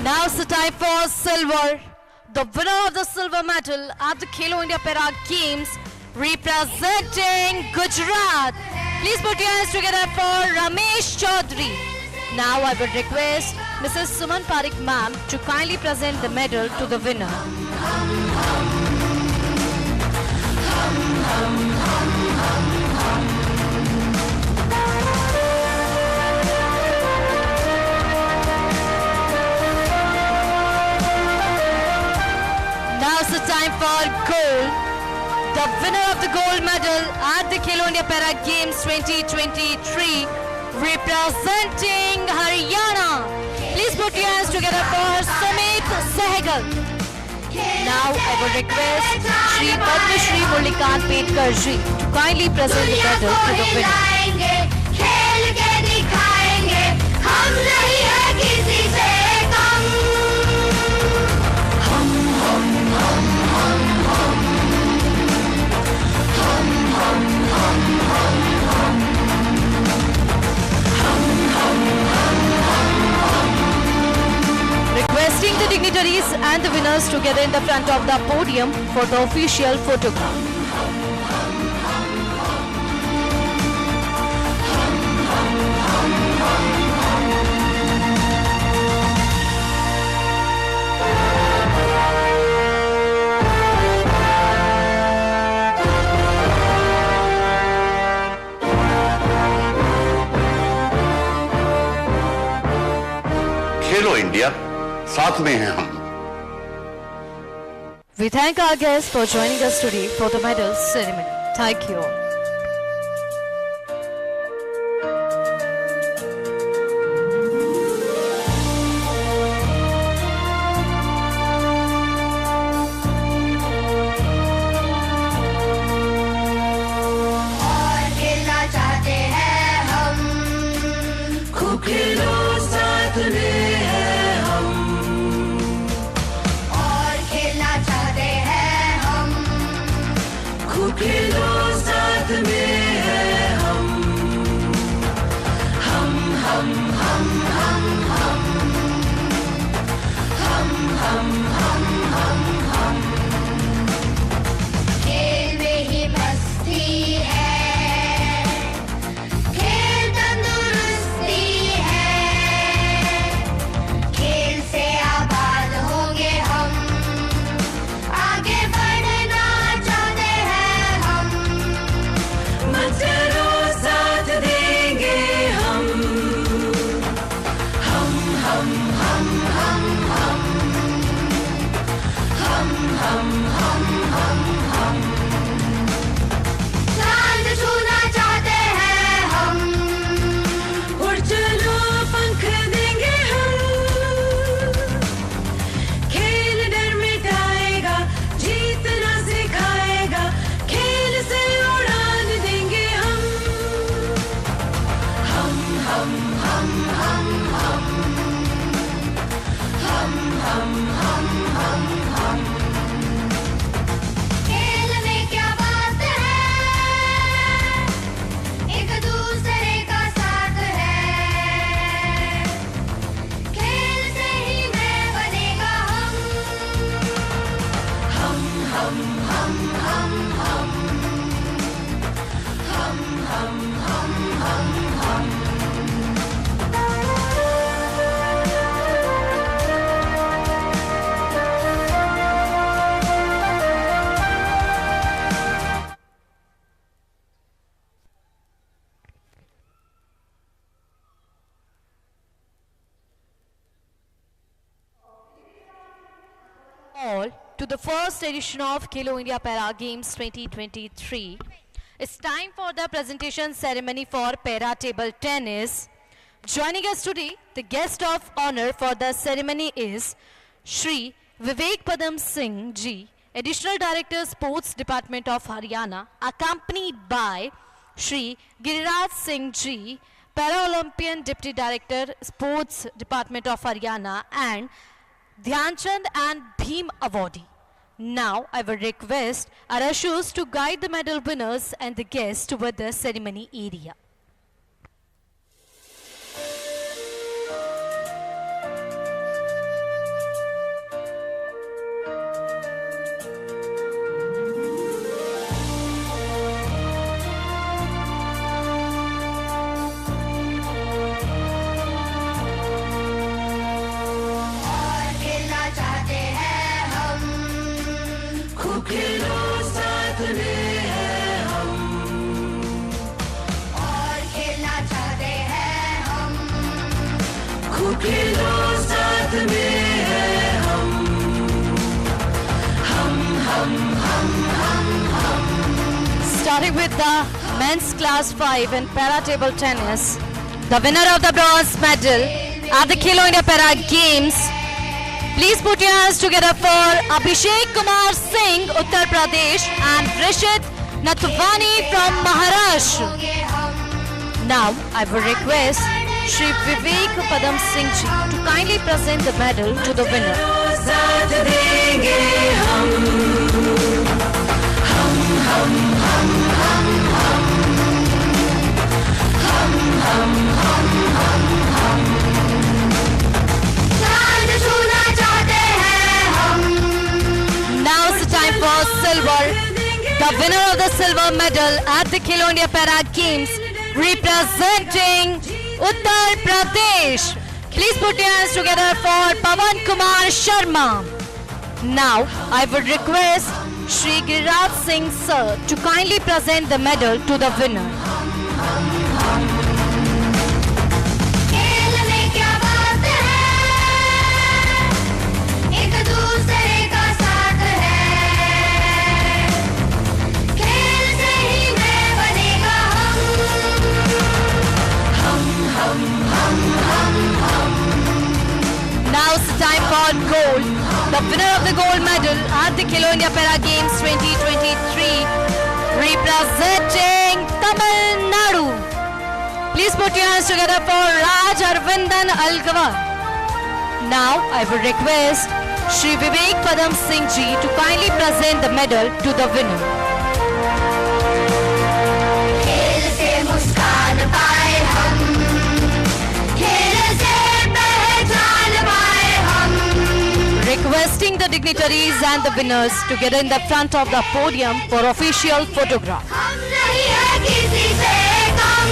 Now it's the time for silver. The winner of the silver medal at the Khelo India Para Games representing Gujarat. Please put your hands together for Ramesh Chaudhary. Now I would request Mrs. Suman Parikh ma'am to kindly present the medal to the winner. Now it's the time for gold. The winner of the gold medal at the Khelo India Para Games 2023 representing Haryana. Please put your hands together for Sumit Sehgal. Now I would request Shri Padma Shri Murlikant Petkar ji to kindly present the medal to the winner. Requesting the dignitaries and the winners together in the front of the podium for the official photograph. India, साथ में हैं हम। We thank our guests for joining us today for the medal ceremony. Thank you all. All to the first edition of Khelo India Para Games 2023. It's time for the presentation ceremony for Para Table Tennis. Joining us today, the guest of honor for the ceremony is Shri Vivek Padam Singh Ji, Additional Director Sports Department of Haryana, accompanied by Shri Giriraj Singh Ji, Paralympian Deputy Director Sports Department of Haryana, and Dhyanchand and Bheem awardee. Now I will request our ushers to guide the medal winners and the guests toward the ceremony area. Starting with the men's class 5 in para table tennis, the winner of the bronze medal at the Khelo India Para Games. Please put your hands together for Abhishek Kumar Singh, Uttar Pradesh, and Rishit Nathwani from Maharashtra. Now I will request Shri Vivek Padam Singh Ji to kindly present the medal to the winner. Now it's the time for silver. The winner of the silver medal at the Khelo India Para Games, representing Uttar Pradesh. Please put your hands together for Pawan Kumar Sharma. Now I would request Shri Giriraj Singh Sir to kindly present the medal to the winner. The winner of the gold medal at the Khelo India Para Games 2023, representing Tamil Nadu. Please put your hands together for Raj Arvindan Algawar. Now I would request Shri Vivek Padam Singh ji to kindly present the medal to the winner. खेल से मुस्कान पाए हम, खेल से पहचान पाए हम. Requesting the dignitaries and the winners to get in the front of the podium for official photograph. हम नहीं है किसी से कम.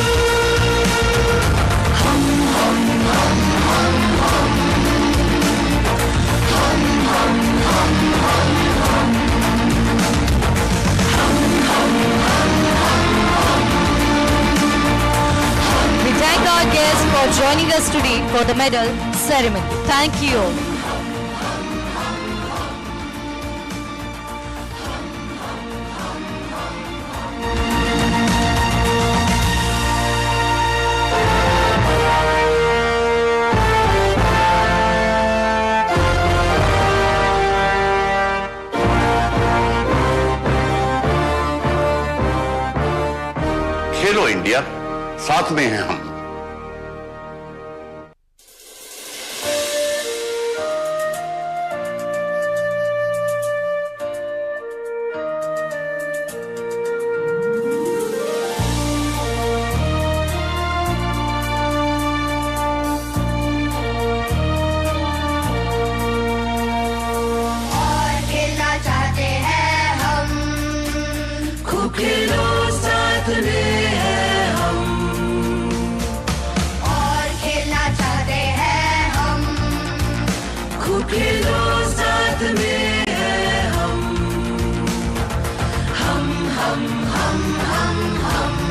We thank our guests for joining us today for the medal ceremony. Thank you all. Khelo India, साथ में हैं हम. और खेलना चाहते हैं हम, खूब खेलो साथ में है हम. और खेलना चाहते हैं हम, खूब खेलो साथ में है हम. हम हम हम हम हम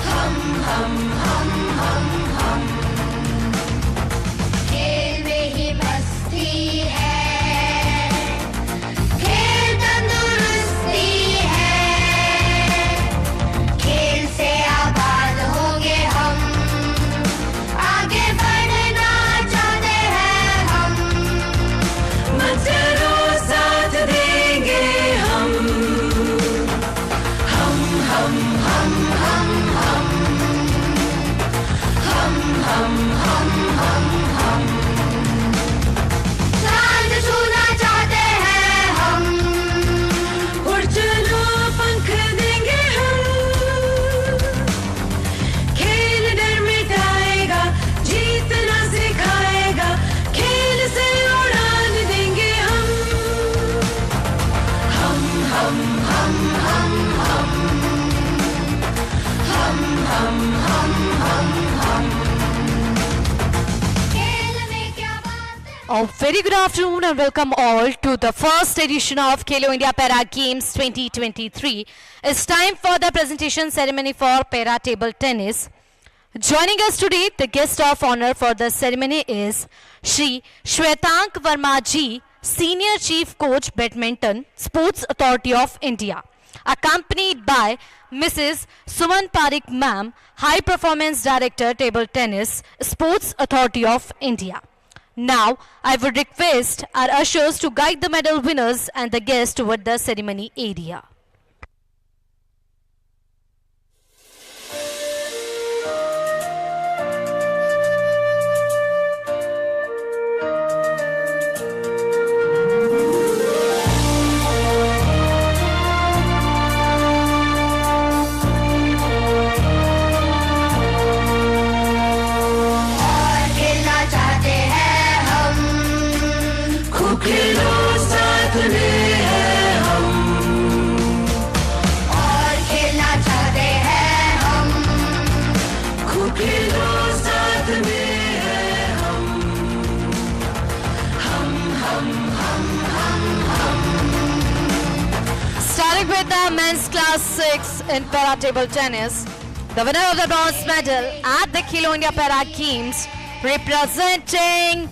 हम हम हम हम हम. खेल में ही मस्ती है, खेल तंदुरुस्ती है. खेल से आबाद होंगे हम, आगे बढ़ना चाहते हैं हम. मत डरो साथ देंगे हम. हम हम हम हम हम हम हम हम हम हम. चांद छूना चाहते हैं हम, उड़ चलो पंख देंगे हम. खेल डर मिटाएगा, जीतना सिखाएगा, खेल से उड़ान देंगे हम. हम हम हम हम हम हम हम हम हम. खेल में क्या बात है. A very good afternoon and welcome all to the first edition of Khelo India Para Games 2023. It's time for the presentation ceremony for Para Table Tennis. Joining us today, the guest of honor for the ceremony is Shri Shwetank Verma ji, Senior Chief Coach Badminton, Sports Authority of India, accompanied by Mrs. Suman Parikh Ma'am, High Performance Director, Table Tennis, Sports Authority of India. Now, I would request our ushers to guide the medal winners and the guests toward the ceremony area. और खेलना चाहते हैं हम, खूब खेलो साथ में है हम. और खेलना चाहते हैं हम, खूब खेलो साथ में है हम. हम हम हम हम हम. Starting with the men's class 6 in para table tennis, the winner of the bronze medal at the Khelo India Para Games, representing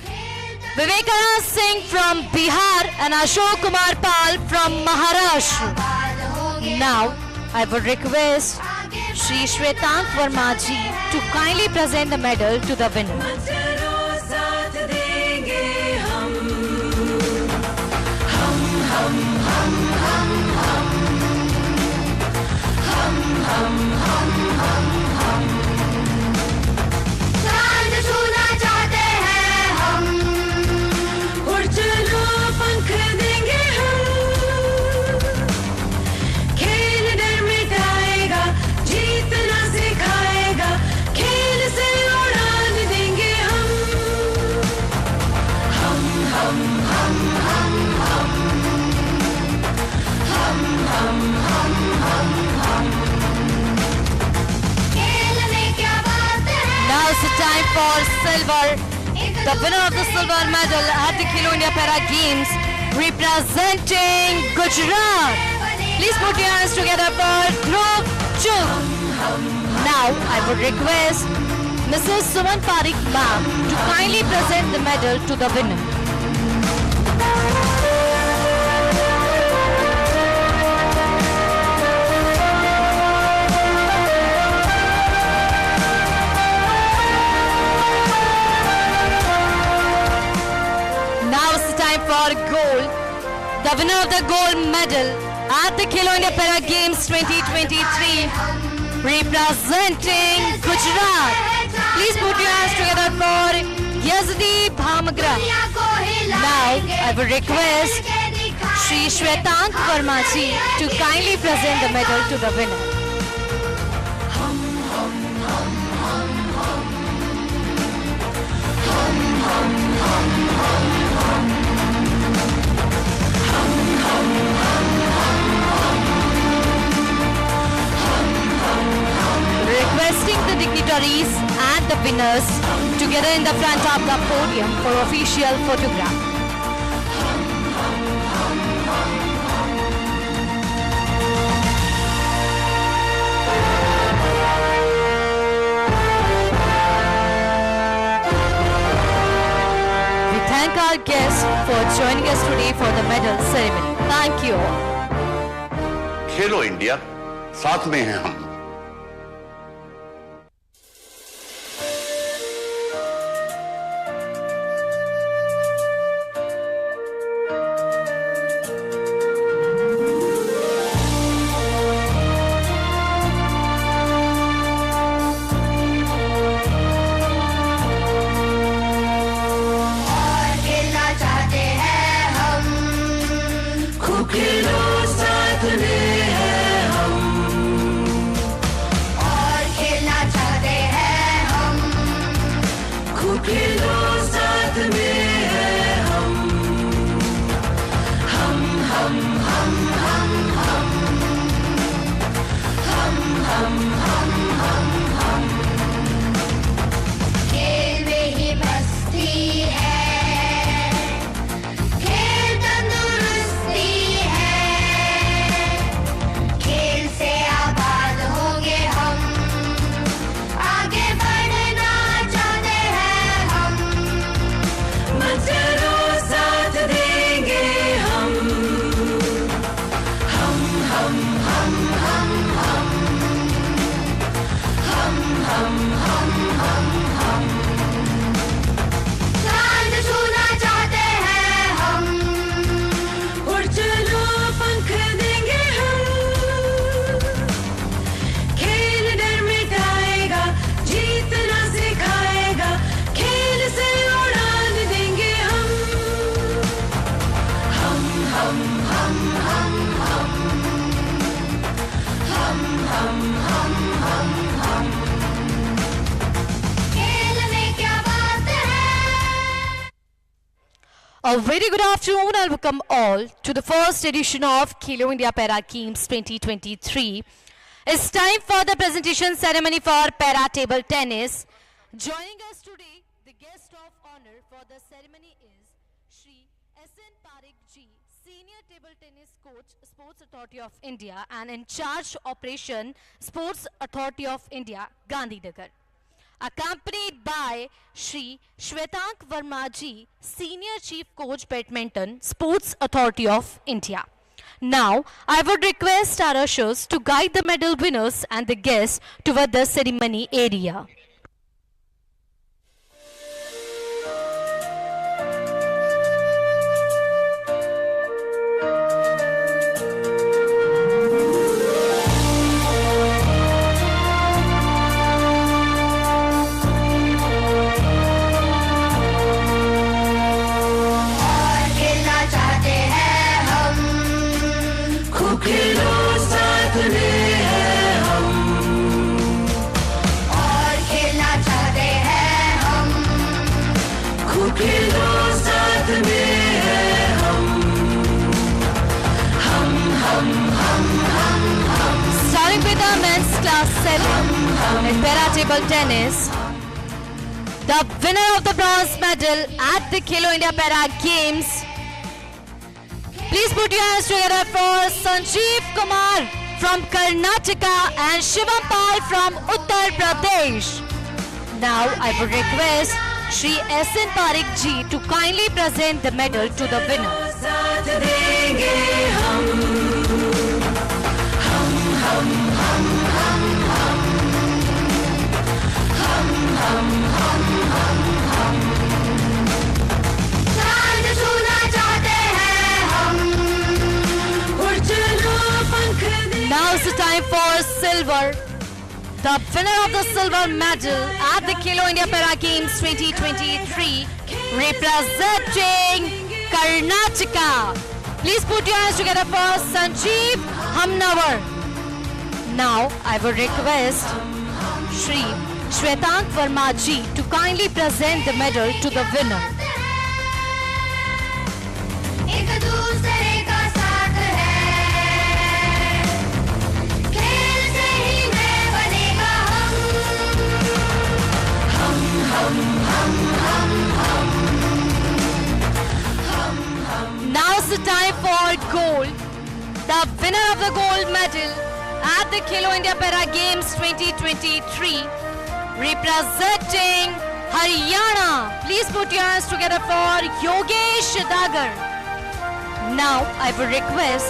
Vivekanand Singh from Bihar and Ashok Kumar Pal from Maharashtra. Now, I would request Shri Shwetank Verma ji to kindly present the medal to the winner. साथ देंगे हम. Now it's the time for silver. The winner of the silver medal at the Khelo India Para Games, representing Gujarat. Please put your hands together for Group 2. Now I would request Mrs. Suman Parikh ma'am to kindly present the medal to the winner. Now it's the time for gold. The winner of the gold medal at the Khelo India Para Games 2023, representing Gujarat. Please put your hands together for Yazdi Bhamagra. Now I would request Shri Shwetank Verma ji to kindly present the medal to the winner. Requesting the dignitaries and the winners together in the front of the podium for official photograph. We thank our guests for joining us today for the medal ceremony. Thank you all. Khelo India साथ में हैं हम। A very good afternoon and welcome all to the first edition of Khelo India Para Games 2023. It's time for the presentation ceremony for Para Table Tennis. Joining us today, the guest of honor for the ceremony is Shri S.N. Parikh ji, Senior Table Tennis Coach, Sports Authority of India and in charge Operation Sports Authority of India, Gandhinagar. Accompanied by Shri Shwetank Verma ji, Senior Chief Coach Badminton, Sports Authority of India. Now, I would request our ushers to guide the medal winners and the guests toward the ceremony area. खेलो साथ में है हम और in para table tennis. The winner of the bronze medal at the Khelo India Para Games. Please put your hands together for Sanjeev Kumar from Karnataka and Shivam Pal from Uttar Pradesh. Now I would request Shri S.N. Parekh ji to kindly present the medal to the winner. साथ देंगे हम चांद छूना चाहते हैं हम उड़ चलो पंख दे Now is the time for silver. The winner of the silver medal at the Khelo India Para Games 2023 representing Karnataka. Please put your hands together for Sanjeev Hamnavar. Now I would request Shri Shwetank Verma ji to kindly present the medal to the winner. एक दूसरे का साथ है खेल से ही मैं बनेगा Now is the time for gold. The winner of the gold medal at the Khelo India Para Games 2023 representing Haryana. Please put your hands together for Yogesh Dagar. Now I will request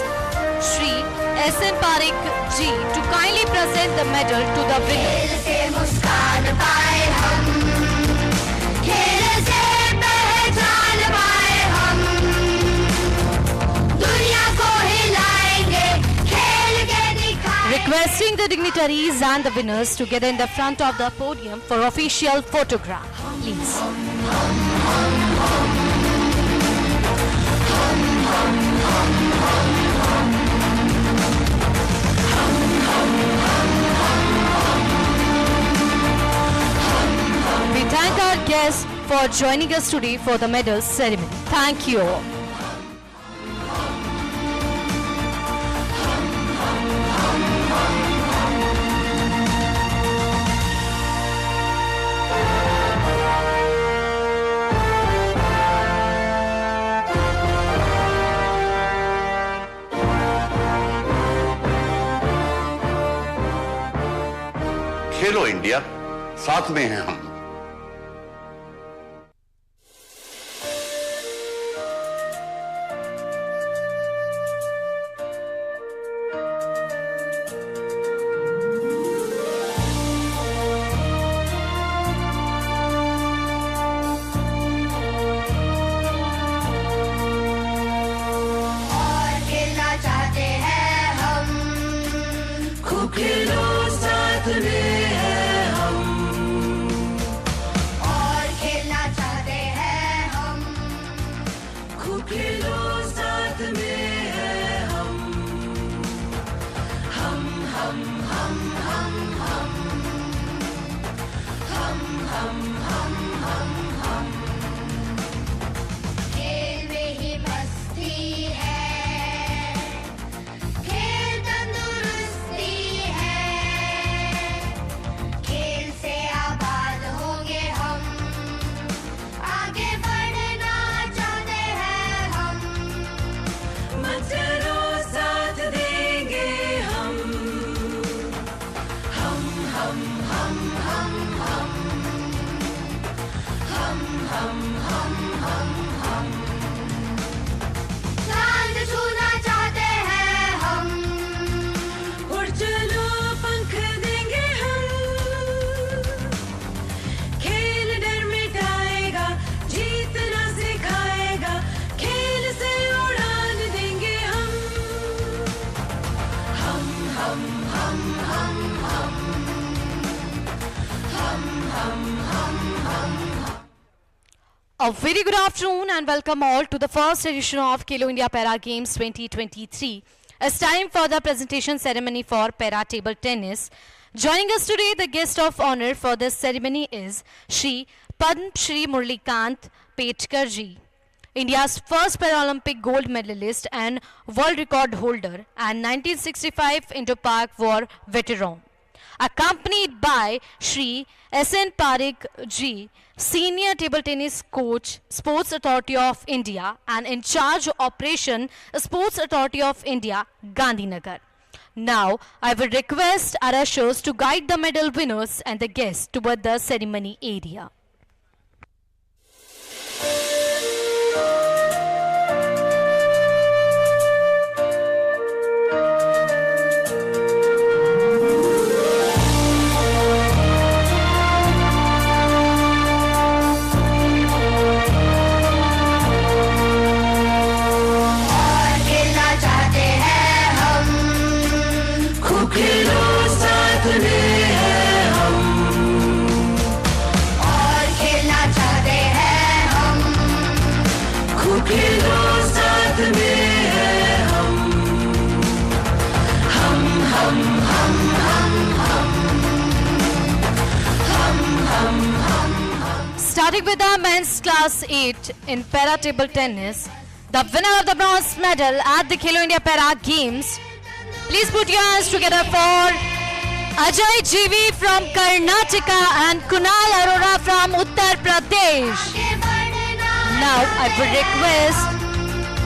Shri S.N. Parekh ji to kindly present the medal to the winner. खेल से मुस्कान पाए हम खेल से पहचान पाए हम दुनिया को हिलाएंगे खेल के दिखाएंगे Requesting the dignitaries and the winners to get in the front of the podium for official photograph. Please. We thank our guests for joining us today for the medal ceremony. Thank you all. Khelo India साथ में हैं हम। और खेलना चाहते हैं हम खूब खेलो साथ में है हम और खेलना चाहते हैं हम खूब खेलो साथ में है हम खेल में ही मस्ती है खेल तंदुरुस्ती है खेल से आबाद होंगे हम आगे बढ़ना चाहते हैं हम मत करो साथ देंगे हम चांद छूना चाहते हैं हम उड़ चलो पंख देंगे हम खेल डर मिटाएगा जीतना सिखाएगा खेल से उड़ान देंगे A very good afternoon and welcome all to the first edition of Khelo India Para Games 2023. It's time for the presentation ceremony for para table tennis. Joining us today, the guest of honor for this ceremony is Shri Padma Shri Murlikant Petkar ji, India's first Paralympic gold medalist and world record holder and 1965 Indo-Pak War veteran. accompanied by Shri S.N. Parik Ji, Senior Table Tennis Coach, Sports Authority of India, and in charge of Operation Sports Authority of India, Gandhinagar. Now, I will request our ushers to guide the medal winners and the guests toward the ceremony area. Starting with our men's class 8 in para table tennis, the winner of the bronze medal at the Khelo India Para Games. Please put your hands together for Ajay GV from Karnataka and Kunal Arora from Uttar Pradesh. Now I would request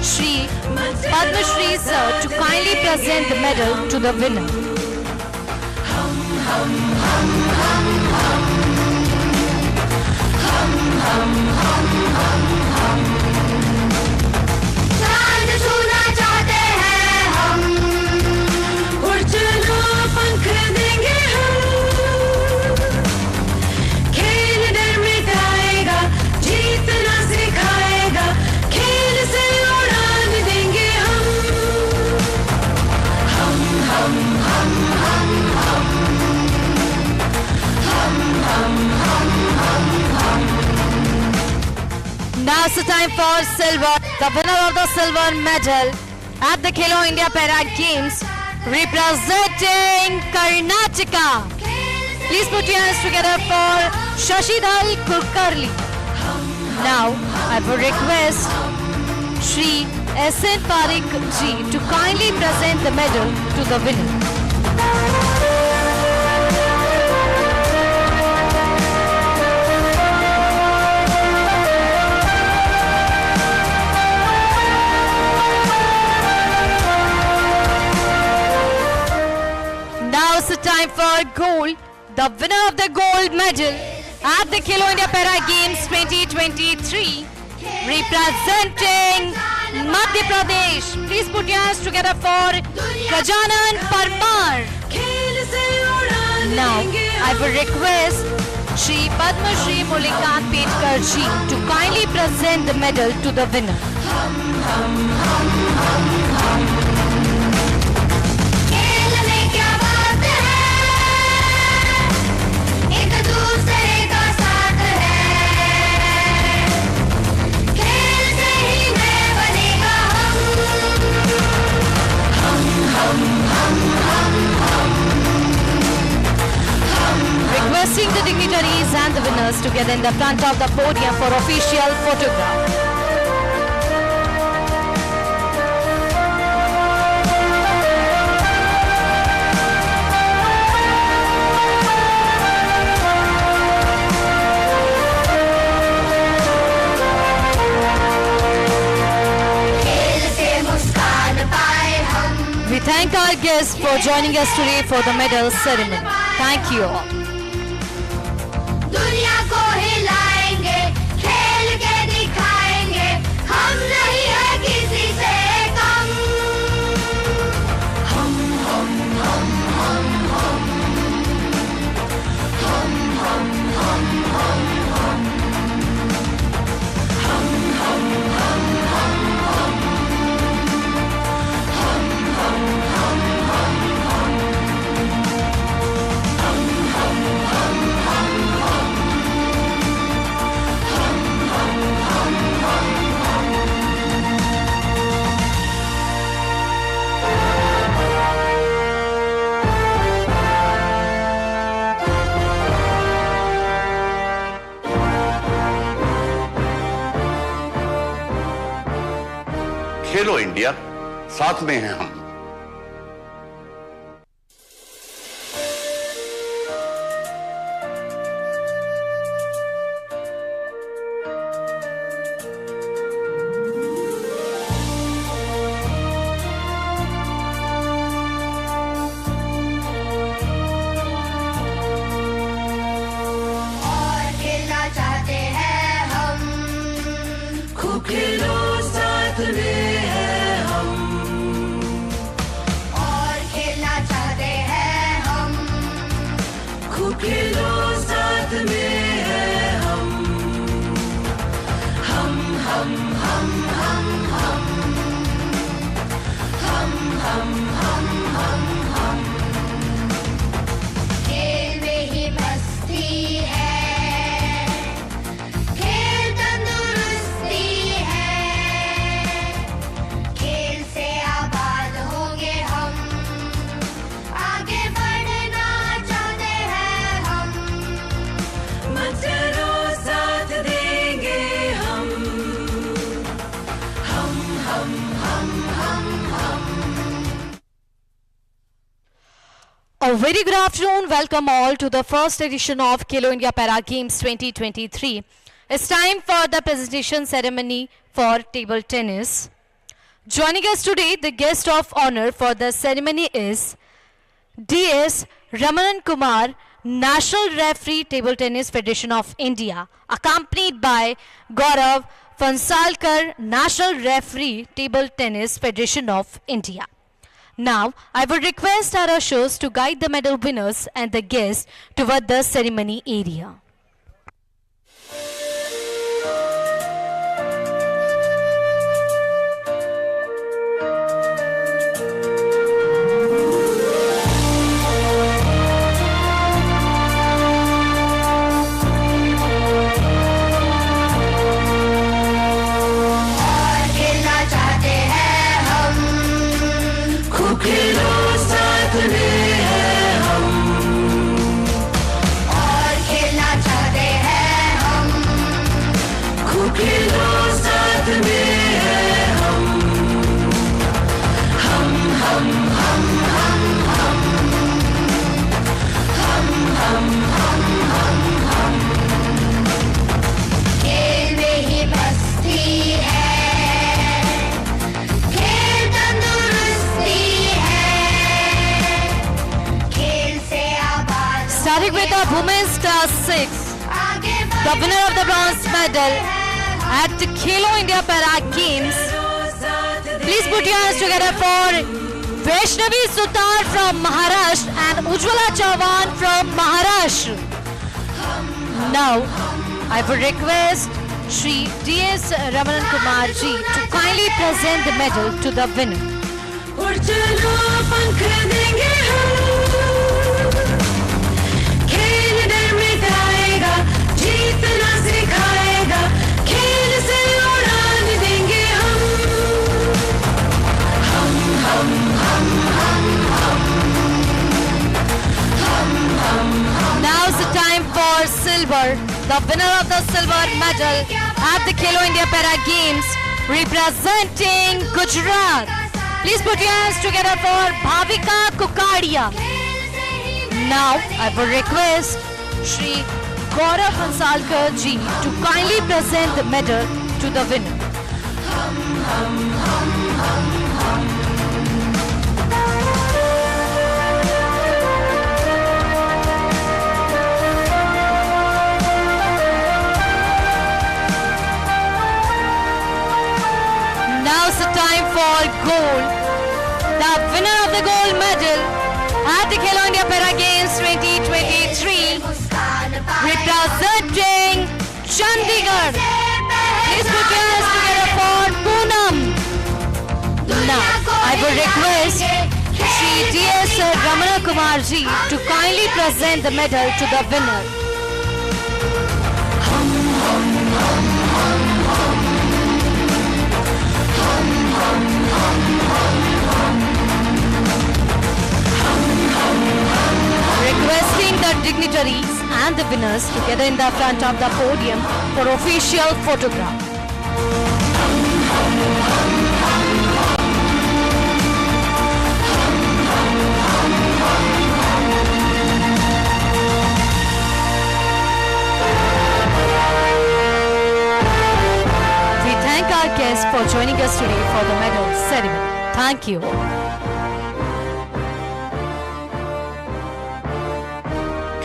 Shri Padma Shri sir to kindly present the medal to the winner. चांद छूना चाहते हैं हम, उड़ चलो पंख देंगे हम, खेल डर मिटाएगा, जीतना सिखाएगा, खेल से उड़ान देंगे हम, हम हम हम हम हम हम हम हम हम हम. Now it's the time for silver. The winner of the silver medal at the Khelo India Para Games representing Karnataka. Please put your hands together for Shashidhar Kulkarli. Now I would request Shri S.N. Parik Ji to kindly present the medal to the winner. Now it's the time for gold. The winner of the gold medal at the Khelo India Para Games 2023 representing Madhya Pradesh. Please put your hands together for Gajanan Parmar. Now I will request Shri Padma Shri Mullikant Petkar Ji to kindly present the medal to the winner. Requesting the dignitaries and the winners to get in the front of the podium for official photograph. We thank our guests for joining us today for the medal ceremony. Thank you all. दुनिया को हिलाएंगे, खेल के दिखाएंगे, हम नहीं है किसी से कम. हम हम हम हम हम हम हम हम हम हम हम हम हम हम खेलो इंडिया, साथ में हैं हम. A very good afternoon. Welcome all to the first edition of Khelo India Para Games 2023. It's time for the presentation ceremony for table tennis. Joining us today, the guest of honor for the ceremony is D.S. Ramanan Kumar, National Referee, Table Tennis Federation of India, accompanied by Gaurav Fansalkar, National Referee, Table Tennis Federation of India. Now, I would request our ushers to guide the medal winners and the guests toward the ceremony area. Starting with the women's class 6, the winner of the bronze medal at the Khelo India Para Games. Please put your hands together for Vaishnavi Sutar from Maharashtra and Ujjwala Chauhan from Maharashtra. Now, I would request Shri D.S. Ramanan Kumar ji to kindly present the medal to the winner. Now's the time for silver. The winner of the silver medal at the Khelo India Para Games representing Gujarat. Please put your hands together for Bhavika Kukadia. Now I would request Shri Gaurav Fansalkar ji to kindly present the medal to the winner. Now's the time for gold. The winner of the gold medal at the Khelo India Para Games 2023, representing Chandigarh. Please put your hands together for Poonam. Now, I would request Shri D.S. Ramanan Kumar ji to kindly present the medal to the winner. Requesting the dignitaries and the winners to gather in the front of the podium for official photograph. We thank our guests for joining us today for the medal ceremony. Thank you.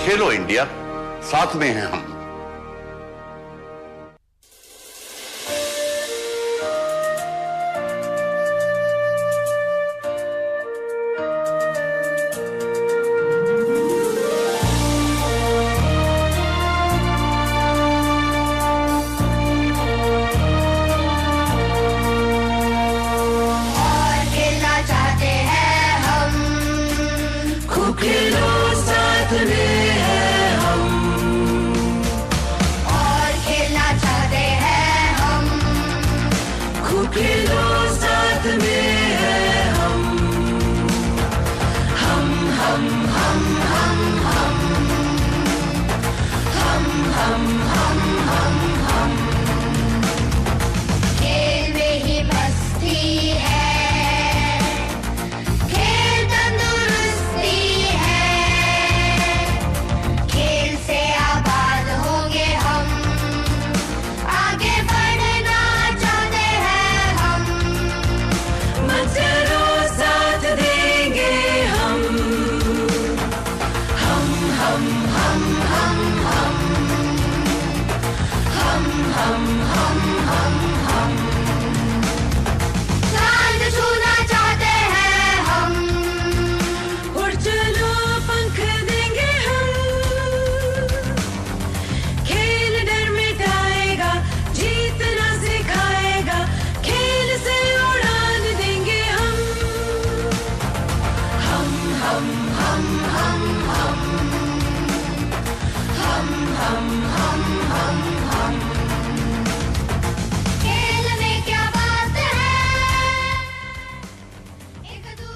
Khelo India साथ में हैं हम। खेल तंदुरुस्ती है।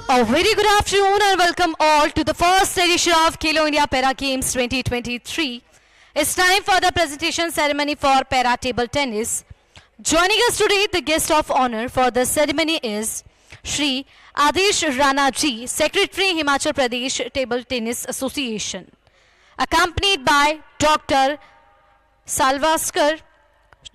A very good afternoon and welcome all to the first edition of Khelo India Para Games 2023. It's time for the presentation ceremony for Para Table Tennis. Joining us today, the guest of honor for the ceremony is Shri Adish Rana Ji, Secretary Himachal Pradesh Table Tennis Association, accompanied by Dr. Salvaskar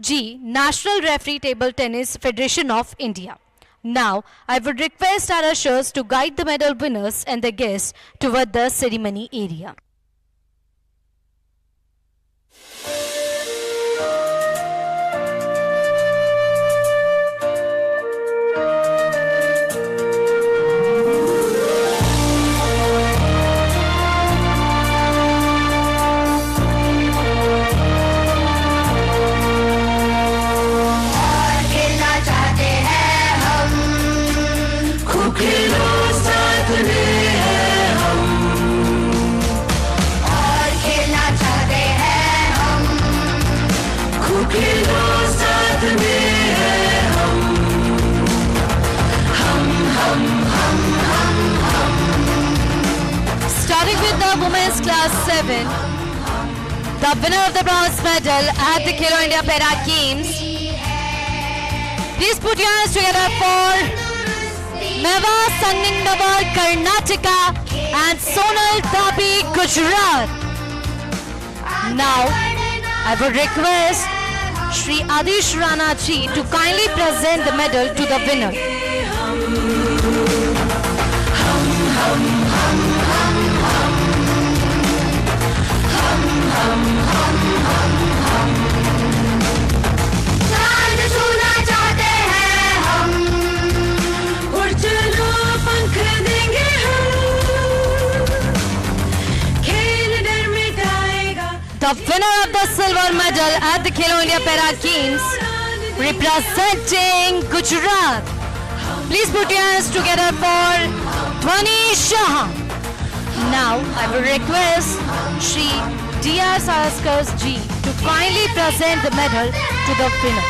Ji, National Referee Table Tennis Federation of India. Now, I would request our ushers to guide the medal winners and the guests toward the ceremony area. Starting with the women's class 7, the winner of the bronze medal at the Khelo India Para Games. Please put your hands together for Meva Sanningnawar, Karnataka and Sonal Dhabi, Gujarat. Now, I would request Shri Adish Rana Ji to kindly present the medal to the winner. चांद छूना चाहते हैं हम, उड़ चलो पंख देंगे हम, खेल डर मिटाएगा. The winner of the silver medal at the Khelo India Para Games, representing Gujarat. Please put your hands together for Dhwani Shah. Now, I will request Shri D.R. Salaskar Ji to kindly present the medal to the winner.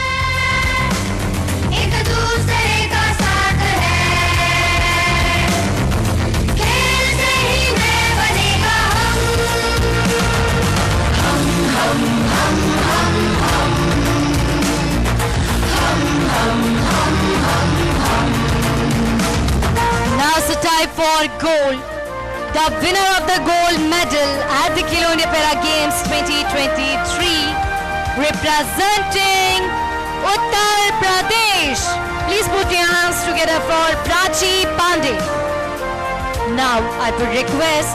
एक दूसरे का साथ है, खेल से ही मैं बनेगा Now it's the time for gold. The winner of the gold medal at the Khelo India Para Games 2023, representing Uttar Pradesh. Please put your hands together for Prachi Pandey. Now I would request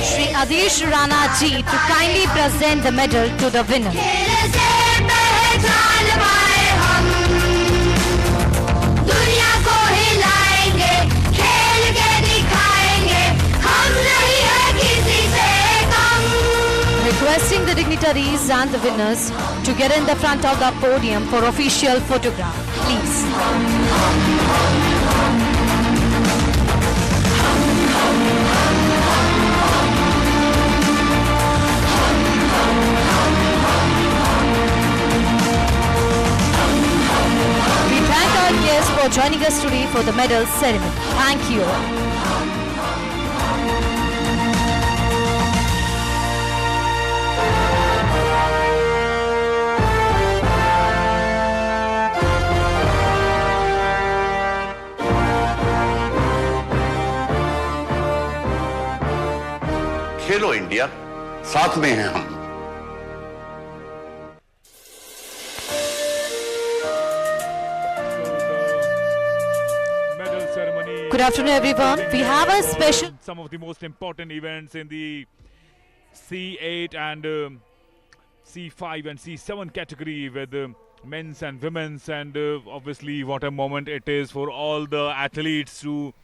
Shri Adish Rana Ji to kindly present the medal to the winner. खेल से पहचान पाए हम, दुनिया को हिलाएंगे, खेल के दिखाएंगे, हम नहीं है किसी से कम. Requesting the dignitaries and the winners to get in the front of the podium for official photograph, please. We thank our guests for joining us today for the medal ceremony. Thank you all. Khelo India साथ में हैं हम. Medal ceremony. Good afternoon, everyone. We have a special. Some of the most important events in the C8 and C5 and C7 category with men's and women's, and obviously what a moment it is for all the athletes to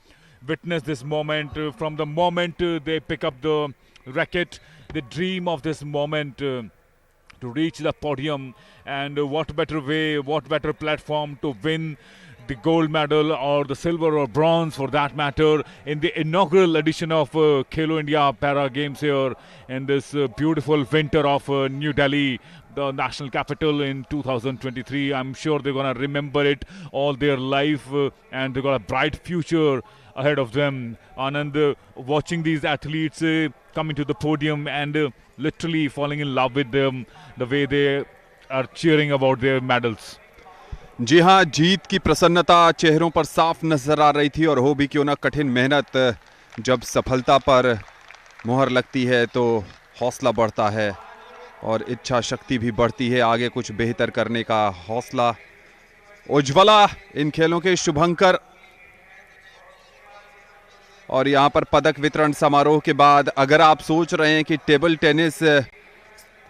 witness this moment. From the moment they pick up the racket, they dream of this moment to reach the podium, and what better way, what better platform to win the gold medal or the silver or bronze for that matter in the inaugural edition of Khelo India Para Games here in this beautiful winter of New Delhi, the national capital in 2023. I'm sure they're going to remember it all their life and they've got a bright future ahead of them. Anand, watching these athletes coming to the podium and literally falling in love with them, the way they are cheering about their medals. जी हाँ, जीत की प्रसन्नता चेहरों पर साफ नजर आ रही थी और हो भी क्यों ना कठिन मेहनत, जब सफलता पर मुहर लगती है तो हौसला बढ़ता है और इच्छा शक्ति भी बढ़ती है, आगे कुछ बेहतर करने का हौसला। उज्ज्वला इन खेलों के शुभंकर, और यहाँ पर पदक वितरण समारोह के बाद अगर आप सोच रहे हैं कि टेबल टेनिस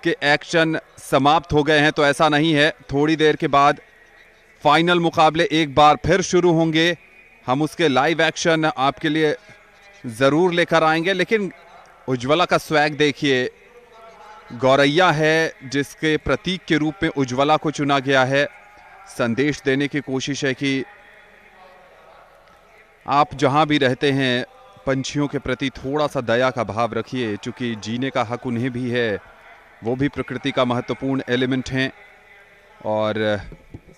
के एक्शन समाप्त हो गए हैं तो ऐसा नहीं है। थोड़ी देर के बाद फाइनल मुकाबले एक बार फिर शुरू होंगे, हम उसके लाइव एक्शन आपके लिए ज़रूर लेकर आएंगे। लेकिन उज्ज्वला का स्वैग देखिए, गौरैया है जिसके प्रतीक के रूप में उज्ज्वला को चुना गया है। संदेश देने की कोशिश है कि आप जहां भी रहते हैं पंछियों के प्रति थोड़ा सा दया का भाव रखिए, क्योंकि जीने का हक उन्हें भी है, वो भी प्रकृति का महत्वपूर्ण एलिमेंट हैं। और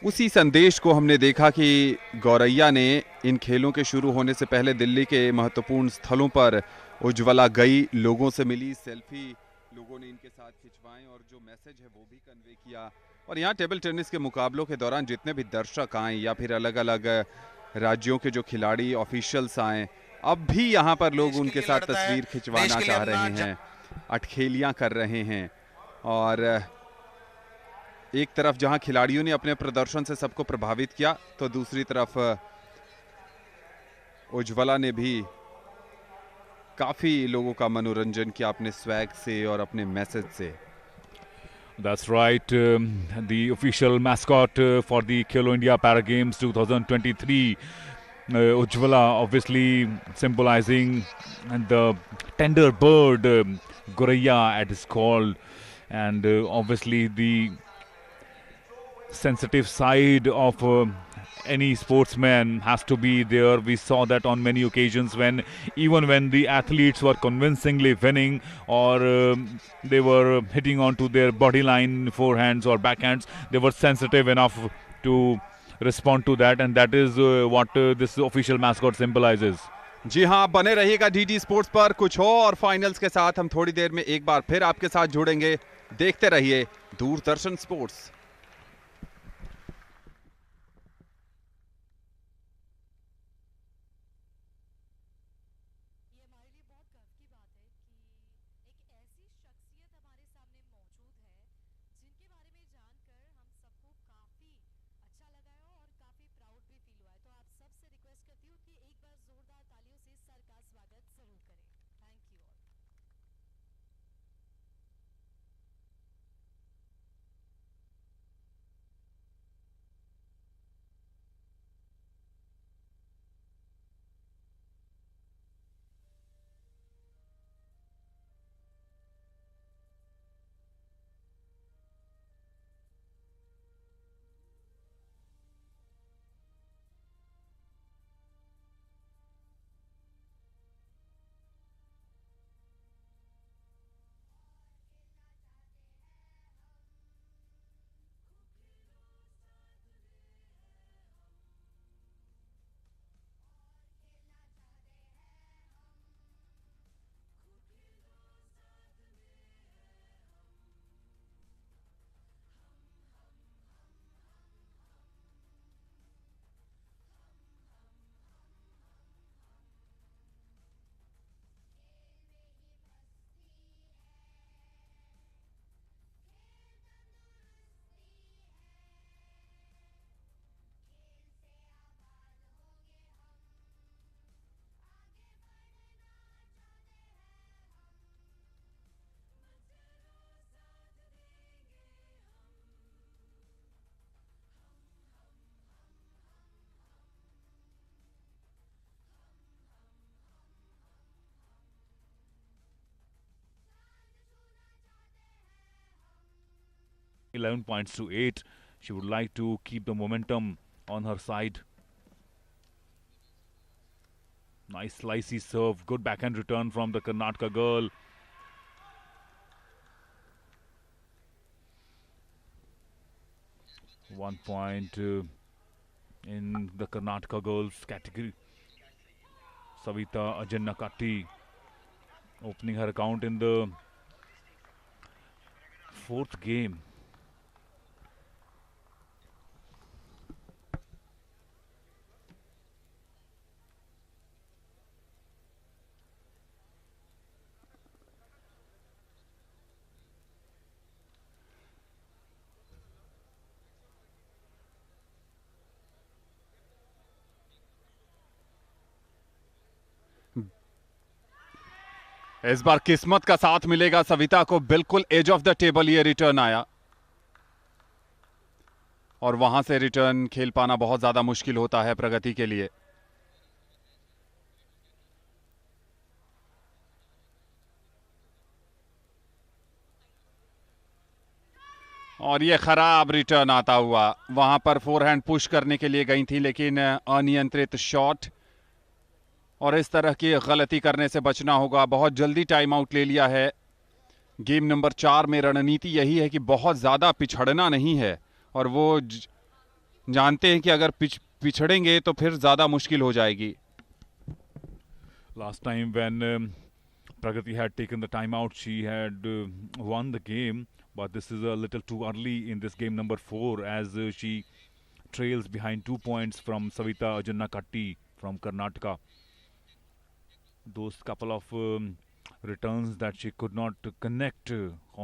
उसी संदेश को हमने देखा कि गौरैया ने इन खेलों के शुरू होने से पहले दिल्ली के महत्वपूर्ण स्थलों पर उज्ज्वला गई, लोगों से मिली, सेल्फी लोगों ने इनके साथ खिंचवाएं और जो मैसेज है वो भी कन्वे किया। और यहाँ टेबल टेनिस के मुकाबलों के दौरान जितने भी दर्शक आए या फिर अलग अलग राज्यों के जो खिलाड़ी ऑफिशियल्स आए, अब भी यहाँ पर लोग उनके साथ तस्वीर खिंचवाना चाह रहे हैं, अटखेलियाँ कर रहे हैं। और एक तरफ जहां खिलाड़ियों ने अपने प्रदर्शन से सबको प्रभावित किया, तो दूसरी तरफ उज्ज्वला ने भी काफी लोगों का मनोरंजन किया अपने स्वैग से और अपने मैसेज से। That's right. The official mascot for the Khelo India Para Games 2023, Ujjwala, obviously symbolizing the tender bird, Goraya at its call, and obviously the sensitive side of any sportsman has to be there. We saw that on many occasions when even when the athletes were convincingly winning or they were hitting onto their body line, forehands or backhands, they were sensitive enough to respond to that, and that is what this official mascot symbolizes. जी हाँ, बने रहिएगा DD sports पर। कुछ और finals के साथ हम थोड़ी देर में एक बार फिर आपके साथ जुड़ेंगे। देखते रहिए Doordarshan sports. .11 points to 8. She would like to keep the momentum on her side. Nice slicey serve. Good backhand return from the Karnataka girl. One point in the Karnataka girls category. Savita Ajannakatti opening her account in the fourth game. इस बार किस्मत का साथ मिलेगा सविता को, बिल्कुल as of the table ये return आया और वहां से रिटर्न खेल पाना बहुत ज्यादा मुश्किल होता है प्रगति के लिए। और ये खराब रिटर्न आता हुआ, वहां पर फोरहैंड पुश करने के लिए गई थी लेकिन अनियंत्रित शॉट, और इस तरह की गलती करने से बचना होगा। बहुत जल्दी टाइम आउट ले लिया है। गेम नंबर 4 में रणनीति यही है कि बहुत ज्यादा पिछड़ना नहीं है, और वो जानते हैं कि अगर पिछड़ेंगे तो फिर ज्यादा मुश्किल हो जाएगी। Last time when Pragati had taken the time out, she had won the game, but this is a little too early in this game number 4 as she trails behind 2 points from Savita Ajannakatti from Karnataka. Those couple of returns that she could not connect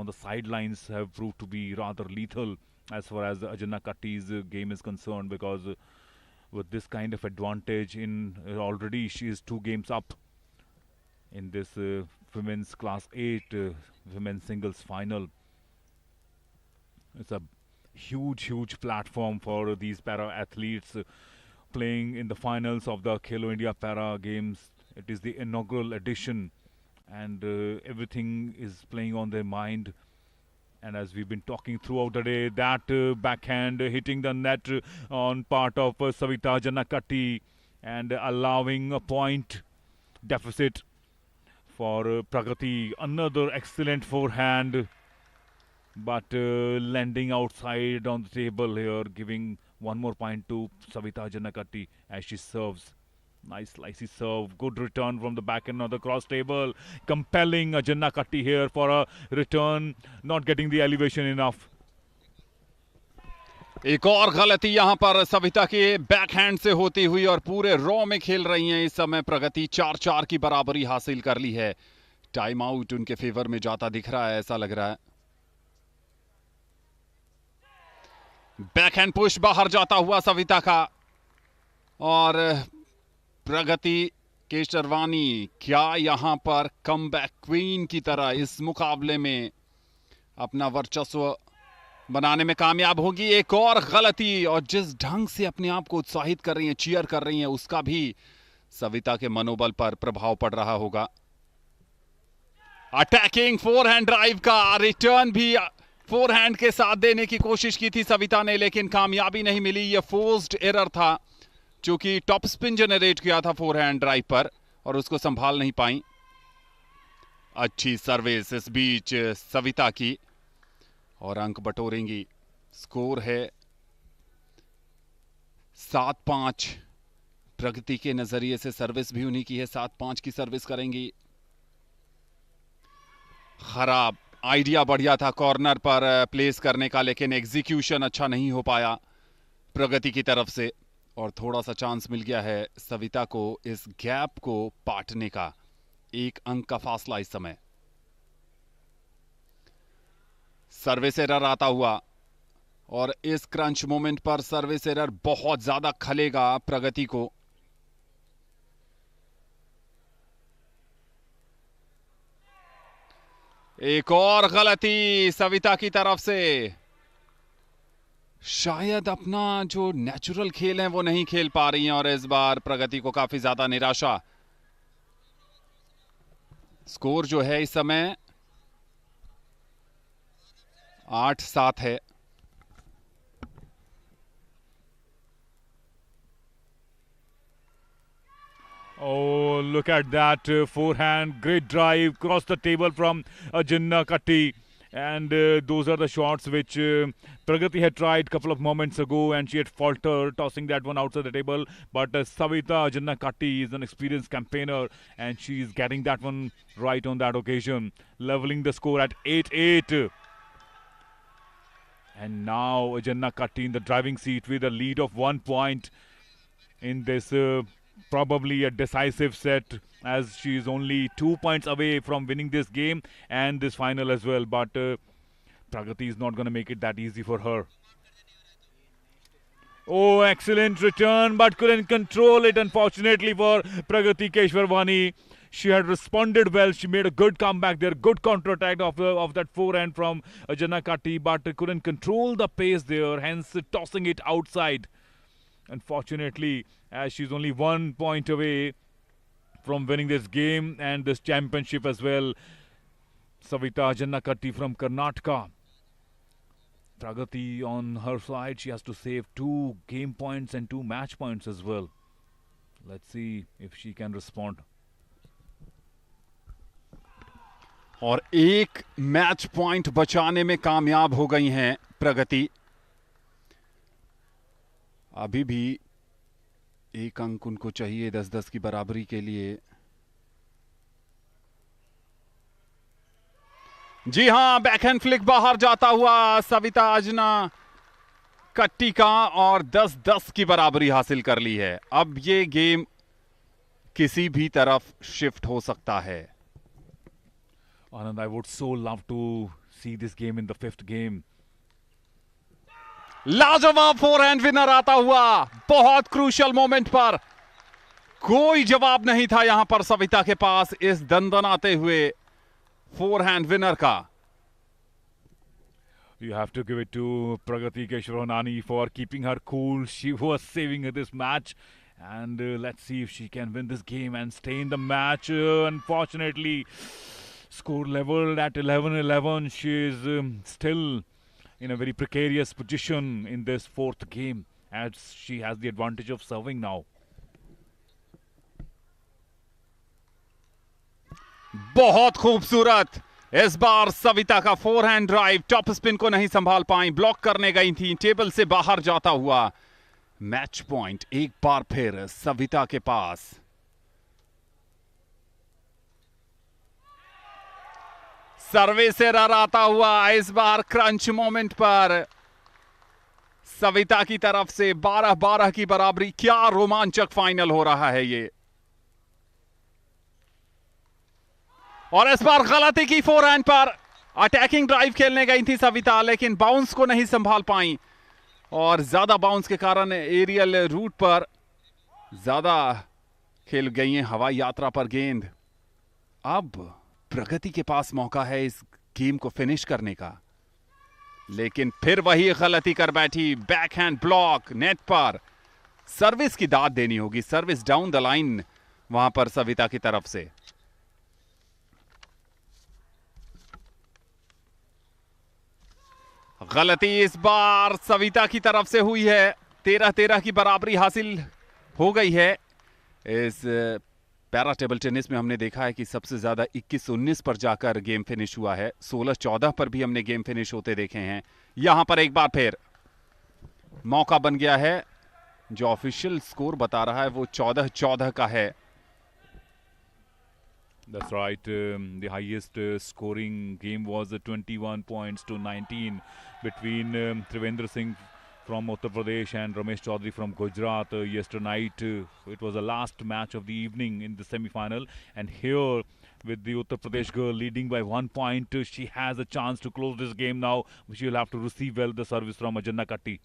on the sidelines have proved to be rather lethal as far as Ajannakatti's game is concerned, because with this kind of advantage in already she is 2 games up in this women's class 8 women's singles final. It's a huge platform for these para athletes playing in the finals of the Khelo India Para Games. It is the inaugural edition, and everything is playing on their mind. And as we've been talking throughout the day, that backhand hitting the net on part of Savita Ajannakatti and allowing a point deficit for Pragati. Another excellent forehand, but landing outside on the table here, giving one more point to Savita Ajannakatti as she serves. Nice slicey serve, good return from the back end of the cross table, compelling Ajannakatti here for a return, not getting the elevation enough. एक और गलती यहां पर सविता के backhand से होती हुई, और पूरे रॉ में खेल रही हैं इस समय प्रगति। 4-4 की बराबरी हासिल कर ली है। टाइम आउट उनके फेवर में जाता दिख रहा है, ऐसा लग रहा है। बैकहैंड पुश बाहर जाता हुआ सविता का, और प्रगति केशरवानी क्या यहां पर कमबैक क्वीन की तरह इस मुकाबले में अपना वर्चस्व बनाने में कामयाब होगी। एक और गलती, और जिस ढंग से अपने आप को उत्साहित कर रही हैं, चीयर कर रही हैं, उसका भी सविता के मनोबल पर प्रभाव पड़ रहा होगा। अटैकिंग फोरहैंड ड्राइव का रिटर्न भी फोरहैंड के साथ देने की कोशिश की थी सविता ने, लेकिन कामयाबी नहीं मिली। यह फोर्स्ड एरर था, चूंकि टॉप स्पिन जनरेट किया था फोरहैंड ड्राइव पर और उसको संभाल नहीं पाई। अच्छी सर्विस इस बीच सविता की, और अंक बटोरेंगी। स्कोर है 7-5। प्रगति के नजरिए से सर्विस भी उन्हीं की है, 7-5 की सर्विस करेंगी। खराब आइडिया बढ़िया था कॉर्नर पर प्लेस करने का, लेकिन एग्जीक्यूशन अच्छा नहीं हो पाया प्रगति की तरफ से, और थोड़ा सा चांस मिल गया है सविता को इस गैप को पाटने का। 1 अंक का फासला इस समय। सर्विस एरर आता हुआ, और इस क्रंच मोमेंट पर सर्विस एरर बहुत ज्यादा खलेगा प्रगति को। एक और गलती सविता की तरफ से। शायद अपना जो नेचुरल खेल है वो नहीं खेल पा रही हैं, और इस बार प्रगति को काफी ज्यादा निराशा। स्कोर जो है इस समय 8-7 है। Oh, Oh, look at that forehand, great drive, cross the table from Jinnah Katti. And those are the shots which Pragati had tried a couple of moments ago, and she had faltered, tossing that one outside the table. But Savita Jinnah Katti is an experienced campaigner, and she is getting that one right on that occasion, leveling the score at 8-8. And now Jinnah Katti in the driving seat with a lead of 1 point in this probably a decisive set, as she is only 2 points away from winning this game and this final as well. But Pragati is not going to make it that easy for her. Oh, excellent return, but couldn't control it, unfortunately, for Pragati Keshwarwani. She had responded well. She made a good comeback there, good counter-attack of that forehand from Jinnah Katti, but couldn't control the pace there, hence tossing it outside. Unfortunately, as she's only 1 point away from winning this game and this championship as well. Savita Jinnah Katti from Karnataka. Pragati on her side, she has to save 2 game points and 2 match points as well. Let's see if she can respond. और एक match point बचाने में कामयाब हो गई हैं प्रगति। अभी भी एक अंक उनको चाहिए 10-10 की बराबरी के लिए। जी हां, बैकहैंड फ्लिक बाहर जाता हुआ सविता जिन्ना कट्टी का, और 10-10 की बराबरी हासिल कर ली है। अब ये गेम किसी भी तरफ शिफ्ट हो सकता है। Anand, I would so love to see this game in the 5th game. लाजवाब फोरहैंड विनर आता हुआ बहुत क्रूशियल मोमेंट पर। कोई जवाब नहीं था यहां पर सविता के पास इस दंदनाते हुए फोरहैंड विनर का। You have to give it to Pragati Keshwarwani for keeping her cool. She was saving this match. And let's see if she can win this game and stay in the match. Unfortunately, score leveled at 11-11. She is still in a very precarious position in this 4th game, as she has the advantage of serving now. बहुत खूबसूरत इस बार सविता का forehand drive, top spin को नहीं संभाल पाई, block करने गई थी, टेबल से बाहर जाता हुआ। मैच पॉइंट एक बार फिर सविता के पास। सर्वे से रन आता हुआ इस बार क्रंच मोमेंट पर सविता की तरफ से 12-12 की बराबरी। क्या रोमांचक फाइनल हो रहा है ये। और इस बार गलती की फोरहैंड पर। अटैकिंग ड्राइव खेलने गई थी सविता, लेकिन बाउंस को नहीं संभाल पाई, और ज्यादा बाउंस के कारण एरियल रूट पर ज्यादा खेल गई हैं हवाई यात्रा पर गेंद। अब प्रगति के पास मौका है इस गेम को फिनिश करने का, लेकिन फिर वही गलती कर बैठी। बैकहैंड ब्लॉक नेट पर। सर्विस की दाद देनी होगी, सर्विस डाउन द लाइन वहां पर सविता की तरफ से। गलती इस बार सविता की तरफ से हुई है। 13-13 की बराबरी हासिल हो गई है। इस पैरा टेबल टेनिस में हमने देखा है कि सबसे ज्यादा 21-19 पर जाकर गेम फिनिश हुआ है। 16-14 पर भी हमने गेम फिनिश होते देखे हैं। यहां पर एक बार फिर मौका बन गया है। जो ऑफिशियल स्कोर बता रहा है वो 14-14 का है। That's right. The highest scoring game was 21 points to 19 between Trivendra Singh from Uttar Pradesh and Ramesh Chaudhary from Gujarat yesterday night. It was the last match of the evening in the semi-final, and here with the Uttar Pradesh girl leading by 1 point, she has a chance to close this game now. She will have to receive well the service from Jinnah Katti.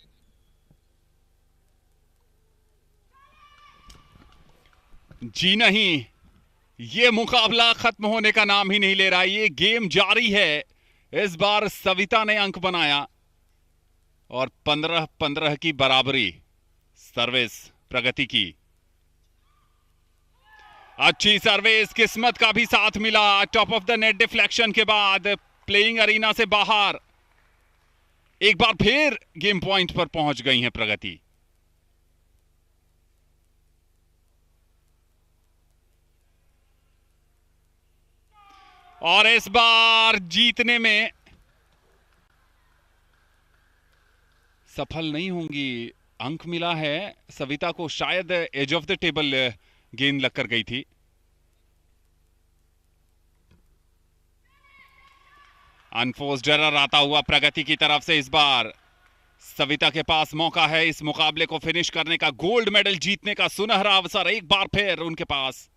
जी नहीं, ये मुकाबला खत्म होने का नाम ही नहीं ले रहा। ये गेम जारी है। इस बार सविता ने अंक बनाया और 15-15 की बराबरी सर्विस प्रगति की। अच्छी सर्विस, किस्मत का भी साथ मिला। Top of the net deflection के बाद प्लेइंग अरीना से बाहर एक बार फिर गेम पॉइंट पर पहुंच गई हैं प्रगति। और इस बार जीतने में सफल नहीं होंगी। अंक मिला है सविता को, शायद एज ऑफ द टेबल गेंद लगकर गई थी। अनफोर्स्ड एरर आता हुआ प्रगति की तरफ से। इस बार सविता के पास मौका है इस मुकाबले को फिनिश करने का, गोल्ड मेडल जीतने का सुनहरा अवसर एक बार फिर उनके पास।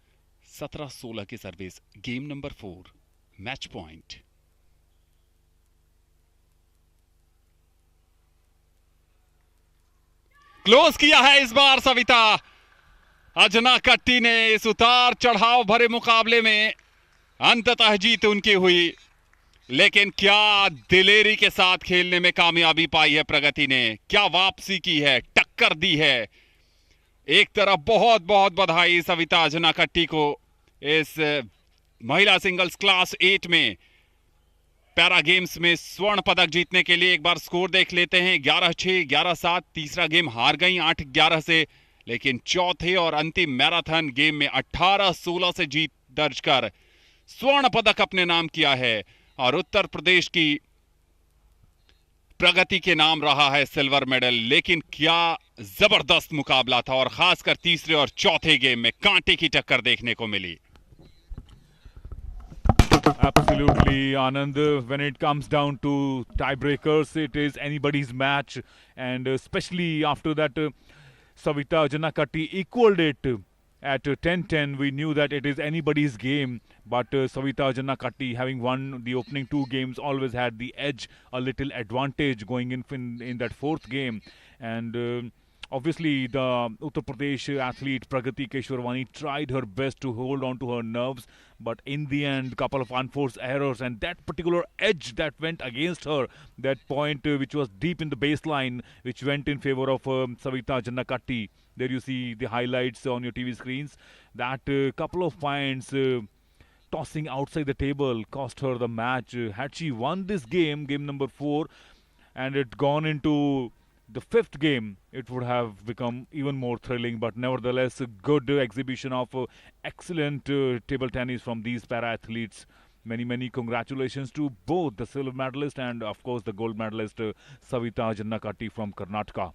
17-16 की service, game number 4, match point. Close किया है इस बार सविता। अजना कट्टी ने इस उतार चढ़ाव भरे मुकाबले में अंततः जीत उनकी हुई, लेकिन क्या दिलेरी के साथ खेलने में कामयाबी पाई है प्रगति ने, क्या वापसी की है, टक्कर दी है। एक तरफ बहुत बहुत बधाई सविता अजना कट्टी को इस महिला सिंगल्स क्लास 8 में पैरा गेम्स में स्वर्ण पदक जीतने के लिए। एक बार स्कोर देख लेते हैं, 11-6, 11-7। तीसरा गेम हार गई 8-11 से, लेकिन चौथे और अंतिम मैराथन गेम में 18-16 से जीत दर्ज कर स्वर्ण पदक अपने नाम किया है। और उत्तर प्रदेश की प्रगति के नाम रहा है सिल्वर मेडल। लेकिन क्या जबरदस्त मुकाबला था, और खासकर तीसरे और चौथे गेम में कांटे की टक्कर देखने को मिली। Absolutely, Anand. When it comes down to tiebreakers, it is anybody's match, and especially after that, Savita Janakatti equaled it at 10-10. We knew that it is anybody's game, but Savita Janakatti, having won the opening 2 games, always had the edge, a little advantage going in that 4th game, and obviously the Uttar Pradesh athlete Pragati Keshwarwani tried her best to hold on to her nerves, but in the end, couple of unforced errors and that particular edge that went against her, that point which was deep in the baseline, which went in favor of Savita Janakatti. There you see the highlights on your TV screens. That couple of points tossing outside the table cost her the match. Had she won this game, game number 4, and it gone into the 5th game, it would have become even more thrilling. But nevertheless, a good exhibition of excellent table tennis from these para athletes. Many congratulations to both the silver medalist and of course the gold medalist Savita Janakatti from Karnataka.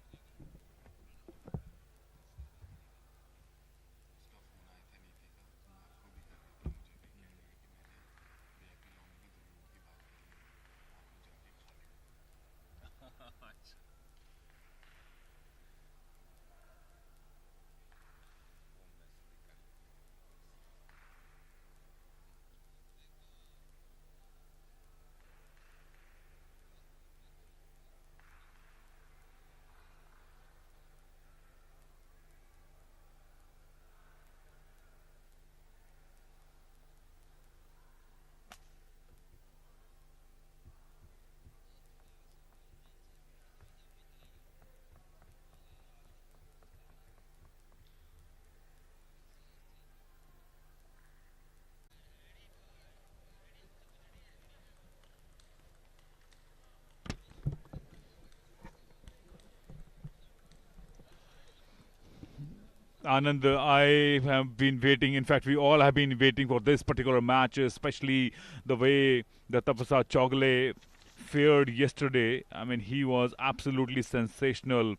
Anand, I have been waiting. In fact, we all have been waiting for this particular match, especially the way the Tapasya Chogle fared yesterday. I mean, he was absolutely sensational.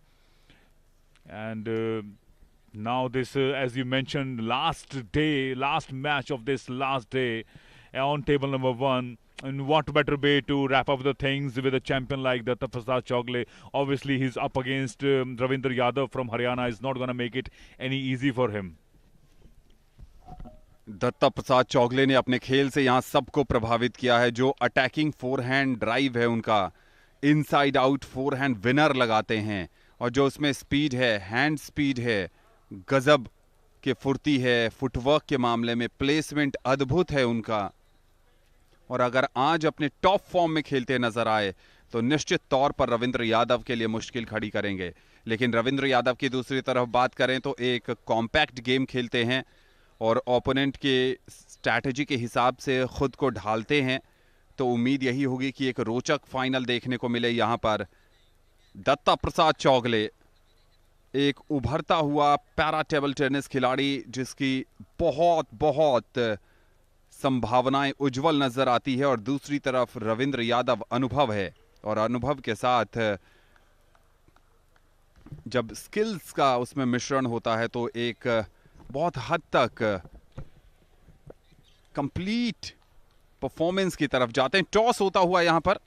And now this, as you mentioned, last match of this last day on table number 1. And what better way to wrap up the things with a champion like the Tapasya Chogle? Obviously, he's up against Ravindra Yadav from Haryana. Is not going to make it any easy for him. Dutta Prasad Chougale ने अपने खेल से यहां सबको प्रभावित किया है। जो अटैकिंग फोरहैंड ड्राइव है उनका, इनसाइड आउट फोरहैंड विनर लगाते हैं, और जो उसमें स्पीड है, हैंड स्पीड है, गजब के फुर्ती है, फुटवर्क के मामले में प्लेसमेंट अद्भुत है उनका। और अगर आज अपने टॉप फॉर्म में खेलते नजर आए तो निश्चित तौर पर रविंद्र यादव के लिए मुश्किल खड़ी करेंगे। लेकिन रविंद्र यादव की दूसरी तरफ बात करें तो एक कॉम्पैक्ट गेम खेलते हैं और ओपोनेंट के स्ट्रैटेजी के हिसाब से खुद को ढालते हैं, तो उम्मीद यही होगी कि एक रोचक फाइनल देखने को मिले यहां पर। दत्ता प्रसाद चौगले एक उभरता हुआ पैरा टेबल टेनिस खिलाड़ी जिसकी बहुत संभावनाएं उज्जवल नजर आती है और दूसरी तरफ रविंद्र यादव अनुभव है, और अनुभव के साथ जब स्किल्स का उसमें मिश्रण होता है तो एक बहुत हद तक कंप्लीट परफॉर्मेंस की तरफ जाते हैं। टॉस होता हुआ यहां पर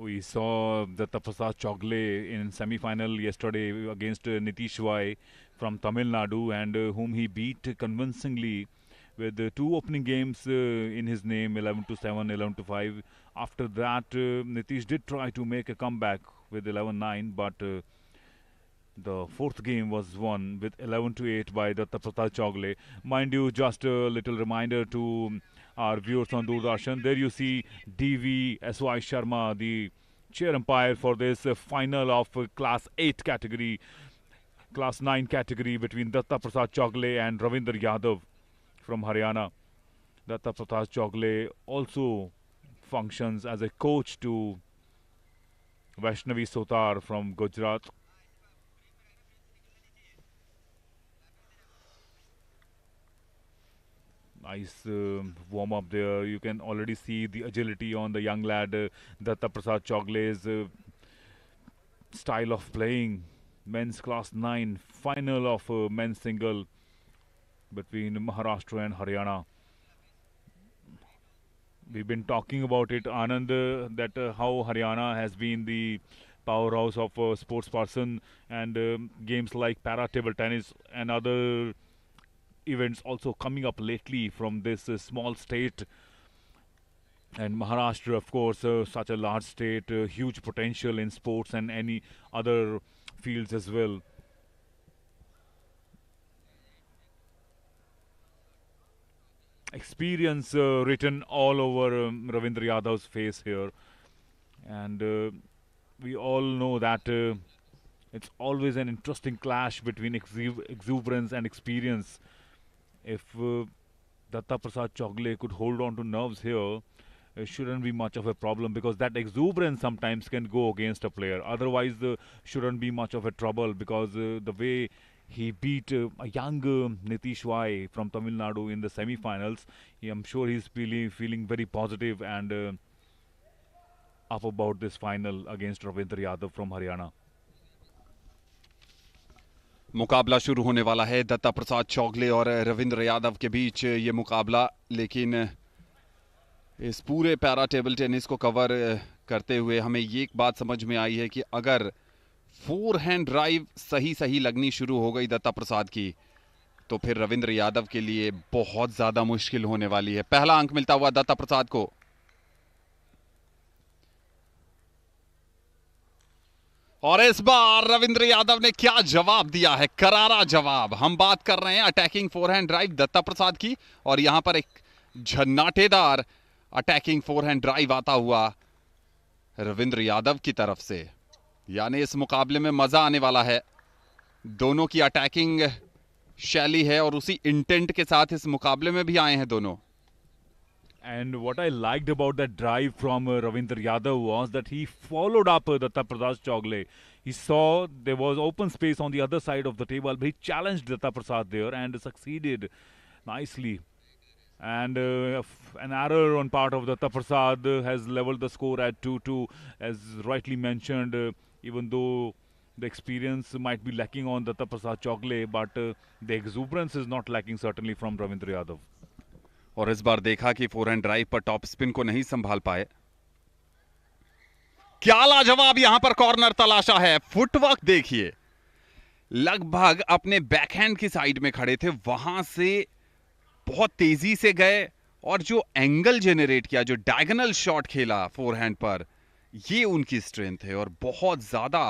we saw Datta Prasad Chogle in semi-final yesterday against Nitish Vai from Tamil Nadu, and whom he beat convincingly with two opening games in his name, 11-7, 11-5. After that, Nitish did try to make a comeback with 11-9, but the fourth game was won with 11-8 by Datta Prasad Chogle. Mind you, just a little reminder to our viewers on Doordarshan. There you see DV S.Y. Sharma, the chair umpire for this final of Class 8 category, Class 9 category between Datta Prasad Chogle and Ravindra Yadav from Haryana. Datta Prasad Chogle also functions as a coach to Vaishnavi Sotar from Gujarat. Nice warm up there. You can already see the agility on the young lad Datta Prasad Chogle's style of playing. Men's class 9 final of men's single between Maharashtra and Haryana. We've been talking about it, Anand, that how Haryana has been the powerhouse of sports person, and games like para table tennis and other events also coming up lately from this small state. And Maharashtra, of course, such a large state, huge potential in sports and any other fields as well. Experience written all over Ravindra Yadav's face here, and we all know that it's always an interesting clash between exuberance and experience. If Datta Prasad Chogle could hold on to nerves here, it shouldn't be much of a problem, because that exuberance sometimes can go against a player. Otherwise, shouldn't be much of a trouble, because the way he beat a young Nitish Vai from Tamil Nadu in the semi-finals, I'm sure he's feeling very positive and up about this final against Ravindra Yadav from Haryana. मुकाबला शुरू होने वाला है दत्ता प्रसाद चौगले और रविंद्र यादव के बीच ये मुकाबला। लेकिन इस पूरे पैरा टेबल टेनिस को कवर करते हुए हमें ये एक बात समझ में आई है कि अगर फोर हैंड ड्राइव सही लगनी शुरू हो गई दत्ता प्रसाद की, तो फिर रविंद्र यादव के लिए बहुत ज्यादा मुश्किल होने वाली है। पहला अंक मिलता हुआ दत्ता प्रसाद को। और इस बार रविंद्र यादव ने क्या जवाब दिया है, करारा जवाब। हम बात कर रहे हैं अटैकिंग फोरहैंड ड्राइव दत्ता प्रसाद की, और यहां पर एक झन्नाटेदार अटैकिंग फोरहैंड ड्राइव आता हुआ रविंद्र यादव की तरफ से। यानी इस मुकाबले में मजा आने वाला है। दोनों की अटैकिंग शैली है और उसी इंटेंट के साथ इस मुकाबले में भी आए हैं दोनों। And what I liked about that drive from Ravindra Yadav was that he followed up Datta Prasad Chogle. He saw there was open space on the other side of the table, but he challenged Datta Prasad there and succeeded nicely. And an error on part of Datta Prasad has leveled the score at 2-2, as rightly mentioned, even though the experience might be lacking on Datta Prasad Chogle, but the exuberance is not lacking certainly from Ravindra Yadav. और इस बार देखा कि forehand drive पर top spin को नहीं संभाल पाए। क्या लाजवाब यहां पर कॉर्नर तलाशा है। फुटवर्क देखिए, लगभग अपने बैकहैंड की साइड में खड़े थे, वहां से बहुत तेजी से गए और जो एंगल जेनरेट किया, जो डायगोनल शॉट खेला फोरहैंड पर, ये उनकी स्ट्रेंथ है और बहुत ज्यादा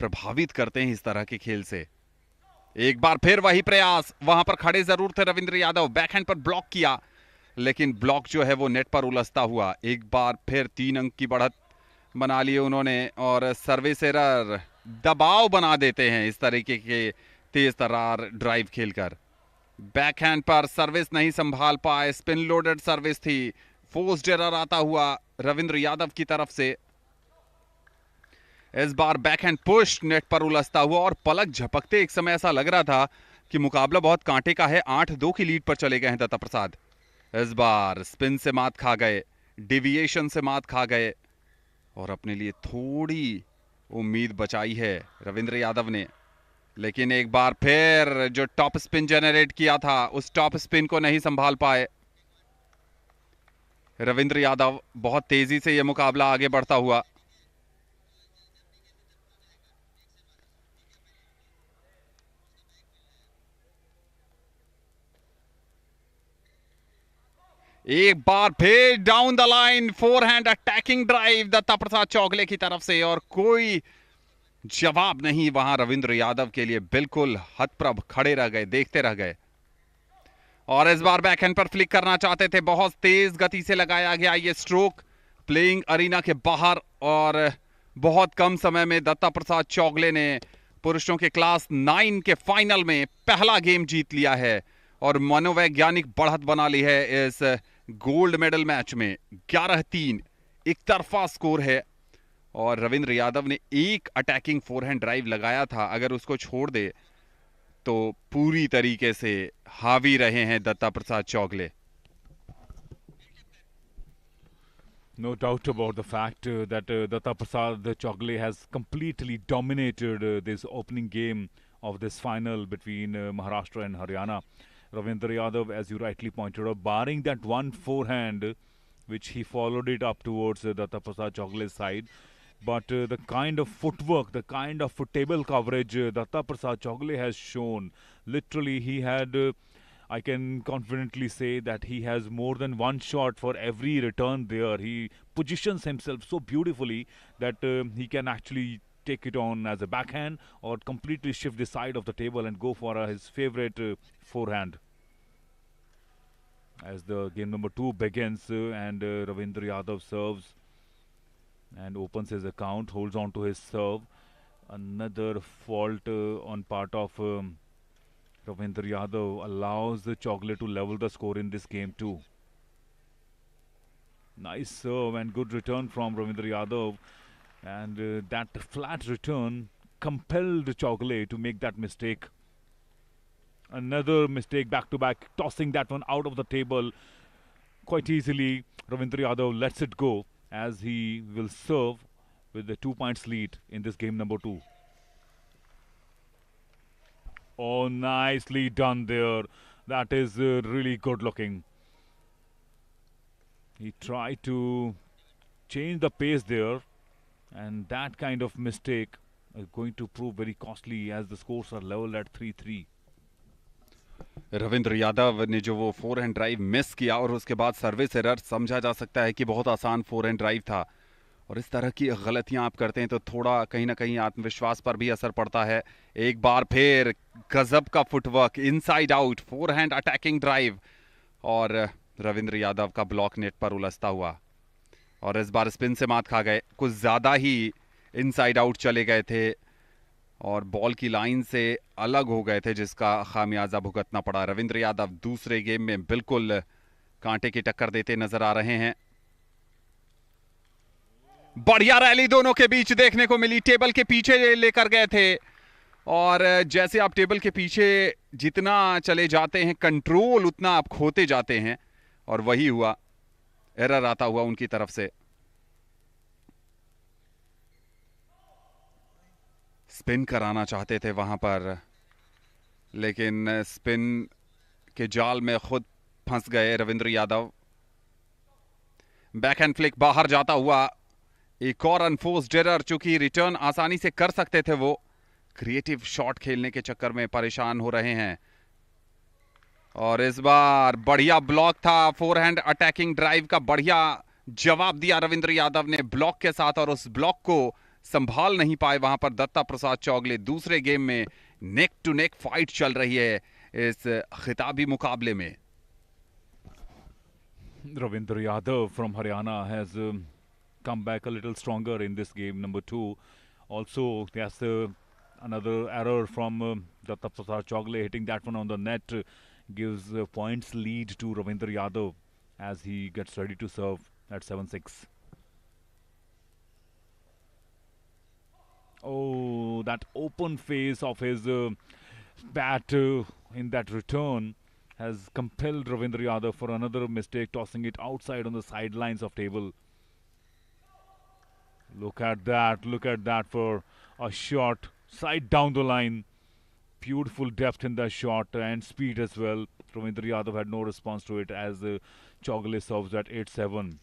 प्रभावित करते हैं इस तरह के खेल से। एक बार फिर वही प्रयास, वहां पर खड़े जरूर थे रविंद्र यादव, बैकहैंड पर ब्लॉक किया, लेकिन ब्लॉक जो है वो नेट पर उलझता हुआ। एक बार फिर 3 अंक की बढ़त बना लिए उन्होंने, और सर्विस एरर दबाव बना देते हैं इस तरीके के तेज तर्रार ड्राइव खेलकर। बैकहैंड पर सर्विस नहीं संभाल पाए, स्पिन लोडेड सर्विस थी, फोर्स्ड एरर आता हुआ रविंद्र यादव की तरफ से। इस बार बैकहैंड पुश नेट पर उलझता हुआ और पलक झपकते एक समय ऐसा लग रहा था कि मुकाबला बहुत कांटे का है। 8-2 की लीड पर चले गए हैं दत्ता प्रसाद। इस बार स्पिन से मात खा गए, डिविएशन से मात खा गए और अपने लिए थोड़ी उम्मीद बचाई है रविंद्र यादव ने। लेकिन एक बार फिर जो टॉप स्पिन जनरेट किया था उस टॉप स्पिन को नहीं संभाल पाए रविंद्र यादव। बहुत तेजी से यह मुकाबला आगे बढ़ता हुआ। एक बार फिर down the line forehand attacking drive Datta Prasad Chougule की तरफ से और कोई जवाब नहीं वहां रविंद्र यादव के लिए। बिल्कुल हतप्रभ खड़े रह गए, देखते रह गए। और इस बार बैकहैंड पर फ्लिक करना चाहते थे, बहुत तेज गति से लगाया गया ये स्ट्रोक प्लेइंग अरीना के बाहर और बहुत कम समय में दत्ता प्रसाद चौगले ने पुरुषों के क्लास 9 के फाइनल में पहला गेम जीत लिया है और मनोवैज्ञानिक बढ़त बना ली है इस गोल्ड मेडल मैच में। 11-3 एक तरफा स्कोर है और रविंद्र यादव ने एक अटैकिंग फोरहैंड ड्राइव लगाया था। अगर उसको छोड़ दे तो पूरी तरीके से हावी रहे हैं Dutta Prasad Chougale. No doubt about the fact that Datta Prasad Chogle has completely dominated this opening game of this final between Maharashtra and Haryana. Ravindra Yadav, as you rightly pointed out, barring that one forehand, which he followed it up towards Datta Prasad Chogle's side. But the kind of footwork, the kind of table coverage Datta Prasad Chogle has shown, literally he had, I can confidently say that he has more than one shot for every return there. He positions himself so beautifully that he can actually take it on as a backhand or completely shift the side of the table and go for his favorite forehand. As the game number 2 begins and Ravindra Yadav serves and opens his account, holds on to his serve. Another fault on part of Ravindra Yadav allows Chogle to level the score in this game too. Nice serve and good return from Ravindra Yadav, and that flat return compelled Chogle to make that mistake. Another mistake back to back, tossing that one out of the table quite easily. Ravindra Yadav lets it go as he will serve with the 2 points lead in this game number 2. Oh, nicely done there. That is really good looking. He tried to change the pace there, and that kind of mistake is going to prove very costly as the scores are level at 3-3. Ravindra Yadav ने जो वो forehand drive miss किया और उसके बाद service error, समझा जा सकता है कि बहुत आसान फोरहैंड ड्राइव था। और इस तरह की गलतियां आप करते हैं तो थोड़ा कहीं ना कहीं आत्मविश्वास पर भी असर पड़ता है। एक बार फिर गजब का footwork, inside out forehand attacking drive और रविंद्र यादव का ब्लॉक नेट पर उलझता हुआ। और इस बार स्पिन से मात खा गए, कुछ ज़्यादा ही इनसाइड आउट चले गए थे और बॉल की लाइन से अलग हो गए थे, जिसका खामियाजा भुगतना पड़ा। रविंद्र यादव दूसरे गेम में बिल्कुल कांटे की टक्कर देते नजर आ रहे हैं। बढ़िया रैली दोनों के बीच देखने को मिली, टेबल के पीछे लेकर गए थे और जैसे आप टेबल के पीछे जितना चले जाते हैं कंट्रोल उतना आप खोते जाते हैं और वही हुआ, एरर आता हुआ उनकी तरफ से। स्पिन कराना चाहते थे वहां पर, लेकिन स्पिन के जाल में खुद फंस गए रविंद्र यादव। बैकहैंड फ्लिक बाहर जाता हुआ, एक और अनफोर्स्ड एरर, चूंकि रिटर्न आसानी से कर सकते थे, वो क्रिएटिव शॉट खेलने के चक्कर में परेशान हो रहे हैं। और इस बार बढ़िया ब्लॉक था, फोरहैंड अटैकिंग ड्राइव का बढ़िया जवाब दिया रविंद्र यादव ने ब्लॉक के साथ और उस ब्लॉक को संभाल नहीं पाए वहां पर दत्ता प्रसाद चौगले। दूसरे गेम में नेक टू नेक फाइट चल रही है इस खिताबी मुकाबले में। Ravindra Yadav from Haryana has come back a little stronger in this game number 2. Also, there's another error from Datta Prasad Chogle, hitting that one on the net gives points lead to Ravindra Yadav as he gets ready to serve at 7-6. that open face of his bat in that return has compelled Ravindra Yadav for another mistake, tossing it outside on the sidelines of table. Look at that for a shot side down the line. Beautiful depth in that shot and speed as well. Ravindra Yadav had no response to it as Chogle serves at 8-7.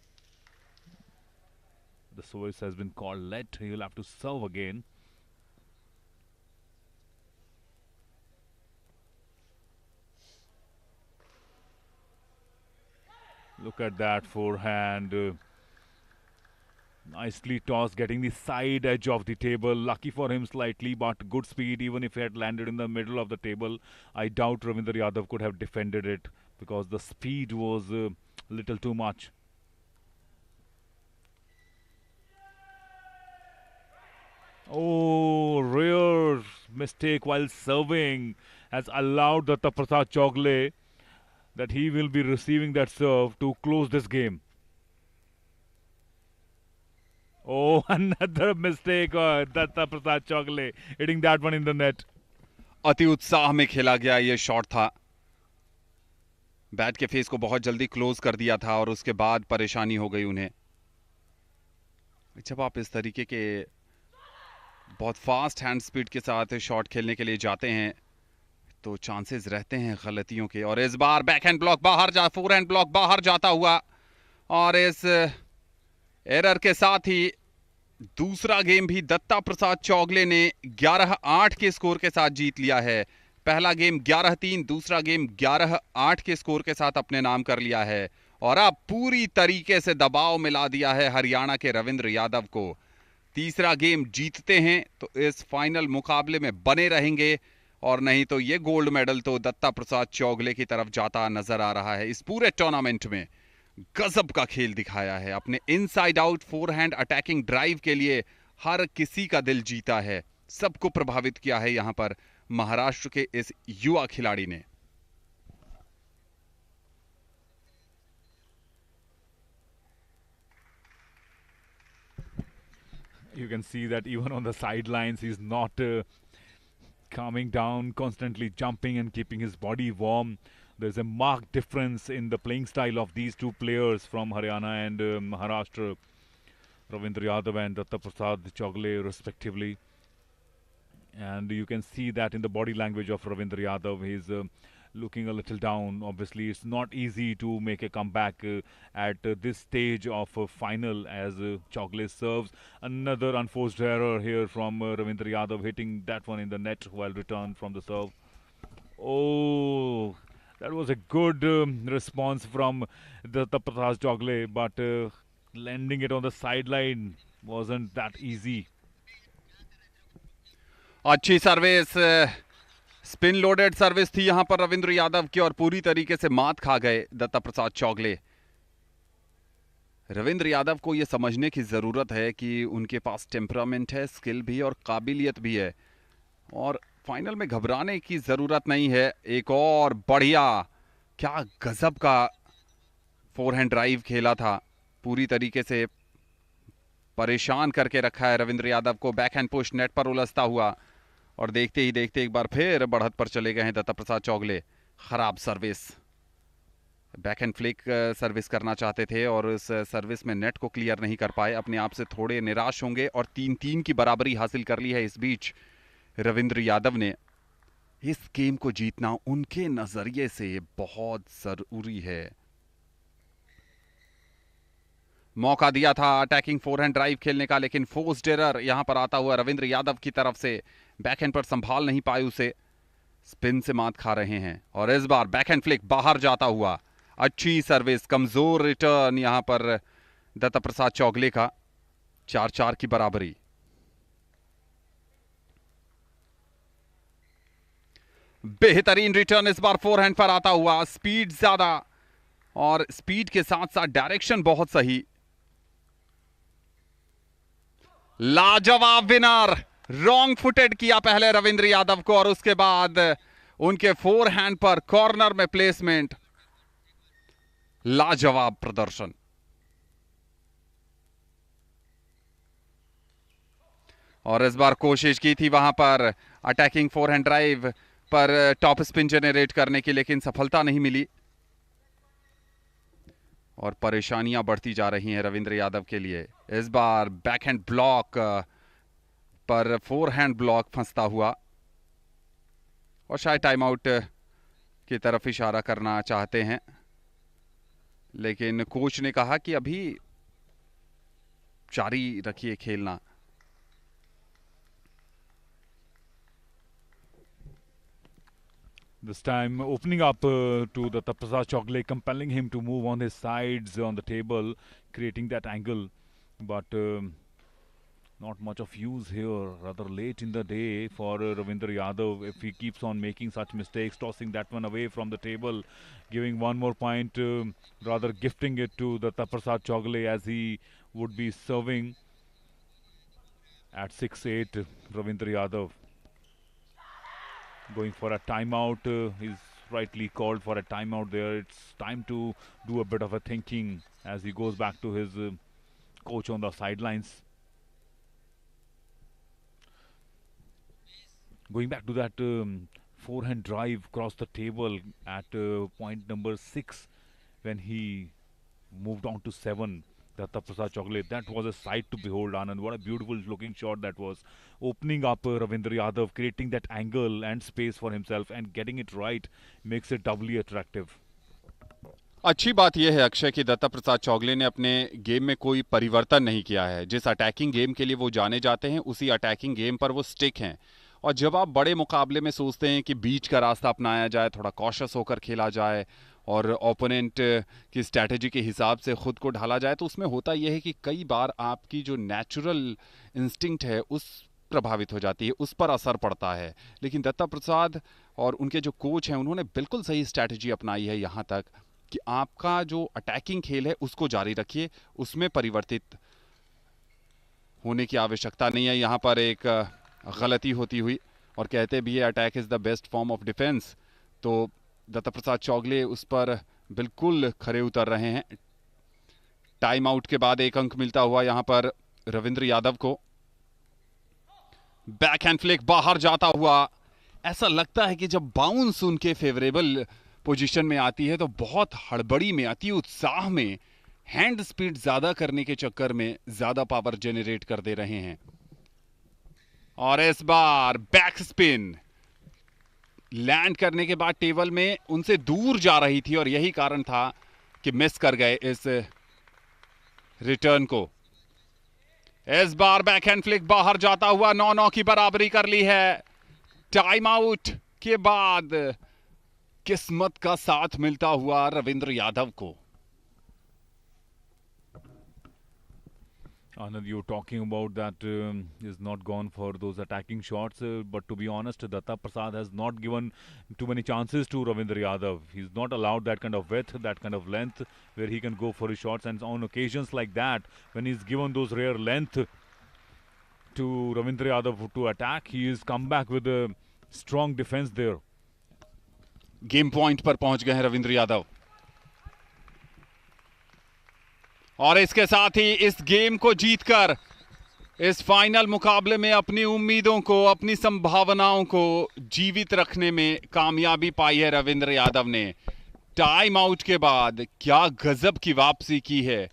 The service has been called let. He'll have to serve again. Look at that forehand. Nicely tossed, getting the side edge of the table. Lucky for him slightly, but good speed. Even if it had landed in the middle of the table, I doubt Ravindra Yadav could have defended it because the speed was a little too much. Oh, rare mistake while serving has allowed Datta Prasad Chogle that he will be receiving that serve to close this game. Oh, another mistake. Datta Prasad Chogle hitting that one in the net. अति उत्साह में खेला गया ये shot था. Bat के face को बहुत जल्दी क्लोज कर दिया था और उसके बाद परेशानी हो गई उन्हें. जब आप इस तरीके के बहुत फास्ट हैंड स्पीड के साथ शॉट खेलने के लिए जाते हैं तो चांसेस रहते हैं गलतियों के. और इस बार बैक हैंड ब्लॉक बाहर फोर हैंड ब्लॉक बाहर जाता हुआ और इस एरर के साथ ही दूसरा गेम भी दत्ता प्रसाद चौगले ने 11-8 के स्कोर के साथ जीत लिया है. पहला गेम 11-3, दूसरा गेम 11-8 के स्कोर के साथ अपने नाम कर लिया है और अब पूरी तरीके से दबाव मिला दिया है हरियाणा के रविंद्र यादव को. तीसरा गेम जीतते हैं तो इस फाइनल मुकाबले में बने रहेंगे और नहीं तो ये गोल्ड मेडल तो दत्ता प्रसाद चौगले की तरफ जाता नजर आ रहा है. इस पूरे टूर्नामेंट में गजब का खेल दिखाया है. अपने inside out forehand attacking drive के लिए हर किसी का दिल जीता है. सबको प्रभावित किया है यहां पर महाराष्ट्र के इस युवा खिलाड़ी ने. You can see that even on the sidelines he's not calming down, constantly jumping and keeping his body warm. There's a marked difference in the playing style of these two players from Haryana and Maharashtra, Ravindra Yadav and Datta Prasad Chogle respectively. And you can see that in the body language of Ravindra Yadav. He's looking a little down. Obviously, it's not easy to make a comeback at this stage of final as Chogle serves. Another unforced error here from Ravindra Yadav, hitting that one in the net while return from the serve. Oh, that was a good response from Datta Prasad Chogle, but landing it on the sideline wasn't that easy. अच्छी service, spin loaded service थी यहां पर रविंद्र यादव की और पूरी तरीके से मात खा गए दत्ता प्रसाद चौगले. रविंद्र यादव को यह समझने की जरूरत है कि उनके पास टेम्परामेंट है, स्किल भी और काबिलियत भी है और फाइनल में घबराने की जरूरत नहीं है. एक और बढ़िया, क्या गजब का फोरहैंड ड्राइव खेला था. पूरी तरीके से परेशान करके रखा है रविंद्र यादव को. बैकहैंड पुश नेट पर उलझता हुआ और देखते ही देखते एक बार फिर बढ़त पर चले गए हैं दत्ता प्रसाद चौगले. खराब सर्विस, बैकहैंड फ्लिक सर्विस करना चाहते थे और इस सर्विस में नेट को क्लियर नहीं कर पाए. अपने आप से थोड़े निराश होंगे और 3-3 की बराबरी हासिल कर ली है इस बीच रविंद्र यादव ने. इस गेम को जीतना उनके नजरिए से बहुत जरूरी है. मौका दिया था अटैकिंग फोरहैंड ड्राइव खेलने का, लेकिन फोर्स्ड एरर यहां पर आता हुआ रविंद्र यादव की तरफ से. बैकहैंड पर संभाल नहीं पाए उसे, स्पिन से मात खा रहे हैं और इस बार बैकहैंड फ्लिक बाहर जाता हुआ. अच्छी सर्विस, कमजोर रिटर्न यहां पर दत्ता प्रसाद चौगले का. 4-4 की बराबरी. बेहतरीन रिटर्न इस बार फोरहैंड पर आता हुआ. स्पीड ज्यादा और स्पीड के साथ साथ डायरेक्शन बहुत सही. लाजवाब विनर. रॉन्ग फुटेड किया पहले रविंद्र यादव को और उसके बाद उनके फोरहैंड पर कॉर्नर में प्लेसमेंट. लाजवाब प्रदर्शन. और इस बार कोशिश की थी वहां पर अटैकिंग फोरहैंड ड्राइव पर टॉप स्पिन जनरेट करने की, लेकिन सफलता नहीं मिली और परेशानियां बढ़ती जा रही हैं रविंद्र यादव के लिए। इस बार बैकहैंड ब्लॉक पर फोरहैंड ब्लॉक फंसता हुआ और शायद टाइम आउट की तरफ इशारा करना चाहते हैं, लेकिन कोच ने कहा कि अभी जारी रखिए खेलना। This time opening up to the Prasad Chogle, compelling him to move on his sides on the table, creating that angle. But not much of use here, rather late in the day for Ravindra Yadav. If he keeps on making such mistakes, tossing that one away from the table, giving one more point, rather gifting it to the Prasad Chogle as he would be serving at 6-8, Ravindra Yadav. Going for a timeout, he's rightly called for a timeout there. It's time to do a bit of a thinking as he goes back to his coach on the sidelines. Going back to that forehand drive across the table at point number 6 when he moved on to 7. Datta Prasad Chogle, that was a sight to behold, Anand. What a beautiful looking shot that was. Opening up Ravindra Yadav, creating that angle and space for himself and getting it right makes it doubly attractive. अच्छी बात यह है अक्षय कि दत्ता प्रसाद चौगले ने अपने game में कोई परिवर्तन नहीं किया है। जिस अटैकिंग गेम के लिए वो जाने जाते हैं उसी अटैकिंग गेम पर वो स्टिक हैं। और जब आप बड़े मुकाबले में सोचते हैं कि बीच का रास्ता अपनाया जाए, थोड़ा कॉशियस होकर खेला जाए और ओपोनेंट की स्ट्रैटेजी के हिसाब से खुद को ढाला जाए, तो उसमें होता यह है कि कई बार आपकी जो नेचुरल इंस्टिंक्ट है उस प्रभावित हो जाती है, उस पर असर पड़ता है। लेकिन दत्ता प्रसाद और उनके जो कोच हैं उन्होंने बिल्कुल सही स्ट्रैटेजी अपनाई है यहाँ तक कि आपका जो अटैकिंग खेल है उसको जारी रखिए, उसमें परिवर्तित होने की आवश्यकता नहीं है। यहाँ पर एक गलती होती हुई और कहते भी है attack is the best form of defence, तो दत्ता प्रसाद चौगले उस पर बिल्कुल खरे उतर रहे हैं। टाइम आउट के बाद एक अंक मिलता हुआ यहां पर रविंद्र यादव को। बैक हैंड फ्लिक बाहर जाता हुआ। ऐसा लगता है कि जब बाउंस उनके फेवरेबल पोजीशन में आती है तो बहुत हड़बड़ी में, अति उत्साह में, हैंड स्पीड ज्यादा करने के चक्कर में ज्यादा पावर जेनरेट कर दे रहे हैं। और इस बार बैक स्पिन लैंड करने के बाद टेबल में उनसे दूर जा रही थी और यही कारण था कि मिस कर गए इस रिटर्न को। इस बार बैकहैंड फ्लिक बाहर जाता हुआ 9-9 की बराबरी कर ली है। टाइम आउट के बाद किस्मत का साथ मिलता हुआ रविंद्र यादव को। Anand, you're talking about that is not gone for those attacking shots, but to be honest, Datta Prasad has not given too many chances to Ravindra Yadav. He's not allowed that kind of width, that kind of length where he can go for his shots, and on occasions like that, when he's given those rare length to Ravindra Yadav to attack, he has come back with a strong defense there. Game point पर पहुंच गए हैं रविंद्र यादव और इसके साथ ही इस game को जीतकर इस फाइनल मुकाबले में अपनी उम्मीदों को, अपनी संभावनाओं को जीवित रखने में कामयाबी पाई है रविंद्र यादव ने। टाइम आउट के बाद क्या गजब की वापसी की है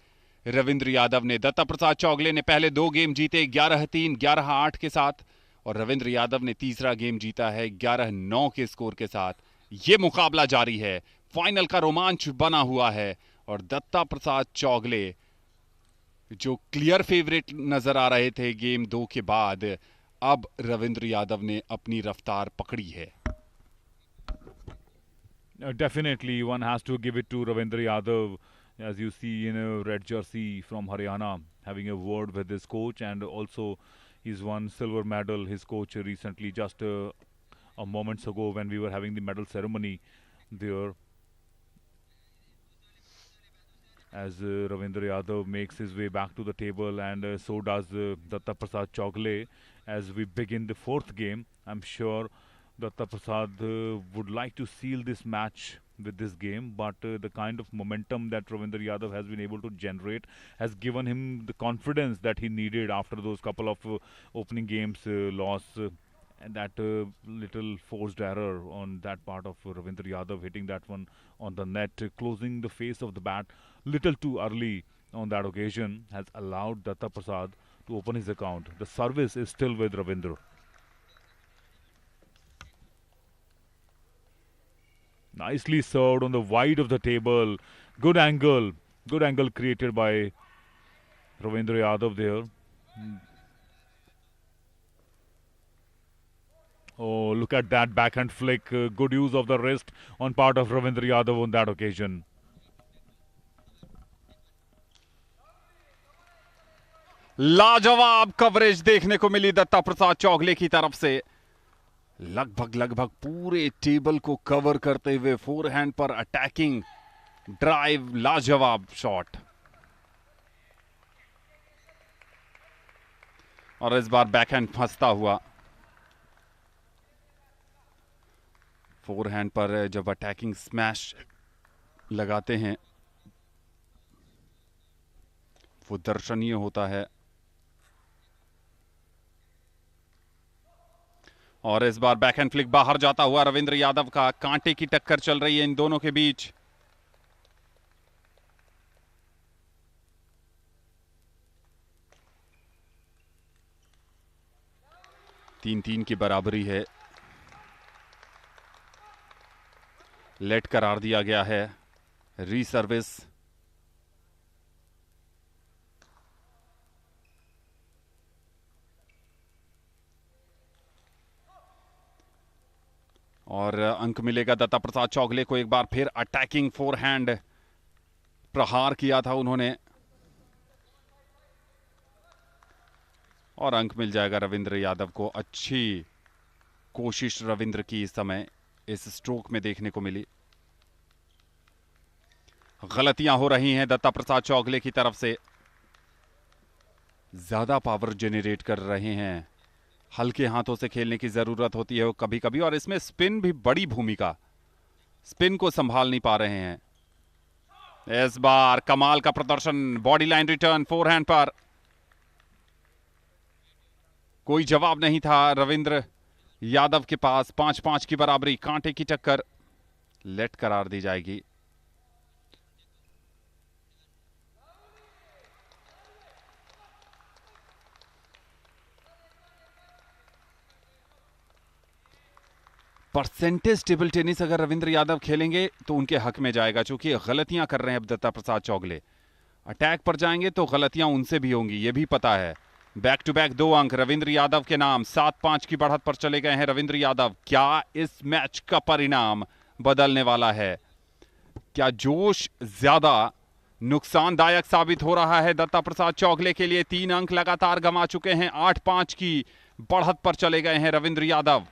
रविंद्र यादव ने। दत्ता प्रसाद चौगले ने पहले 2 गेम जीते 11-3, 11-8 के साथ, और रविंद्र यादव ने तीसरा गेम जीता है 11-9 के स्कोर के साथ। यह मुकाबला जारी है, फाइनल का रोमांच बना हुआ है और दत्ता प्रसाद चौगले जो क्लियर फेवरेट नजर आ रहे थे गेम 2 के बाद, अब रविंद्र यादव ने अपनी रफ्तार पकड़ी है। Definitely, one has to give it to Ravindra Yadav, as you see in a red jersey from Haryana, having a word with his coach, and also he's won silver medal. His coach recently, just a moments ago, when we were having the medal ceremony there. As Ravindra Yadav makes his way back to the table, and so does Datta Prasad Chogle. As we begin the 4th game, I'm sure Datta Prasad would like to seal this match with this game, but the kind of momentum that Ravindra Yadav has been able to generate has given him the confidence that he needed after those couple of opening games loss. And that little forced error on that part of Ravindra Yadav hitting that one on the net, closing the face of the bat little too early on that occasion has allowed Datta Prasad to open his account. The service is still with Ravindra. Nicely served on the wide of the table. Good angle created by Ravindra Yadav there. Oh, look at that backhand flick. Good use of the wrist on part of Ravindra Yadav on that occasion. लाजवाब coverage देखने को मिली दत्ता प्रसाद चौगले की तरफ से। लगभग पूरे table को cover करते हुए फोरहैंड पर अटैकिंग ड्राइव, लाजवाब शॉट। और इस बार बैकहैंड फंसता हुआ। फोरहैंड पर जब अटैकिंग स्मैश लगाते हैं वो दर्शनीय होता है। और इस बार बैकहैंड फ्लिक बाहर जाता हुआ रविंद्र यादव का। कांटे की टक्कर चल रही है इन दोनों के बीच। तीन तीन की बराबरी है। लेट करार दिया गया है। रीसर्विस। और अंक मिलेगा दत्ता प्रसाद चौगले को। एक बार फिर अटैकिंग फोरहैंड प्रहार किया था उन्होंने और अंक मिल जाएगा रविंद्र यादव को। अच्छी कोशिश रविंद्र की इस समय इस स्ट्रोक में देखने को मिली। गलतियां हो रही हैं दत्ता प्रसाद चौगले की तरफ से। ज्यादा पावर जेनरेट कर रहे हैं। हल्के हाथों से खेलने की जरूरत होती है कभी कभी, और इसमें स्पिन भी बड़ी भूमिका। स्पिन को संभाल नहीं पा रहे हैं। इस बार कमाल का प्रदर्शन, बॉडी लाइन रिटर्न फोरहैंड पर। कोई जवाब नहीं था रविंद्र यादव के पास। 5-5 की बराबरी, कांटे की टक्कर। लेट करार दी जाएगी। परसेंटेज टेबल टेनिस अगर रविंद्र यादव खेलेंगे तो उनके हक में जाएगा, क्योंकि गलतियां कर रहे हैं अब दत्ता प्रसाद चौगले। अटैक पर जाएंगे तो गलतियां उनसे भी होंगी, ये भी पता है। बैक टू बैक 2 अंक रविंद्र यादव के नाम। 7-5 की बढ़त पर चले गए हैं रविंद्र यादव। क्या इस मैच का परिणाम बदलने वाला है? क्या जोश ज्यादा नुकसानदायक साबित हो रहा है दत्ता प्रसाद चौगले के लिए? 3 अंक लगातार गंवा चुके हैं। 8-5 की बढ़त पर चले गए हैं Ravindra Yadav.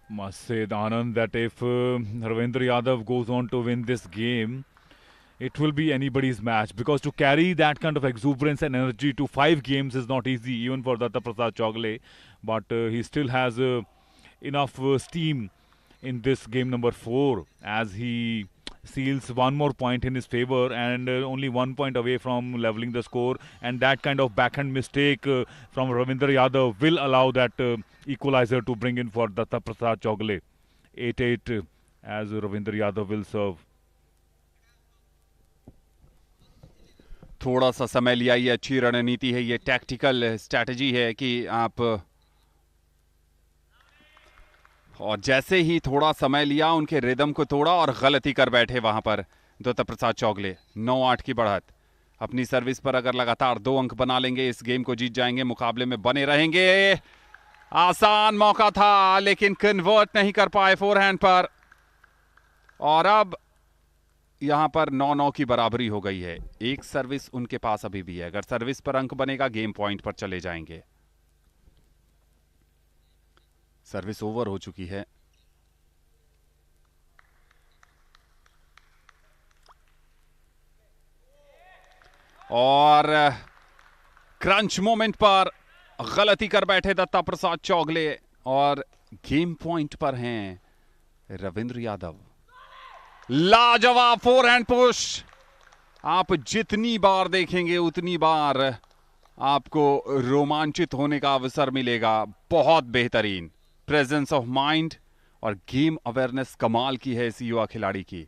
Must say, Anand, that if Ravindra Yadav goes on to win this game, it will be anybody's match, because to carry that kind of exuberance and energy to 5 games is not easy, even for Datta Prasad Chaugle. But he still has enough steam in this game number 4, as he seals 1 more point in his favor and only 1 point away from leveling the score. And that kind of backhand mistake from Ravindra Yadav will allow that equalizer to bring in for Datta Prasad Chaugle. 8-8 as Ravindra Yadav will serve. थोड़ा सा समय लिया, ये अच्छी रणनीति है, ये tactical strategy है कि आप, और जैसे ही थोड़ा समय लिया उनके रिदम को तोड़ा और गलती कर बैठे वहां पर दत्ता प्रसाद चौगले। 9-8 की बढ़त। अपनी सर्विस पर अगर लगातार 2 अंक बना लेंगे इस गेम को जीत जाएंगे, मुकाबले में बने रहेंगे। आसान मौका था लेकिन कन्वर्ट नहीं कर पाए फोरहैंड पर। और अब यहां पर 9-9 की बराबरी हो गई है। एक सर्विस उनके पास अभी भी है। अगर सर्विस पर अंक बनेगा गेम पॉइंट पर चले जाएंगे। सर्विस ओवर हो चुकी है। और क्रंच मोमेंट पर गलती कर बैठे दत्ता प्रसाद चौगले और गेम पॉइंट पर हैं रविंद्र यादव, लाजवाब फोरहैंड पुश। आप जितनी बार देखेंगे उतनी बार आपको रोमांचित होने का अवसर मिलेगा। बहुत बेहतरीन प्रेजेंस ऑफ माइंड और गेम अवेयरनेस कमाल की है इस युवा खिलाड़ी की।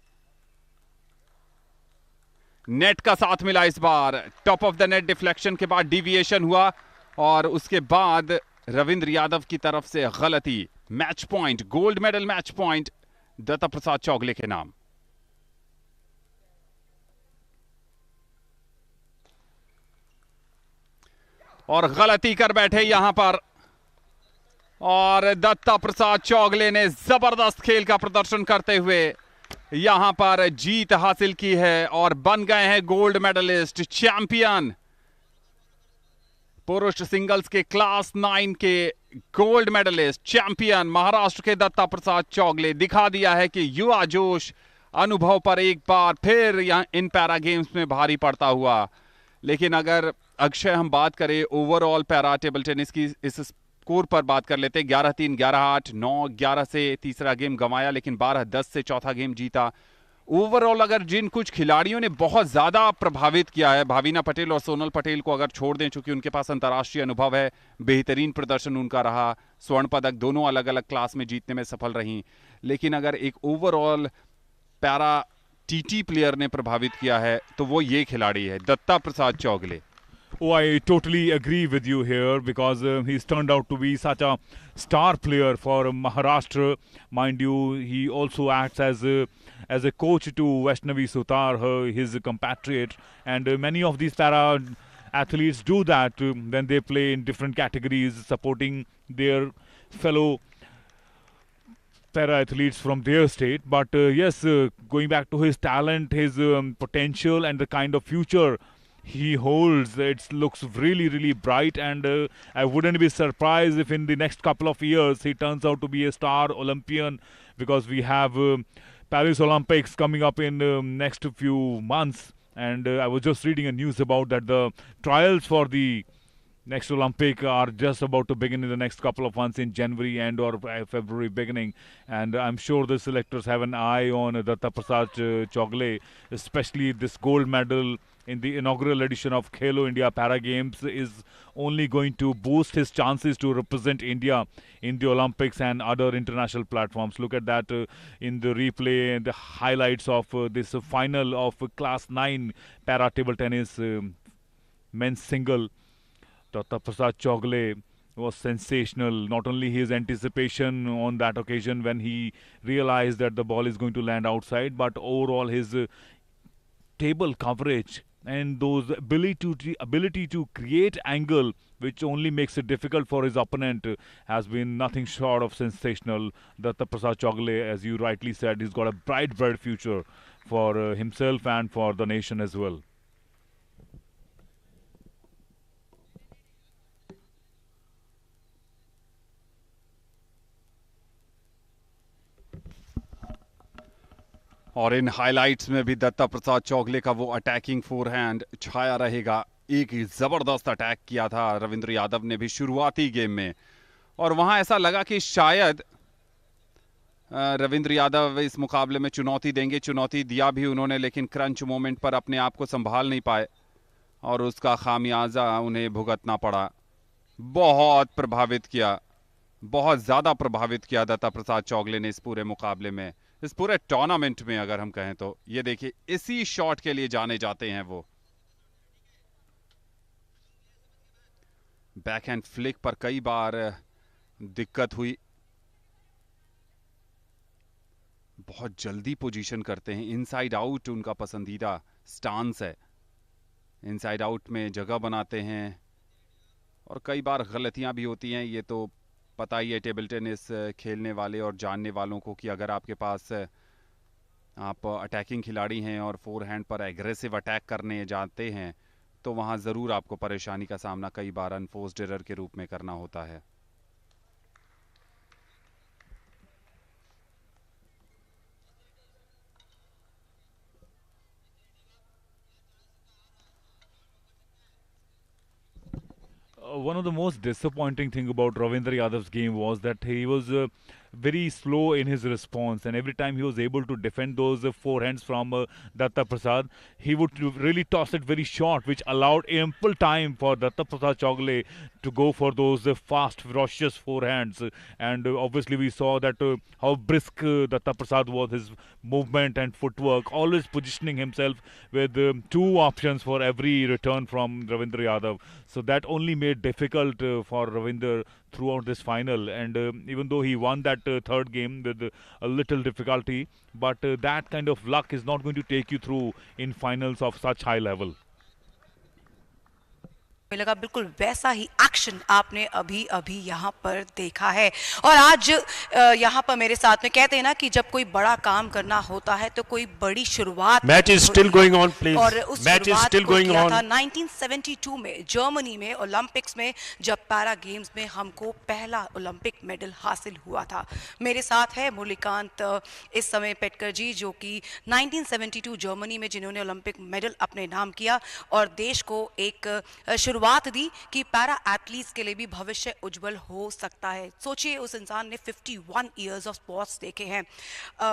नेट का साथ मिला इस बार, top of the net deflection के बाद डिविएशन हुआ और उसके बाद रविंद्र यादव की तरफ से गलती। Match point, gold medal match point Datta Prasad Chougule के नाम। और गलती कर बैठे यहां पर, और दत्ता प्रसाद चौगले ने जबरदस्त खेल का प्रदर्शन करते हुए यहां पर जीत हासिल की है और बन गए हैं गोल्ड मेडलिस्ट, चैंपियन। पुरुष सिंगल्स के क्लास 9 के गोल्ड मेडलिस्ट, चैंपियन महाराष्ट्र के दत्ता प्रसाद चौगले। दिखा दिया है कि युवा जोश अनुभव पर एक बार फिर यहां इन पैरा गेम्स में भारी पड़ता हुआ। लेकिन अगर अक्षय हम बात करें ओवरऑल पैरा टेबल टेनिस की, इस स्कोर पर बात कर लेते हैं। 11-3, 11-8, 9-11 से तीसरा गेम गंवाया, लेकिन 12-10 से चौथा गेम जीता। ओवरऑल अगर जिन कुछ खिलाड़ियों ने बहुत ज्यादा प्रभावित किया है, भाविना पटेल और सोनल पटेल को अगर छोड़ दें, चूंकि उनके पास अंतर्राष्ट्रीय अनुभव है, बेहतरीन प्रदर्शन उनका रहा, स्वर्ण पदक दोनों अलग अलग क्लास में जीतने में सफल रही। लेकिन अगर एक ओवरऑल पैरा टीटी प्लेयर ने प्रभावित किया है तो वो ये खिलाड़ी है, Dutta Prasad Chougale. Oh, I totally agree with you here because he's turned out to be such a star player for Maharashtra. Mind you, he also acts as a coach to Vaishnavi Sutar, his compatriot, and many of these para athletes do that when they play in different categories, supporting their fellow para athletes from their state. But yes, going back to his talent, his potential, and the kind of future he holds, it looks really, really bright, and I wouldn't be surprised if in the next couple of years he turns out to be a star Olympian, because we have Paris Olympics coming up in next few months, and I was just reading a news about that the trials for the next Olympic are just about to begin in the next couple of months in January and or February beginning, and I'm sure the selectors have an eye on Datta Prasad Chaugle, especially this gold medal in the inaugural edition of Khelo India Para Games is only going to boost his chances to represent India in the Olympics and other international platforms. Look at that in the replay and the highlights of this final of Class 9 Para Table Tennis men's single. Datta Prasad Chaugle was sensational. Not only his anticipation on that occasion when he realized that the ball is going to land outside, but overall his table coverage and those ability to create angle, which only makes it difficult for his opponent, has been nothing short of sensational. Datta Prasad Chaugle, as you rightly said, he's got a bright future for himself and for the nation as well. और इन highlights में भी दत्ता प्रसाद चौगले का वो attacking forehand छाया रहेगा। एक जबरदस्त attack किया था रविंद्र यादव ने भी शुरुआती गेम में, और वहां ऐसा लगा कि शायद रविंद्र यादव इस मुकाबले में चुनौती देंगे। चुनौती दिया भी उन्होंने, लेकिन क्रंच मोमेंट पर अपने आप को संभाल नहीं पाए और उसका खामियाजा उन्हें भुगतना पड़ा। बहुत प्रभावित किया, बहुत ज्यादा प्रभावित किया दत्ता प्रसाद चौगले ने इस पूरे मुकाबले में, इस पूरे टूर्नामेंट में अगर हम कहें तो। ये देखिए, इसी शॉट के लिए जाने जाते हैं वो। बैकहैंड फ्लिक पर कई बार दिक्कत हुई, बहुत जल्दी पोजीशन करते हैं। इनसाइड आउट उनका पसंदीदा स्टांस है, इनसाइड आउट में जगह बनाते हैं और कई बार गलतियां भी होती हैं। ये तो पता ही है टेबल टेनिस खेलने वाले और जानने वालों को कि अगर आपके पास आप अटैकिंग खिलाड़ी हैं और फोरहैंड पर एग्रेसिव अटैक करने जाते हैं तो वहां ज़रूर आपको परेशानी का सामना कई बार अनफोर्स्ड एरर के रूप में करना होता है। One of the most disappointing thing about Ravindra Yadav's game was that he was very slow in his response, and every time he was able to defend those forehands from Datta Prasad, he would really toss it very short, which allowed ample time for Datta Prasad Chogle to go for those fast, ferocious forehands. And obviously, we saw that how brisk Datta Prasad was, his movement and footwork, always positioning himself with two options for every return from Ravindra Yadav. So that only made difficult for Ravinder throughout this final. And even though he won that third game with a little difficulty, but that kind of luck is not going to take you through in finals of such high level. लगा बिल्कुल वैसा ही action आपने अभी अभी यहाँ पर देखा है। और आज यहाँ पर मेरे साथ में कहते हैं ना कि जब कोई बड़ा काम करना होता है तो कोई बड़ी शुरुआत match is still going on please और उस match is still going on 1972 में जर्मनी में ओलंपिक्स में जब पैरा गेम्स में हमको पहला ओलंपिक मेडल हासिल हुआ था। मेरे साथ है मुरलीकांत इस समय पेटकर जी, जो कि 1972 जर्मनी में जिन्होंने ओलंपिक मेडल अपने नाम किया और देश को एक शुरुआत दी कि पैरा एथलीट्स के लिए भी भविष्य उज्जवल हो सकता है। सोचिए उस इंसान ने 51 इयर्स ऑफ स्पोर्ट्स देखे हैं।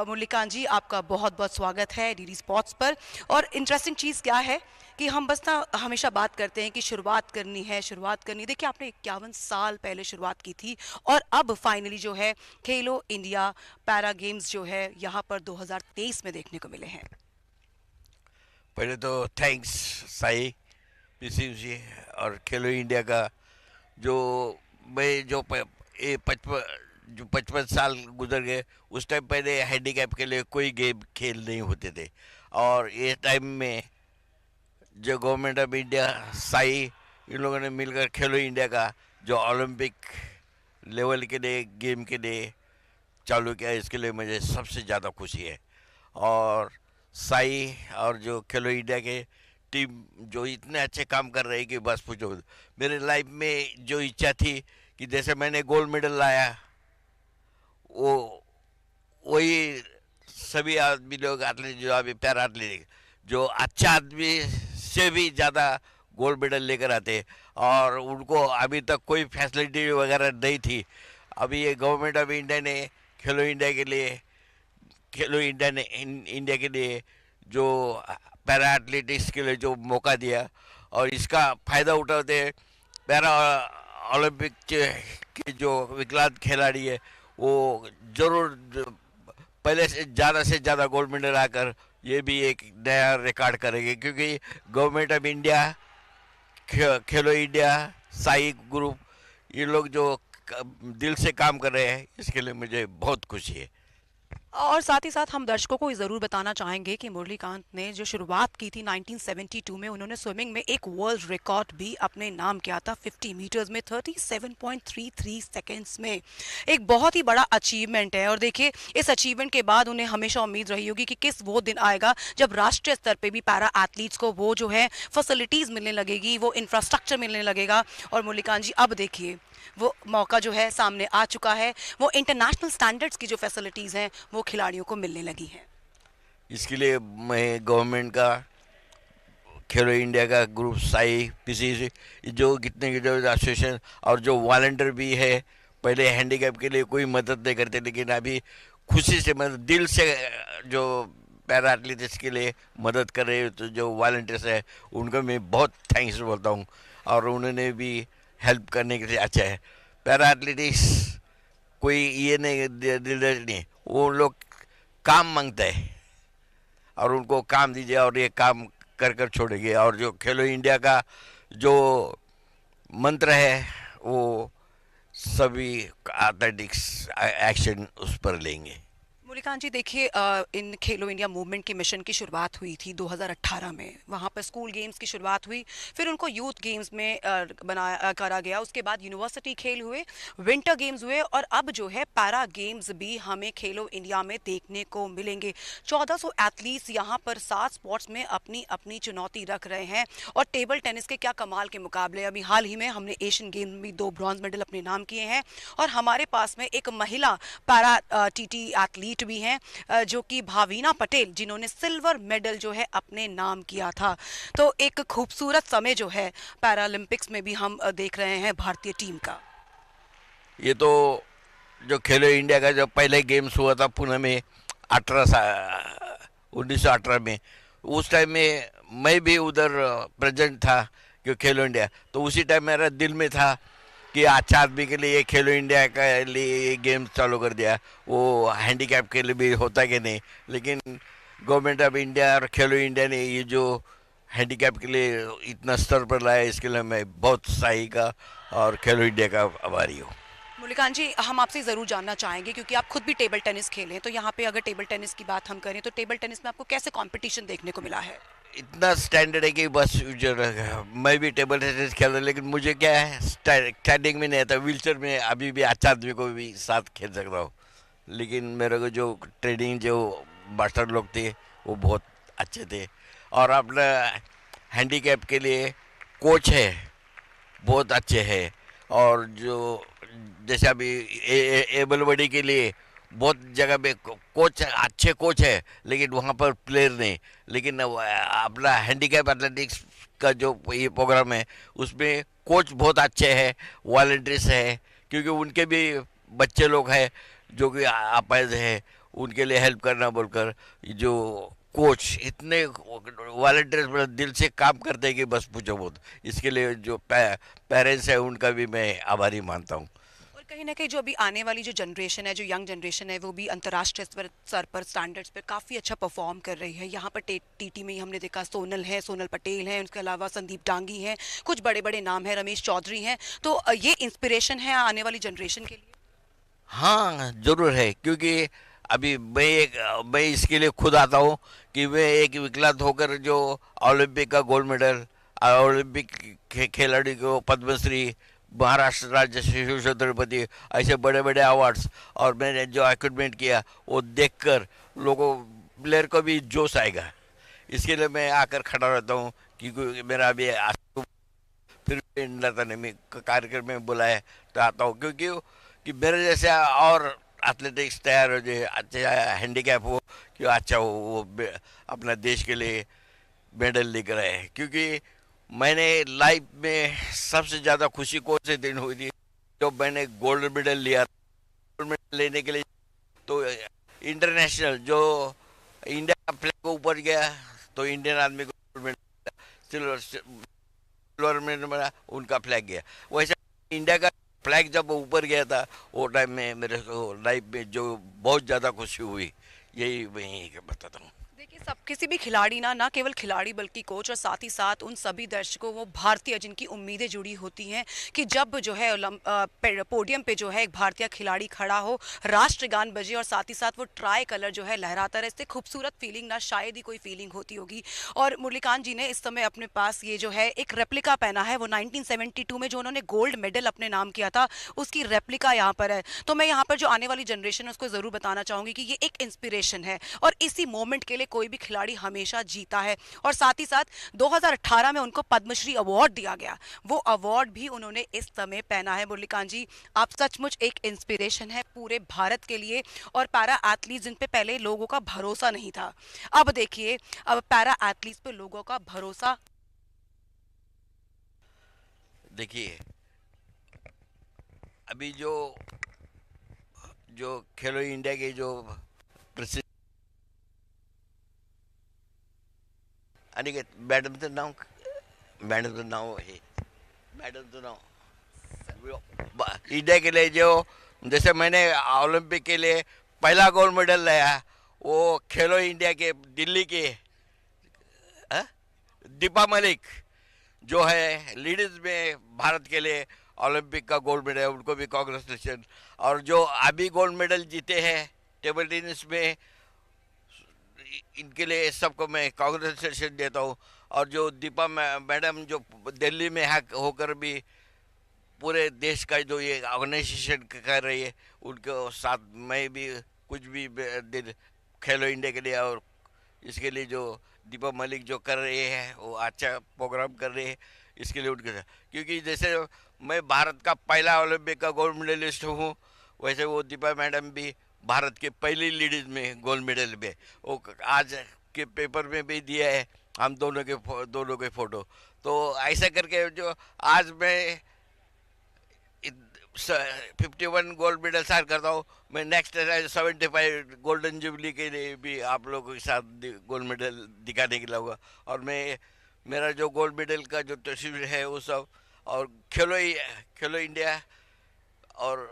मुरलीकांत जी, आपका बहुत बहुत स्वागत है डीडी स्पोर्ट्स पर। और इंटरेस्टिंग चीज़ क्या है कि हम बस ना हमेशा बात करते हैं कि शुरुआत करनी है, शुरुआत करनी। देखिए आपने 51 साल पहले शुरुआत की थी और अब फाइनली जो है खेलो इंडिया पैरा गेम्स जो है यहाँ पर 2023 में देखने को मिले हैं। पहले तो थैंक्स साई पीसी जी और खेलो इंडिया का जो मैं जो 55 साल गुजर गए, उस टाइम पहले हैंडीकैप के लिए कोई गेम खेल नहीं होते थे। और ये टाइम में जो गवर्नमेंट ऑफ इंडिया साई इन लोगों ने मिलकर खेलो इंडिया का जो ओलंपिक लेवल के लिए गेम के लिए चालू किया, इसके लिए मुझे सबसे ज़्यादा खुशी है। और साई और जो खेलो इंडिया के टीम जो इतने अच्छे काम कर रही है कि बस पूछो। मेरे लाइफ में जो इच्छा थी कि जैसे मैंने गोल्ड मेडल लाया, वही सभी आदमी लोग एथलीट जो अभी पैरा एथलीट जो अच्छा आदमी से भी ज़्यादा गोल्ड मेडल लेकर आते, और उनको अभी तक कोई फैसिलिटी वगैरह नहीं थी। अभी ये गवर्नमेंट ऑफ इंडिया ने खेलो इंडिया के लिए जो पैरा एथलेटिक्स के लिए जो मौका दिया, और इसका फ़ायदा उठाते पैरा ओलंपिक के जो विकलांग खिलाड़ी है वो ज़रूर पहले से ज़्यादा गोल्ड मेडल आकर ये भी एक नया रिकॉर्ड करेंगे, क्योंकि government of India, Khelo India, Sai group, ये लोग जो दिल से काम कर रहे हैं, इसके लिए मुझे बहुत खुशी है। और साथ ही साथ हम दर्शकों को ज़रूर बताना चाहेंगे कि मुरलीकांत ने जो शुरुआत की थी 1972 में, उन्होंने स्विमिंग में एक वर्ल्ड रिकॉर्ड भी अपने नाम किया था 50 मीटर्स में 37.33 सेकेंड्स में। एक बहुत ही बड़ा अचीवमेंट है। और देखिए इस अचीवमेंट के बाद उन्हें हमेशा उम्मीद रही होगी कि किस वो दिन आएगा जब राष्ट्रीय स्तर पर भी पैरा एथलीट्स को वो जो है फैसिलिटीज़ मिलने लगेगी, वो इंफ्रास्ट्रक्चर मिलने लगेगा। और मुरलीकांत जी अब देखिए वो मौका जो है सामने आ चुका है, वो इंटरनेशनल स्टैंडर्ड्स की जो फैसिलिटीज़ हैं वो खिलाड़ियों को मिलने लगी हैं। इसके लिए मैं गवर्नमेंट का, खेलो इंडिया का ग्रुप, साई, पीसीसी, जो कितने जो एसोसिएशन और जो वॉलंटियर भी है, पहले हैंडीकैप के लिए कोई मदद नहीं करते, लेकिन अभी खुशी से मतलब दिल से जो पैरा एथलीट्स के लिए मदद कर रहे, तो जो वॉलंटियर्स है उनको मैं बहुत थैंक्स बोलता हूँ। और उन्होंने भी हेल्प करने के लिए अच्छा है। पैरा एथलेटिक्स कोई ये नहीं नहीं, वो लोग काम मांगते हैं और उनको काम दीजिए और ये काम कर छोड़ेंगे। और जो खेलो इंडिया का जो मंत्र है वो सभी एथलेटिक्स एक्शन उस पर लेंगे। मुरलीकांत जी देखिए इन खेलो इंडिया मूवमेंट की मिशन की शुरुआत हुई थी 2018 में, वहाँ पर स्कूल गेम्स की शुरुआत हुई, फिर उनको यूथ गेम्स में करा गया, उसके बाद यूनिवर्सिटी खेल हुए, विंटर गेम्स हुए, और अब जो है पैरा गेम्स भी हमें खेलो इंडिया में देखने को मिलेंगे। 1400 एथलीट्स यहाँ पर 7 स्पोर्ट्स में अपनी अपनी चुनौती रख रहे हैं। और टेबल टेनिस के क्या कमाल के मुकाबले, अभी हाल ही में हमने एशियन गेम्स में 2 ब्रॉन्ज मेडल अपने नाम किए हैं। और हमारे पास में एक महिला पैरा टीटी एथलीट भी हैं जो कि भावीना पटेल, जिन्होंने सिल्वर मेडल जो है अपने नाम किया था। तो एक खूबसूरत समय जो है पैरालंपिक्स में भी हम देख रहे हैं भारतीय टीम का। ये तो जो खेलो इंडिया का जो पहले गेम्स हुआ था पुणे में 1918 में, उस टाइम में मैं भी उधर प्रेजेंट था कि खेलो इंडिया, तो उसी टाइम मेरा दिल में था कि अच्छा आदमी के लिए खेलो इंडिया के लिए गेम्स चालू कर दिया, वो हैंडीकैप के लिए भी होता कि नहीं, लेकिन गवर्नमेंट ऑफ इंडिया और खेलो इंडिया ने ये जो हैंडीकैप के लिए इतना स्तर पर लाया, इसके लिए मैं बहुत सही का और खेलो इंडिया का आभारी हूँ। मुरलीकांत जी, हम आपसे ज़रूर जानना चाहेंगे क्योंकि आप खुद भी टेबल टेनिस खेले हैं, तो यहाँ पे अगर टेबल टेनिस की बात हम करें तो टेबल टेनिस में आपको कैसे कंपटीशन देखने को मिला है? इतना स्टैंडर्ड है कि बस जो मैं भी टेबल टेनिस खेल रहा, लेकिन मुझे क्या है स्टैंडिंग में नहीं आता, व्हीलचेयर में अभी भी अच्छा आदमी को भी साथ खेल सकता हूँ, लेकिन मेरे को जो ट्रेनिंग जो मास्टर लोग थे वो बहुत अच्छे थे, और अपना हैंडीकैप के लिए कोच है बहुत अच्छे हैं, और जो जैसे अभी एबल बॉडी के लिए बहुत जगह पे कोच अच्छे कोच है, लेकिन वहाँ पर प्लेयर नहीं, लेकिन अपना हैंडीकैप एथलेटिक्स का जो ये प्रोग्राम है उसमें कोच बहुत अच्छे हैं, वॉलंटियर्स है, क्योंकि उनके भी बच्चे लोग हैं जो कि अपाहिज है, उनके लिए हेल्प करना बोलकर जो कोच इतने वॉलंटियर्स दिल से काम करते हैं कि बस पूछो बहुत, इसके लिए जो पेरेंट्स है उनका भी मैं आभारी मानता हूँ। और कहीं ना कहीं जो अभी आने वाली जो जनरेशन है, जो यंग जनरेशन है, वो भी अंतर्राष्ट्रीय स्तर पर स्टैंडर्ड्स पर काफ़ी अच्छा परफॉर्म कर रही है। यहाँ पर टीटी में ही हमने देखा सोनल है, सोनल पटेल है, उसके अलावा संदीप डांगी हैं, कुछ बड़े बड़े नाम हैं, रमेश चौधरी हैं, तो ये इंस्पिरेशन है आने वाली जनरेशन के लिए? हाँ ज़रूर है, क्योंकि अभी मैं इसके लिए खुद आता हूँ कि मैं एक विकलांग होकर जो ओलंपिक का गोल्ड मेडल, ओलंपिक खिलाड़ी को पद्मश्री, महाराष्ट्र राज्य शिशु छत्रपति, ऐसे बड़े बड़े अवार्ड्स, और मैंने जो अचीवमेंट किया वो देखकर लोगों प्लेयर को भी जोश आएगा, इसके लिए मैं आकर खड़ा रहता हूँ, क्योंकि मेरा अभी फिर लता ने कार्यक्रम में बुलाया तो आता हूँ, क्योंकि मेरे जैसे और एथलेटिक्स तैयार हो जाए, अच्छा हैंडीकैप हो कि अच्छा हो, वो अपना देश के लिए मेडल लेकर आए, क्योंकि मैंने लाइफ में सबसे ज़्यादा खुशी कौन से दिन हुई थी जब मैंने गोल्ड मेडल लिया। गोल्ड मेडल लेने के लिए तो इंटरनेशनल जो इंडिया का फ्लैग ऊपर गया तो इंडियन आर्मी को गोल्ड मेडल, सिल्वर मेडल मिला, उनका फ्लैग गया, वैसे इंडिया का फ्लैग जब ऊपर गया था वो टाइम में मेरे को लाइफ में जो बहुत ज़्यादा खुशी हुई, यही मैं बताता हूँ। देखिए, सब किसी भी खिलाड़ी ना केवल खिलाड़ी बल्कि कोच और साथ ही साथ उन सभी दर्शकों, वो भारतीय जिनकी उम्मीदें जुड़ी होती हैं कि जब जो है पोडियम पे जो है एक भारतीय खिलाड़ी खड़ा हो, राष्ट्रगान बजे और साथ ही साथ वो ट्राई कलर जो है लहराता रहे, इससे खूबसूरत फीलिंग ना शायद ही कोई फीलिंग होती होगी। और मुरलीकांत जी ने इस समय अपने पास ये जो है एक रेप्लिका पहना है, वो 1972 में जो उन्होंने गोल्ड मेडल अपने नाम किया था उसकी रेप्लिका यहाँ पर है। तो मैं यहाँ पर जो आने वाली जनरेशन है उसको ज़रूर बताना चाहूँगी कि ये एक इंस्पिरेशन है और इसी मोमेंट के लिए कोई भी खिलाड़ी हमेशा जीता है। और साथ ही साथ 2018 में उनको पद्मश्री अवार्ड दिया गया, वो अवार्ड भी उन्होंने इस समय पहना है। मुरलीकांत जी, आप सचमुच एक इंस्पिरेशन है पूरे भारत के लिए, और पैरा एथलीट्स जिन पे पहले लोगों का भरोसा नहीं था, अब देखिए अब पैरा एथलीट्स पे लोगों का भरोसा। देखिए, अभी जो खेलो इंडिया के जो प्रसिद्ध अनिकेत बैडमिंटन नाउ इंडिया के लिए जो, जैसे मैंने ओलंपिक के लिए पहला गोल्ड मेडल लाया, वो खेलो इंडिया के दिल्ली के दीपा मलिक जो है लेडीज में भारत के लिए ओलंपिक का गोल्ड मेडल, उनको भी कांग्रेचुलेशन। और जो अभी गोल्ड मेडल जीते हैं टेबल टेनिस में, इनके लिए सबको मैं कांग्रेचुलेशन देता हूँ। और जो दीपा मैडम जो दिल्ली में होकर भी पूरे देश का जो ये ऑर्गेनाइजेशन कर रही है, उनके साथ मैं भी कुछ भी दिन खेलो इंडिया के लिए, और इसके लिए जो दीपा मलिक जो कर रहे हैं वो अच्छा प्रोग्राम कर रहे हैं, इसके लिए उनके साथ, क्योंकि जैसे मैं भारत का पहला ओलंपिक का गोल्ड मेडलिस्ट हूँ, वैसे वो दीपा मैडम भी भारत के पहली लेडीज में गोल्ड मेडल में, वो आज के पेपर में भी दिया है हम दोनों के फोटो। तो ऐसा करके जो आज मैं 51 गोल्ड मेडल हासिल करता हूँ, मैं नेक्स्ट 75 गोल्डन जुबली के लिए भी आप लोगों के साथ गोल्ड मेडल दिखाने के लिए होगा। और मैं मेरा जो गोल्ड मेडल का जो तस्वीर है वो सब, और खेलो इंडिया और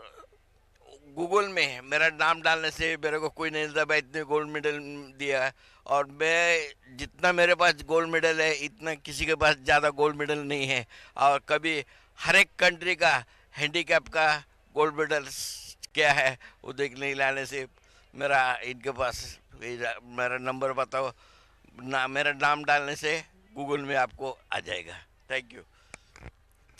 गूगल में मेरा नाम डालने से मेरे को कोई नहीं मिलता, मैं इतने गोल्ड मेडल दिया है। और मैं जितना मेरे पास गोल्ड मेडल है इतना किसी के पास ज़्यादा गोल्ड मेडल नहीं है। और कभी हर एक कंट्री का हैंडीकैप का गोल्ड मेडल क्या है वो देखने लाने से मेरा इनके पास मेरा नंबर बताओ ना, मेरा नाम डालने से गूगल में आपको आ जाएगा। Thank you.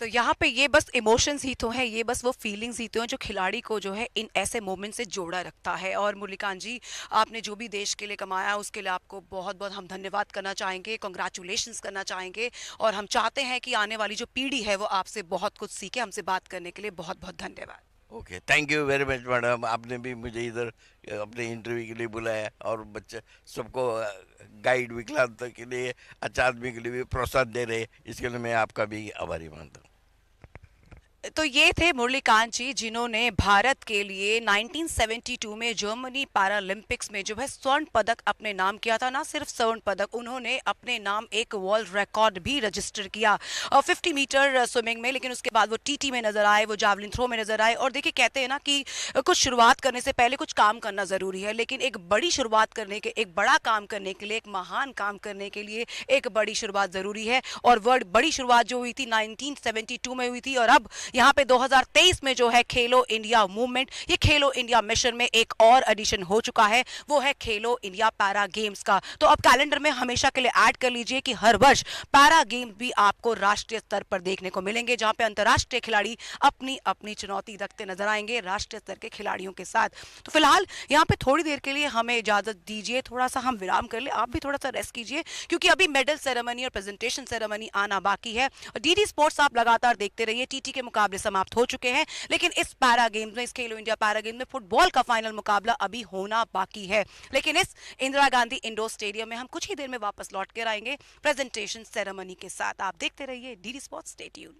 तो यहाँ पे ये बस इमोशंस ही तो हैं, ये बस वो फीलिंग्स ही तो हैं जो खिलाड़ी को जो है इन ऐसे मोमेंट से जोड़ा रखता है। और मुरलीकांत जी, आपने जो भी देश के लिए कमाया उसके लिए आपको बहुत बहुत हम धन्यवाद करना चाहेंगे, कॉन्ग्रेचुलेशंस करना चाहेंगे। और हम चाहते हैं कि आने वाली जो पीढ़ी है वो आपसे बहुत कुछ सीखे। हमसे बात करने के लिए बहुत बहुत धन्यवाद। Okay, thank you very much madam, आपने भी मुझे इधर अपने इंटरव्यू के लिए बुलाया और बच्चे सबको गाइड विकलांग के लिए, अच्छा आदमी के लिए भी प्रोत्साहन दे रहे, इसके लिए मैं आपका भी आभारी मानता हूँ। तो ये थे मुरलीकांत जी जिन्होंने भारत के लिए 1972 में जर्मनी पैरालंपिक्स में जो है स्वर्ण पदक अपने नाम किया था। ना सिर्फ स्वर्ण पदक, उन्होंने अपने नाम एक वर्ल्ड रिकॉर्ड भी रजिस्टर किया 50 मीटर स्विमिंग में। लेकिन उसके बाद वो टीटी में नजर आए, वो जावलिन थ्रो में नजर आए। और देखिए, कहते हैं ना कि कुछ शुरुआत करने से पहले कुछ काम करना जरूरी है, लेकिन एक बड़ी शुरुआत करने के, एक बड़ा काम करने के लिए, एक महान काम करने के लिए एक बड़ी शुरुआत जरूरी है। और बड़ी शुरुआत जो हुई थी 1972 में हुई थी। और अब यहाँ पे 2023 में जो है खेलो इंडिया मूवमेंट, ये खेलो इंडिया मिशन में एक और एडिशन हो चुका है, वो है खेलो इंडिया पैरा गेम्स का। तो अब कैलेंडर में हमेशा के लिए ऐड कर लीजिए कि हर वर्ष पैरा गेम्स भी आपको राष्ट्रीय स्तर पर देखने को मिलेंगे, जहां पे अंतर्राष्ट्रीय खिलाड़ी अपनी अपनी चुनौती रखते नजर आएंगे राष्ट्रीय स्तर के खिलाड़ियों के साथ। तो फिलहाल यहाँ पे थोड़ी देर के लिए हमें इजाजत दीजिए, थोड़ा सा हम विराम कर ले, आप भी थोड़ा सा रेस्ट कीजिए, क्योंकि अभी मेडल सेरेमनी और प्रेजेंटेशन सेरेमनी आना बाकी है। और डीडी स्पोर्ट्स आप लगातार देखते रहिए, टीटी के मुकाबले समाप्त हो चुके हैं, लेकिन इस पैरा गेम्स में, इस खेलो इंडिया पैरा गेम्स में फुटबॉल का फाइनल मुकाबला अभी होना बाकी है। लेकिन इस इंदिरा गांधी इंडोर स्टेडियम में हम कुछ ही देर में वापस लौट कर आएंगे प्रेजेंटेशन सेरेमनी के साथ। आप देखते रहिए DD sports, stay tuned.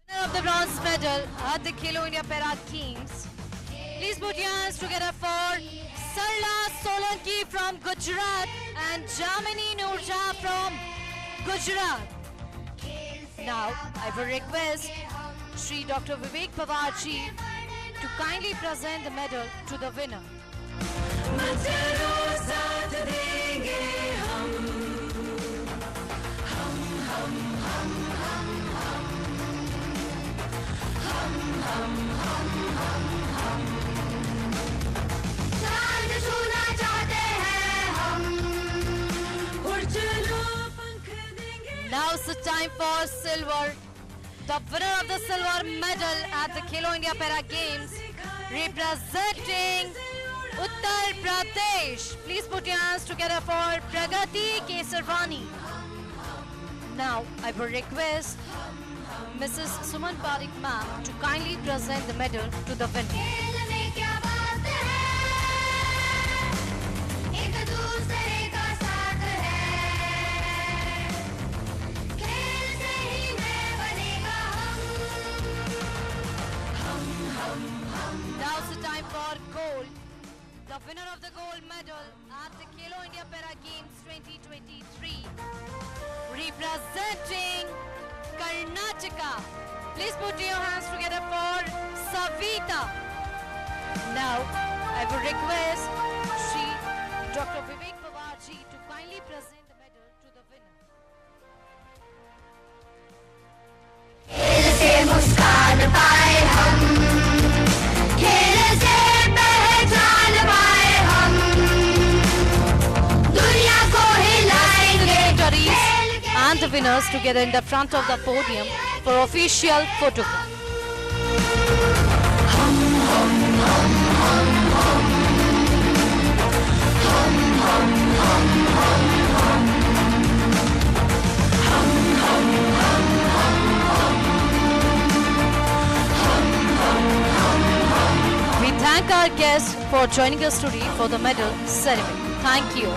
Of the bronze medal at the Khelo India Para Games. Please put your hands together for Sarla Solanki from Gujarat and Jamini Nurja from Gujarat. Now, I will request Shri Dr. Vivek Pawarji to kindly present the medal to the winner. चांद छूना चाहते हैं हम, उड़ चलो पंख देंगे। Now it's the time for silver. The winner of the silver medal at the Khelo India Para Games, representing Uttar Pradesh. Please put your hands together for Pragati Kesarvani. Now I will request Mrs. Suman Parik ma'am to kindly present the medal to the winner. खेल में क्या बात है, एक दूसरे का साथ है, खेल से ही मैं बनेगा हम। Now it's the time for gold. The winner of the gold medal at the Khelo India Para Games 2023, representing Karnataka. Please put your hands together for Savita. Now, I will request Shri Dr. Vivek Pawarji to kindly present the medal to the winner. खेल से मुस्कान पाए हम, खेल से पहचान पाए हम, दुनिया को हिलाएंगे। Victories welcome the winners together in the front of the podium for official photograph. We thank our guests for joining us today for the medal ceremony. Thank you.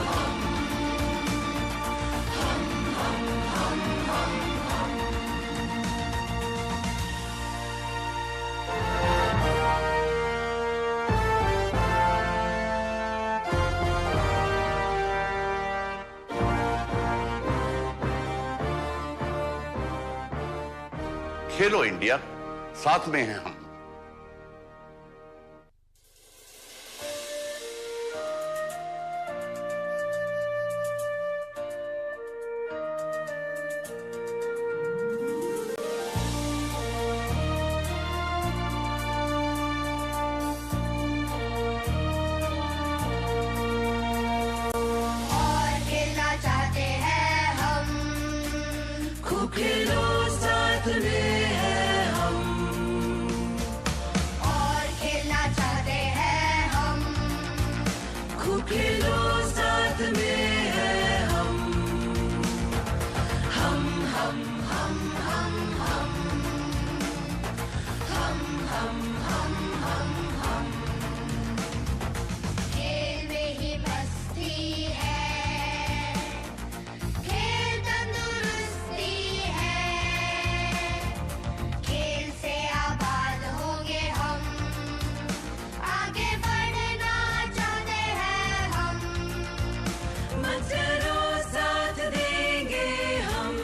Khelo India, साथ में हैं हम। और खेलना चाहते हैं हम, खूब खेलो साथ में है हम। और खेलना चाहते हैं हम, खूब खेलो साथ में है हम। हम हम हम हम हम हम हम हम हम हम। खेल में ही मस्ती है, खेल तंदुरुस्ती है। खेल से आबाद होंगे हम, आगे बढ़ना चाहते हैं हम। मत करो साथ देंगे हम।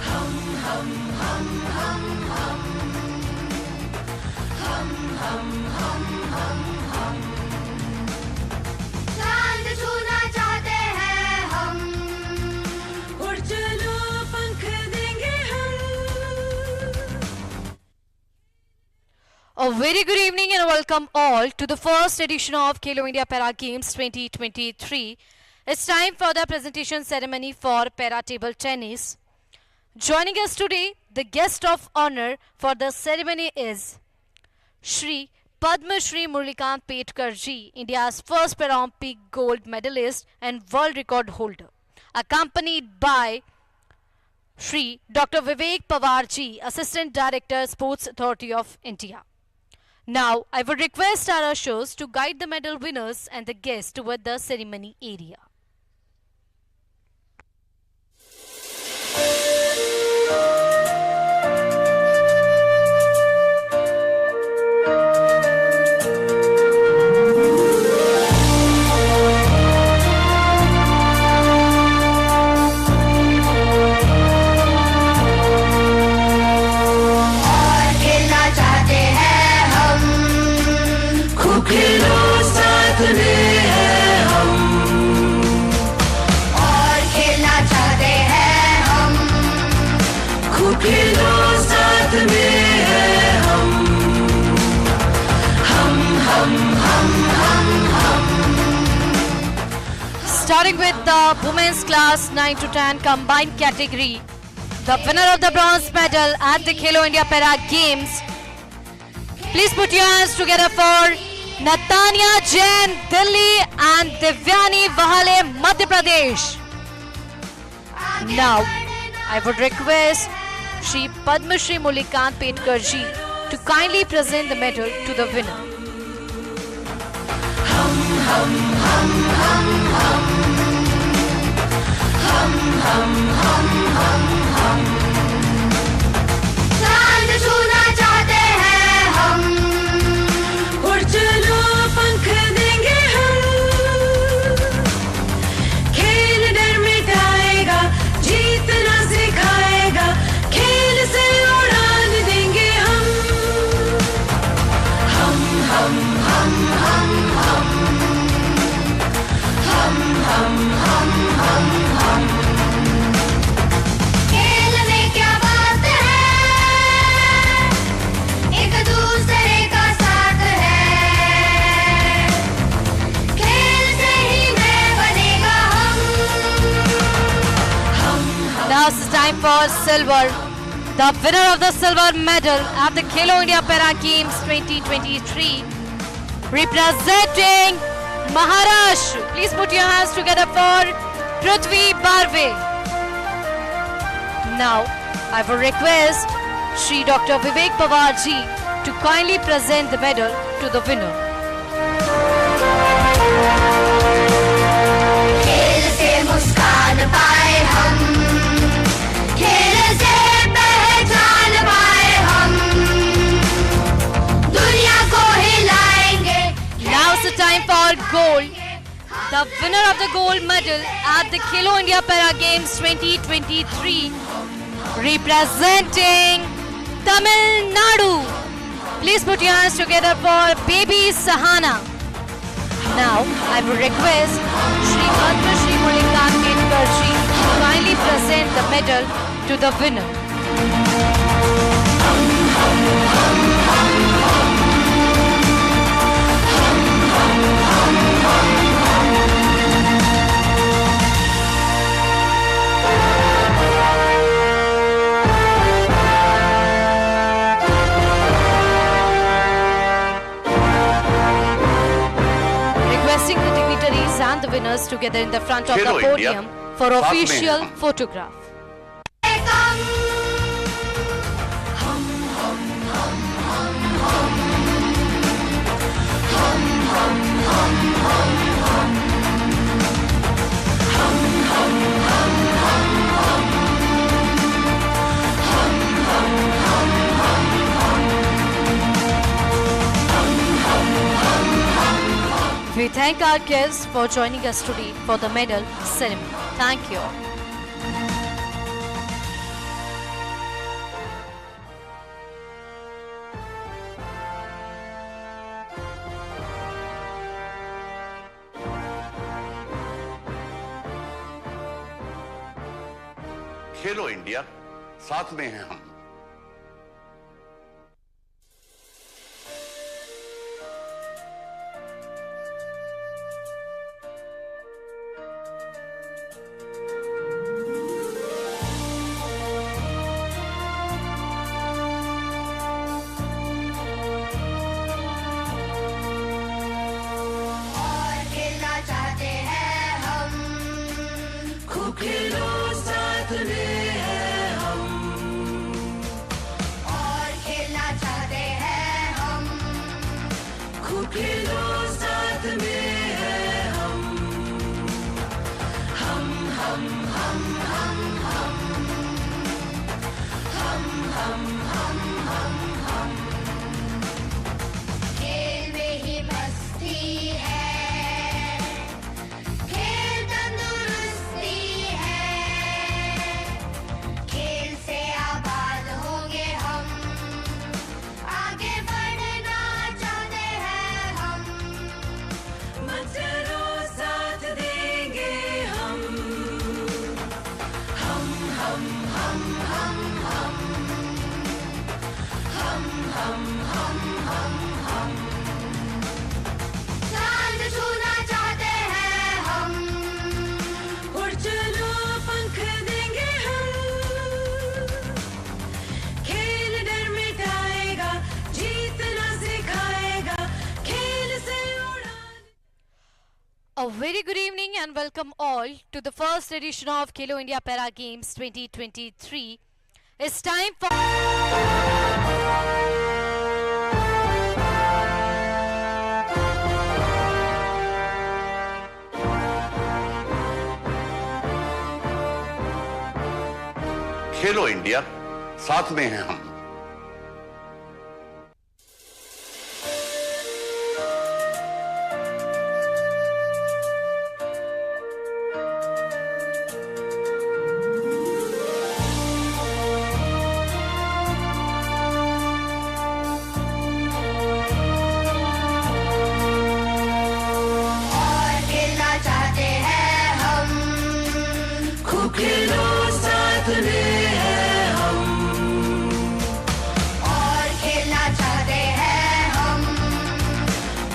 हम हम हम हम हम हम हम हम हम हम। चांद छूना चाहते हैं हम, उड़ चलो पंख देंगे हम। A very good evening and welcome all to the first edition of Khelo India Para Games 2023. It's time for the presentation ceremony for Para Table Tennis. Joining us today, the guest of honor for the ceremony is Shri Padma Shri Murlikant Petkar ji, India's first Paralympic gold medalist and world record holder, accompanied by Shri Dr. Vivek Pawar ji, Assistant Director, Sports Authority of India. Now, I would request our ushers to guide the medal winners and the guests toward the ceremony area. और खेलना चाहते हैं हम, खूब खेलो साथ में है हम। और खेलना चाहते हैं हम, खूब खेलो साथ में है हम। हम हम हम हम हम। Starting with the women's class 9 to 10 combined category, the winner of the bronze medal at the Khelo India Para Games. Please put your hands together for Natanya Jain, Delhi and Divyani Vahale, Madhya Pradesh. Now, I would request Shri Padma Shri Murlikant Petkar ji to kindly present the medal to the winner. चांद छूना चाहते हैं हम, उड़ चलो पंख देंगे हम। खेल डर मिटाएगा, जीतना सिखाएगा, खेल से उड़ान देंगे हम। हम हम हम हम हम हम time for silver. The winner of the silver medal at the Khelo India Para Games 2023, representing Maharashtra. Please put your hands together for Prithvi Barve. Now, I will request Shri Dr. Vivek Pawar ji to kindly present the medal to the winner. खेल से मुस्कान पाए हम, खेल से पहचान पाए हम, दुनिया को हिलाएंगे. Now it's the time for gold. The winner of the gold medal at the Khelo India Para Games 2023, representing Tamil Nadu. Please put your hands together for Baby Sahana. Now, I will request Shri Padma Shri Mullikan Petkar ji to kindly present the medal to the winner. Requesting the dignitaries and the winners together in the front of the Khelo India, podium for साथ में official हैं हम. photograph. We thank our guests for joining us today for the medal ceremony. Thank you all. Khelo India, साथ में हैं हम. और खेलना चाहते हैं हम, खूब खेलो साथ में हैं हम. और खेलना चाहते हैं हम, खूब खेलो साथ में हैं हम. हम हम हम हम हम हम हम हम हम हम. खेल में ही मस्ती है, खेल तंदुरुस्ती है, खेल से आबाद होंगे हम, आगे बढ़ना चाहते हैं हम, मत डरो साथ देंगे हम. हम हम हम हम हम हम हम हम हम हम. चांद छूना चाहते हैं हम, उड़ चलो पंख देंगे हम. खेल डर मिटाएगा, जीतना सिखाएगा, खेल से उड़ा. A very good evening and welcome all to the first edition of Khelo India Para Games 2023. It's time for Khelo India, साथ में हैं हम. और खेलना चाहते हैं हम, खूब खेलो साथ में हैं हम. और खेलना चाहते हैं हम,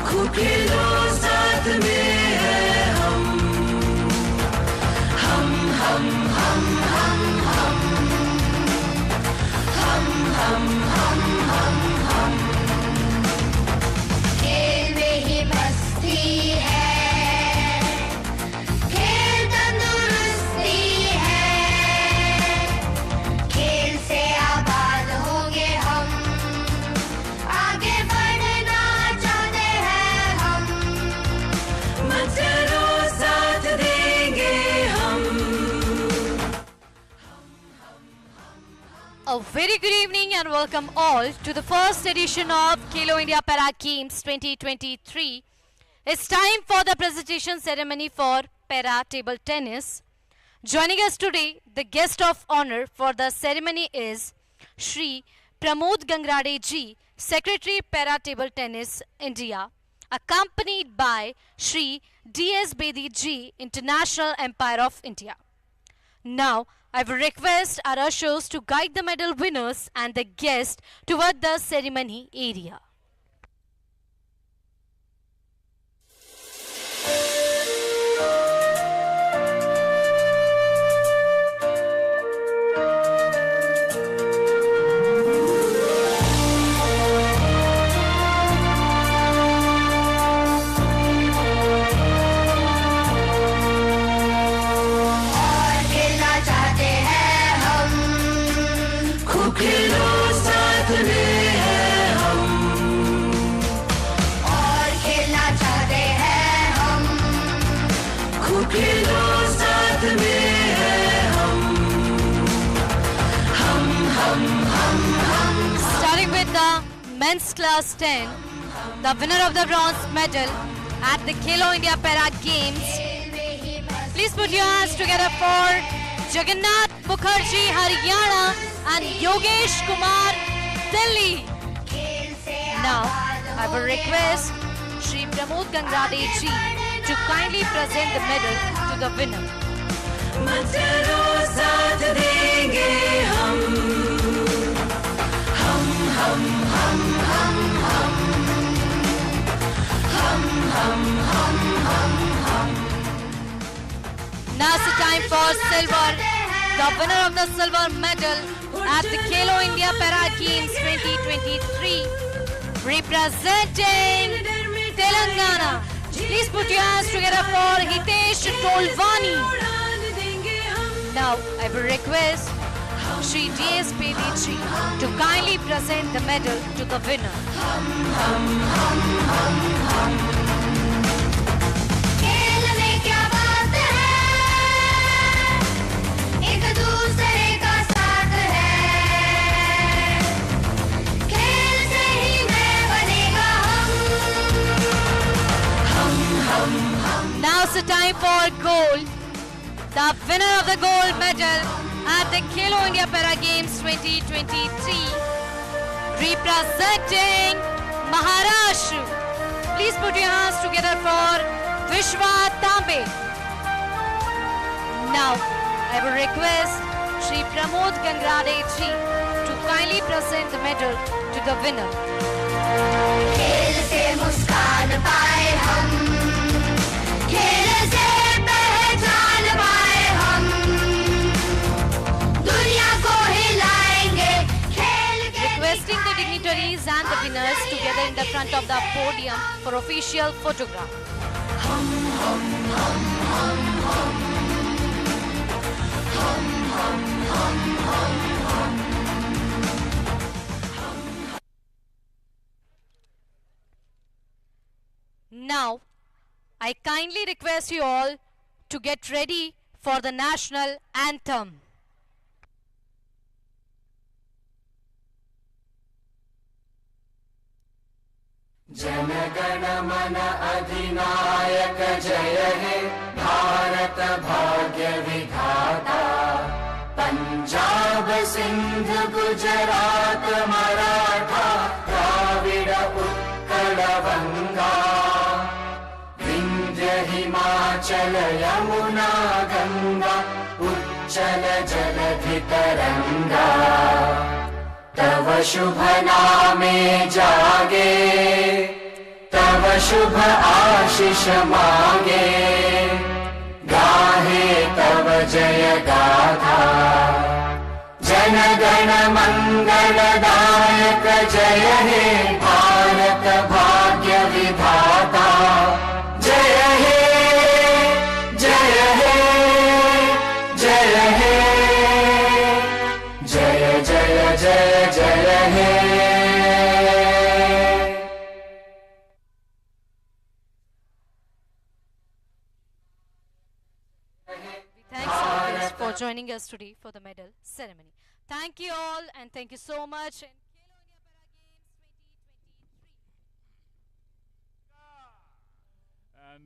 खूब खेलो साथ में हैं हम. हम हम हम हम हम A very good evening and welcome all to the first edition of Khelo India Para Games 2023. It's time for the presentation ceremony for Para Table Tennis. Joining us today, the guest of honor for the ceremony is Shri Pramod Gangrade ji, Secretary Para Table Tennis India, accompanied by Shri D.S. Bedi ji, International Empire of India. Now, I will request our ushers to guide the medal winners and the guests toward the ceremony area. Starting with the men's class 10, the winner of the bronze medal at the Khelo India Para Games. Please put your hands together for Jagannath Mukherjee, Haryana and Yogesh Kumar, Delhi. Now, I will request Shri Pramod Gangrade ji to kindly present the medal to the winner. Now it's the time for silver. The winner of the silver medal at the Khelo India Para Games 2023, representing Telangana. Please put your hands together for Hitesh Tolwani. Now I will request Shri D.S. Bedi ji to kindly present the medal to the winner. Now it's the time for gold. The winner of the gold medal at the Khelo India Para Games 2023, representing Maharashtra. Please put your hands together for Vishwa Tambe. Now, I will request Shri Pramod Gangrade ji to kindly present the medal to the winner. खेल से मुस्कान पाए हम, खेल से पहचान पाए हम, दुनिया को हिलाएंगे खेल के. Requesting the dignitaries and the winners together in the front of the podium for official photograph. Now, I kindly request you all to get ready for the national anthem. जनगण मन अधिनायक जय हे भारत भाग्य विधाता पंजाब सिंध गुजरात मराठा द्राविड उत्कल गंगा विंध्य हिमाचल यमुना गंगा उच्चल जलधि तरंगा तव शुभ नामे जागे तव शुभ आशीष मांगे गाहे तव जय गाथा जन गण मंगलदायक जय हे भारत भाग्य विधाता जय हे जय हे जय हे जय जय जय जय हे. Thanks for joining us today for the medal ceremony. Thank you all and thank you so much. And Khelo India Para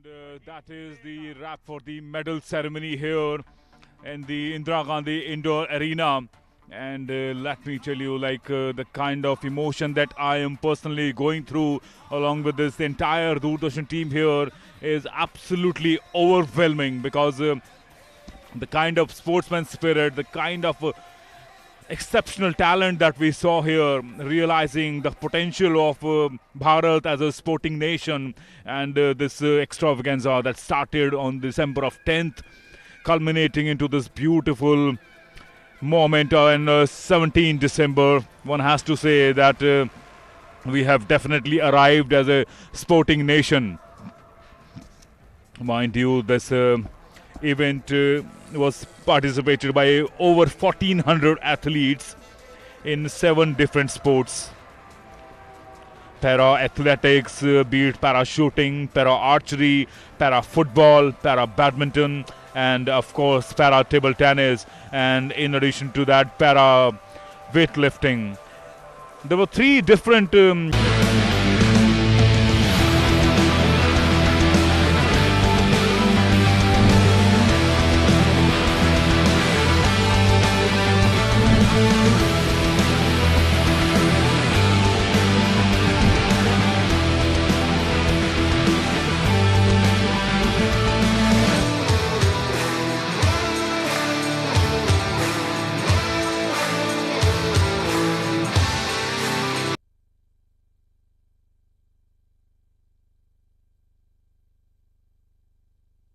Games 2023. And that is the wrap for the medal ceremony here in the Indira Gandhi Indoor Arena. And let me tell you, like the kind of emotion that I am personally going through along with this entire Doordarshan team here is absolutely overwhelming, because the kind of sportsman spirit, the kind of exceptional talent that we saw here, realizing the potential of Bharat as a sporting nation, and this extravaganza that started on December of 10th, culminating into this beautiful moment on 17 December. One has to say that we have definitely arrived as a sporting nation. Mind you, this event was participated by over 1400 athletes in 7 different sports. Para athletics, be it para shooting, para archery, para football, para badminton, and of course para table tennis, and in addition to that para weightlifting. There were 3 different